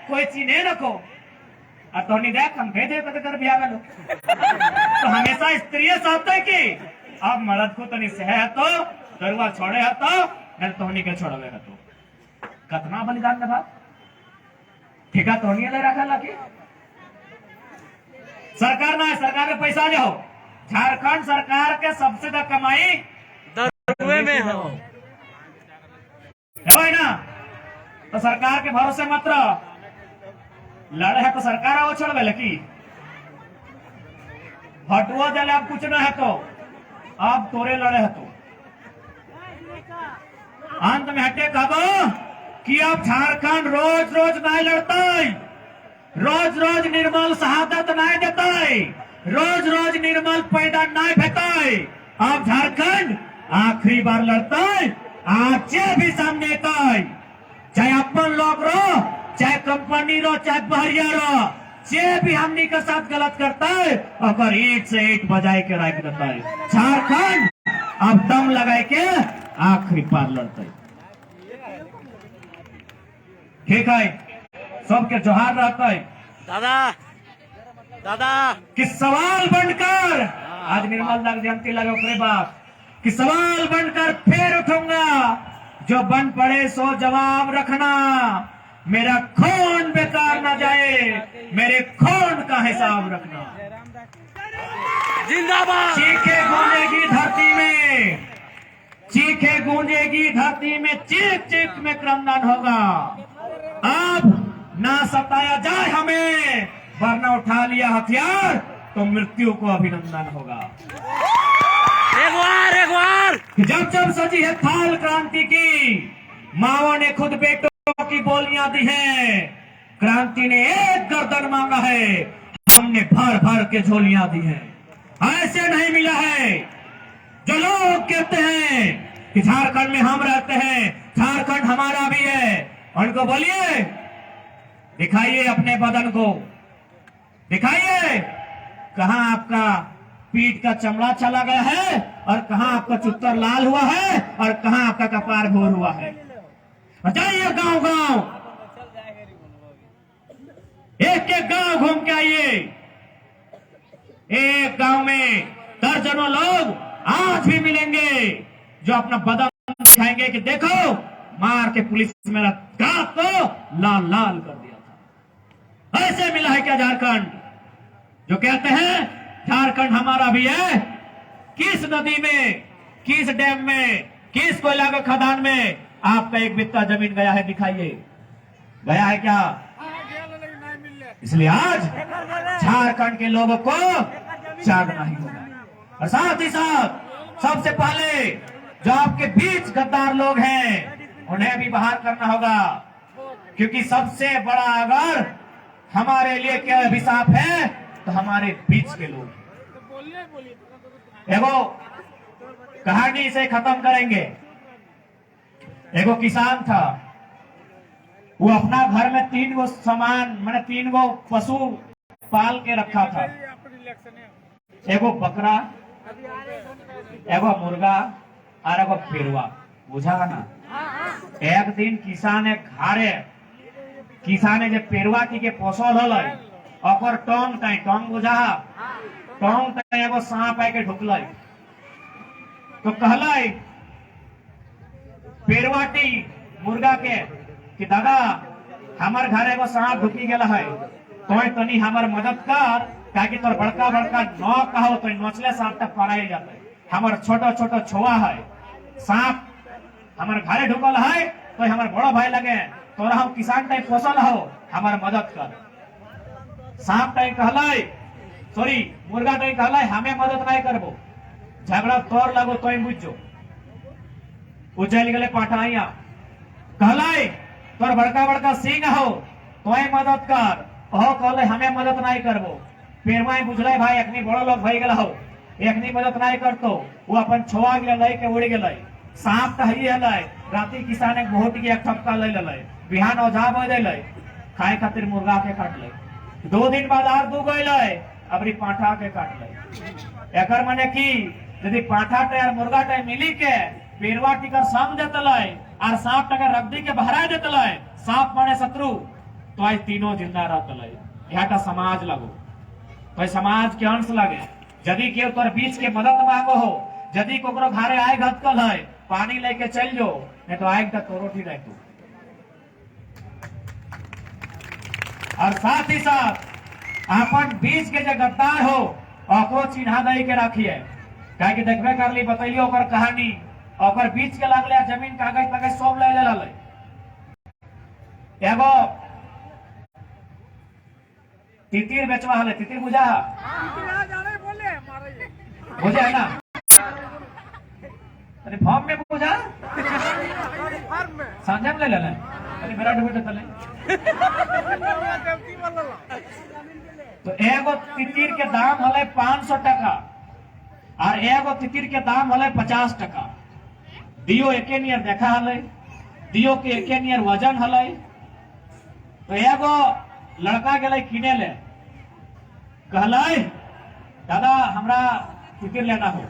कोई चीने रखो और तोनी देख हम भेजे पता कर बिया गेलो तो हमेशा स्त्री साथ है कि अब मर्द को तो नहीं सह तो दरुआ छोड़े है तो नहीं तोनी के छोड़वे है तो कितना बलिदान दे बात ठेका तोनी ले रखा लगी सरकार ना है, सरकार में पैसा जाओ। झारखंड सरकार के सबसे ज्यादा कमाई दरुए में हो भाई ना, तो सरकार के भरोसे मत रहो। लड़े है तो सरकार आओ छोड़ लकी हटुआ जले अब कुछ ना है तो अब तोरे लड़े है तो अंत में हटे कब कि अब झारखंड रोज रोज नहीं लड़ता, रोज रोज निर्मल शहादत नहीं देता, रोज रोज निर्मल पैदा नहीं भेता। अब झारखंड आखिरी बार लड़ता है, आज भी सामने चाहे अपन लोग रो, चाहे कंपनी रो, चाहे बहरिया रो, जे भी हमनी के साथ गलत करता है अगर ईट से ईट बजाए के रख देता है। झारखंड अब दम लगाए के आखिरी पार लड़ता है। ठीक है, सबके जोहार रहता है दादा दादा कि सवाल बनकर आज निर्मल दास जयंती लगे ओकरे बाद कि सवाल बनकर फिर उठूंगा, जो बन पड़े सो जवाब रखना, मेरा खून बेकार ना जाए, मेरे खून का हिसाब रखना। जिंदाबाद। चीखे गूंजेगी धरती में, चीखे गूंजेगी धरती में, चीख चीख में क्रंदन होगा। अब ना सताया जाए हमें, वरना उठा लिया हथियार तो मृत्यु को अभिनंदन होगा। एक बार जब जब सजी है थाल क्रांति की, माओ ने खुद बेटों की बोलियां दी हैं। क्रांति ने एक गर्दन मांगा है, हमने भर भर के झोलियां दी हैं। ऐसे नहीं मिला है। जो लोग कहते हैं कि झारखंड में हम रहते हैं, झारखंड हमारा भी है, उनको बोलिए, दिखाइए अपने बदन को, दिखाइए कहां आपका पीठ का चमड़ा चला गया है, और कहां आपका चुत्तर लाल हुआ है, और कहां आपका कपार भोर हुआ है। जाइए गांव गांव, एक एक गांव घूम के आइए। एक गांव में दर्जनों लोग आज भी मिलेंगे जो अपना बदन दिखाएंगे कि देखो, मार के पुलिस मेरा गांव को लाल लाल कर दिया था। ऐसे मिला है क्या झारखंड? जो कहते हैं झारखंड हमारा भी है, किस नदी में, किस डैम में, किस कोयला के खदान में आपका एक बित्ता जमीन गया है? दिखाइए, गया है क्या? इसलिए आज झारखंड के लोगों को जागना ही होगा। और साथ ही साथ सबसे पहले जो आपके बीच गद्दार लोग हैं, उन्हें भी बाहर करना होगा, क्योंकि सबसे बड़ा अगर हमारे लिए क्या अभिशाप है तो हमारे बीच के लोग। एगो कहानी से खत्म करेंगे। एगो किसान था, वो अपना घर में 3 गो सामान, मैंने 3 गो पशु पाल के रखा था। एगो बकरा, एगो मुर्गा और एगो पेड़वा, बुझा ना। एक दिन किसाने जे पेड़वा के पोसल हल, ओकर टोंग बुझा, टोंग एगो सांप आके ढुकल, तो कहल पेड़वाटी मुर्गा के कि दादा हमार घर एगो सांप ढुकी गया है, तो तनी हमार मदद कर, ताकि तोर बड़का बड़का नौ कहो तो नोचले सांप तक पड़ाई जाते। हमार छोटा छोटा छोआ है, सांप हमार घरे ढुकल है, तो हमार बड़ो भाई लगे, तोरा हम किसान टाइप पोसल हो, हमार मदद कर। सांप टाइप कहलाई, सॉरी मुर्गा टाइप कहलाई, हमें मदद नहीं करबो, झगड़ा तोर लगो तो बुझो। उचल गए पाठाइया, कहलाई तोर बड़का बड़का सिंह हो, तो मदद कर, हो कहले हमें मदद नहीं करबो। पेड़वा बुझल भाई अखनी बड़ो लोग भई गल हो, एखनी मदद नहीं करतो, वो अपन छोआ गए के उड़ गए। सांप तो ही है, राती किसान एक बहुत के एक ठपका ले ले, बिहान औजा बो दे खाए खातिर मुर्गा के काट ले। 2 दिन बाद आर 2 गए, अबरी पाठा के काट ले। एकर माने की यदि पाठा टाइम मुर्गा टाइम मिली के पेड़वा टिकर संग देतलै और सांप टकर रद्दी के बहरा देतलै, सांप माने शत्रु, तो आज तीनों जिंदा रहतलै। यहाँ समाज लगो, तो समाज के अंश लगे। यदि केव तोर बीच के मदद मांगो हो, यदि कोकरो घरे आए घटकल है, पानी लेके चल जो, नहीं तो आएगा तोरो ठीक है। और साथ ही साथ अपन बीच के जो गद्दार हो, ओको चिन्हा दे के रखिए, कि देखबे कर ली बतैलियो ओकर कहानी, ओकर बीच के लागले जमीन कागज कागज सब ले ले। एगो तितिर बेचवा हले, तितिर बुझा बुझे है ना? अरे फॉर्म में बुझा, सांझा में ले ले, अरे मेरा ढूंढे तले। तो एगो तितिर के दाम हले 500 टका, और एगो तितिर के दाम हले 50 टका। दियो एके नियर देखा हले, दियो के एके नियर वजन हले। तो एगो लड़का गए किने ले, कहलाई दादा हमरा तितिर लेना हो,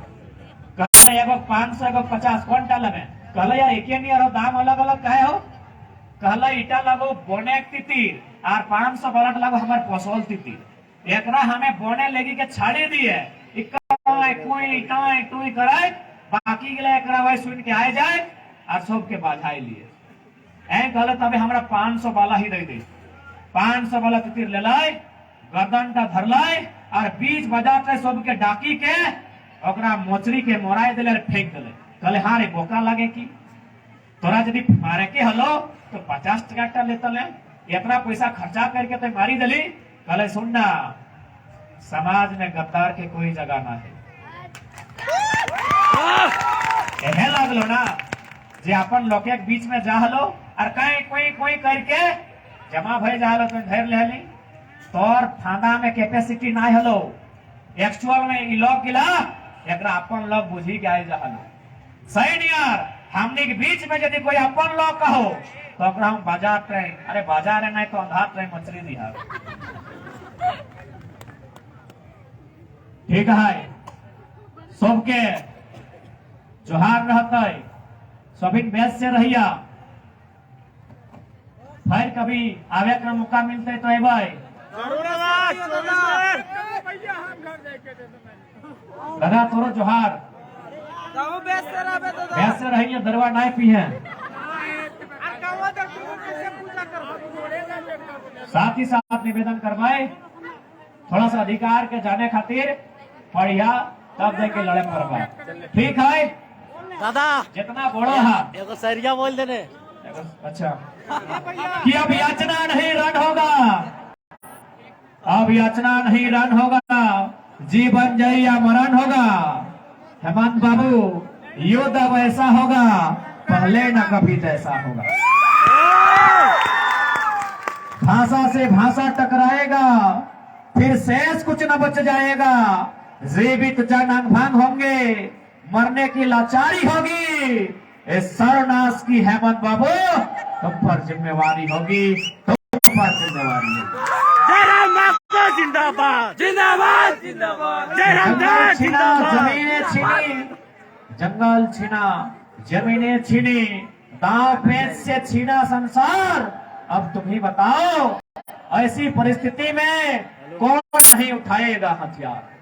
कहले एगो 500 एगो 50 कौन टा लगे? कहले यार एके नियर हो, दाम अलग अलग काहे हो? कहले इटा लगो बोने तितिर और 500 बलट लगो हमार पोसल तितिर, एकरा हमें बोने लेगी के छाड़ी दिए। कोई टाई टुई करे बाकी के लिए एकरा भाई सुन के आए जाए और सबके बाधाई लिए ऐ गलत अबे हमरा 500 वाला ही दे दे 500 वाला तीर ले लाए गर्दन टा धर लाए और बीच बाजार से सबके डाकी के ओकरा मोचरी के मोराए देले और फेंक देले कहले हां रे बोका लागे की तोरा यदि मारे के हलो तो 50 टका लेता ले इतना पैसा खर्चा करके तो मारी दली कहले सुनना समाज में गद्दार के कोई जगह ना है एहे लागलो ना जे अपन लोग के बीच में जा हलो और कहीं कोई कोई करके जमा भई जा हलो तो धैर ले हली तोर थाना में कैपेसिटी ना हलो एक्चुअल में ई लोग गिला एकरा अपन लोग बुझी के आए जा हलो सही नहीं यार हमने के बीच में यदि कोई अपन लोग कहो तो ओकरा हम बाजार ट्रेन अरे बाजार है नहीं तो अंधार ट्रेन मछली दिहा ठीक है सबके जोहार रहता है सभी बेस से रहिया फिर कभी आवे का मौका मिलते है तो ए भाई दादा तोरो जोहार बेस से रहिए दरवा नहीं पी है साथ ही साथ निवेदन करवाए थोड़ा सा अधिकार के जाने खातिर पढ़िया तब देके लड़े करवा ठीक है दादा जितना बड़ा है एगो सरिया बोल देने अच्छा कि अब याचना नहीं रन होगा अब याचना नहीं रन होगा जीवन जय या मरण होगा हेमंत बाबू युद्ध अब ऐसा होगा पहले न कभी जैसा होगा भाषा से भाषा टकराएगा फिर शेष कुछ न बच जाएगा जीवित जन अनभंग होंगे मरने की लाचारी होगी इस सर्वनाश की हेमंत बाबू तुम पर जिम्मेवारी होगी तुम पर जिम्मेवारी होगी जयराम मास्टर जिंदाबाद जिंदाबाद जिंदाबाद जयराम दास छीना जिंदाबाद जमीनें छीनी जंगल छीना जमीनें छीनी दांव पेच से छीना संसार अब तुम ही बताओ ऐसी परिस्थिति में कौन नहीं उठाएगा हथियार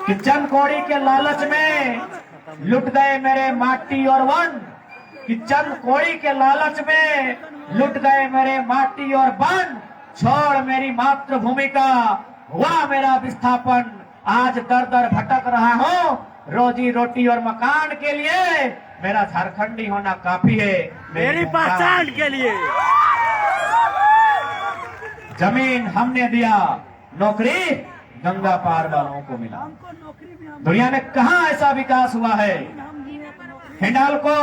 कि चंद कौड़ी के लालच में लुट गए मेरे माटी और वन कि चंद कौड़ी के लालच में लुट गए मेरे माटी और वन छोड़ मेरी मातृभूमि का हुआ मेरा विस्थापन आज दर दर भटक रहा हूँ रोजी रोटी और मकान के लिए मेरा झारखंडी होना काफी है मेरी पहचान के लिए जमीन हमने दिया नौकरी गंगा पार वालों को मिला दुनिया में कहां ऐसा विकास हुआ है हिंडाल्को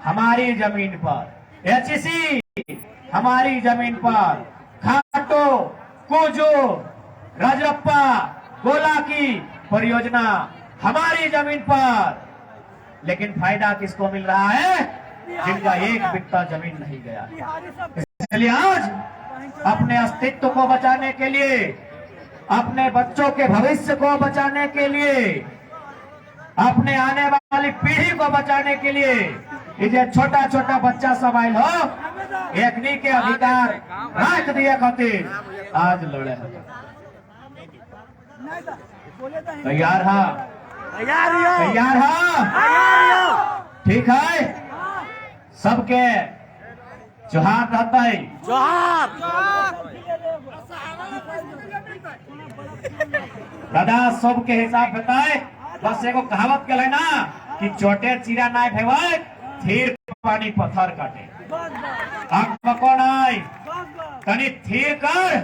हमारी जमीन पर एचईसी हमारी जमीन पर खाटो कोजो राजरप्पा गोला की परियोजना हमारी जमीन पर लेकिन फायदा किसको मिल रहा है जिनका एक बित्ता जमीन नहीं गया इसलिए आज अपने अस्तित्व को बचाने के लिए अपने बच्चों के भविष्य को बचाने के लिए अपने आने वाली पीढ़ी को बचाने के लिए ये छोटा छोटा बच्चा सब आयल हो एकनी के अधिकार राख दिए खातिर आज लड़े तैयार हा तैयार हा ठीक है सबके जोहार रहता है जोहार दादा सबके हिसाब बताए बस एगो कहावत के है ना कि चोटे चिरा नाय भेवाय थीर पानी पत्थर काटे आंख कौन आई तनी थीर कर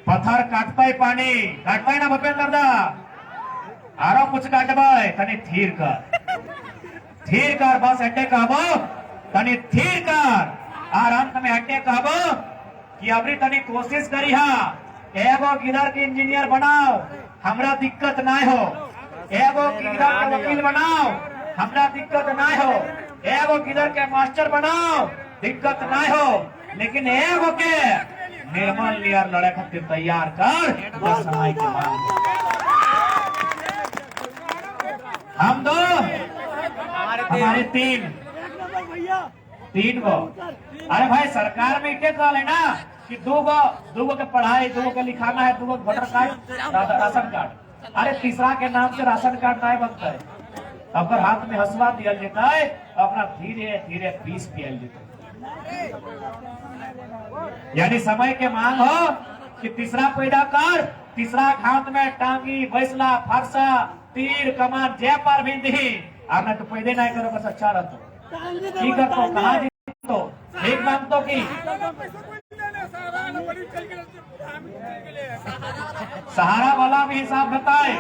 पत्थर काटता है पानी काटता है ना भूपेंद्र दा आरो कुछ काटबाय तनी थीर कर बस अड्डे कहबो तनी थीर कर और अंत में अड्डे कहबो कि अबरी तनी कोशिश करी हा एगो किधर के इंजीनियर बनाओ हमरा दिक्कत ना हो एगो किधर के वकील बनाओ हमरा दिक्कत ना हो एगो किधर के मास्टर बनाओ दिक्कत ना हो लेकिन एगो के निर्मल लियर लड़े खातिर तैयार कर बस समय के मांग हम दो हमारे तीन गो अरे भाई सरकार में इतने कहा है ना कि दो गो के पढ़ाई दो गो के लिखाना है दो गो वोटर कार्ड राशन कार्ड अरे तीसरा के नाम से राशन कार्ड नहीं बनता है। अगर हाथ में हंसवा दिया जाता है अपना धीरे धीरे पीस पिया जाता है। यानी समय के मांग हो कि तीसरा पैदा कर, तीसरा हाथ में टांगी बैसला फरसा तीर कमान जय पार भिंदी और न तो पैदे नहीं करो बस अच्छा रहता की करतो कहा तो एक नाम तो की सहारा वाला भी हिसाब बताए।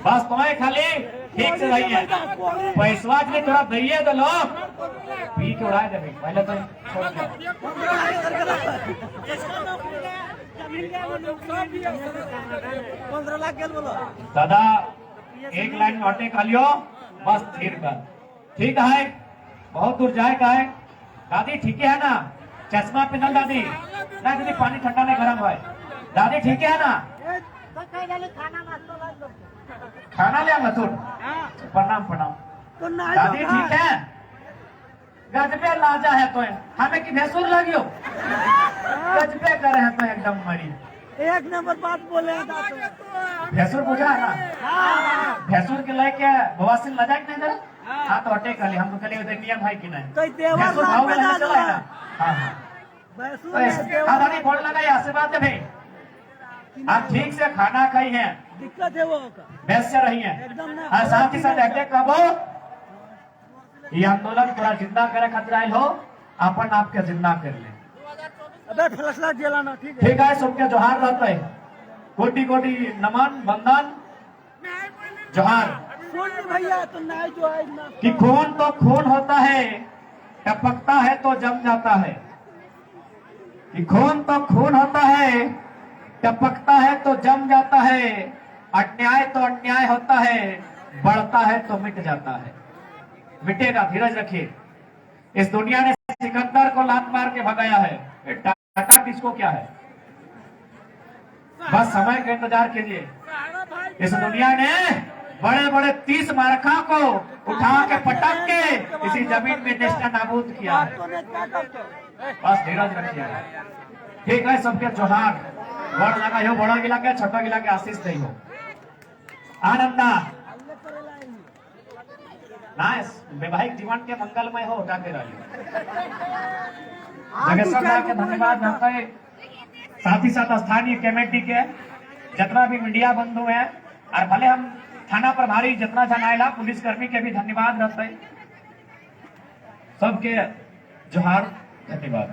बस तुम्हें खाली ठीक से रहिए, पैसवा के लिए थोड़ा दइए तो लो पी के उड़ा देंगे पहले तो छोड़ दादा एक लाइन में हटे खालियो बस स्थिर कर। ठीक है बहुत दूर जाए का है दादी ठीक है ना, चश्मा पहनल दादी ना दादी पानी ठंडा नहीं गर्म है दादी ठीक है ना, खाना ले मथुर प्रणाम प्रणाम दादी ठीक है गजबे लाजा है तो हमें की भैंसुर लगियो गजबे करे हैं तो एकदम मरी एक नंबर बात बोले भैंसुर पूछा है ना भैंसुर के लेके बवासीर लजा के नहीं जरा हाँ तो हटे कल हम तो कल उधर नियम है कि नहीं भैंसुर भाव में नहीं चला है ना हाँ हाँ दादी फोड़ लगा आशीर्वाद दे भाई आप ठीक से खाना खाई हैं दिक्कत है वो बेस्ट से रही है और साथ ही साथ अटैक कब हो ये आंदोलन थोड़ा जिंदा करे खतरा हो अपन आपके जिंदा कर ले अबे फैसला जलाना ठीक है सबके जोहार रहता है कोटि कोटि नमन वंदन जोहार भैया तो नहीं जो है ना कि खून तो खून होता है टपकता है तो जम जाता है कि खून तो खून होता है टपकता है तो जम जाता है अन्याय तो अन्याय होता है बढ़ता है तो मिट जाता है मिटेगा धीरज रखिए। इस दुनिया ने सिकंदर को लात मार के भगाया है टाटा किसको क्या है बस समय का इंतजार कीजिए। इस दुनिया ने बड़े बड़े 30 मार्का को उठा के पटक के इसी जमीन में देश का नाबूद किया है बस धीरज रखिए। ठीक है सबके जोहार बड़ लगा हो बड़ा गिला के छोटा गिला के आशीष दे हो आनंदा नाइस वैवाहिक जीवन के मंगलमय हो उठा के रहिए जगेश्वर के धन्यवाद करते हैं साथ ही साथ स्थानीय कमेटी के जितना भी मीडिया बंधु हैं और भले हम थाना प्रभारी जितना जन आयला पुलिसकर्मी के भी धन्यवाद रहते हैं सबके जोहार धन्यवाद।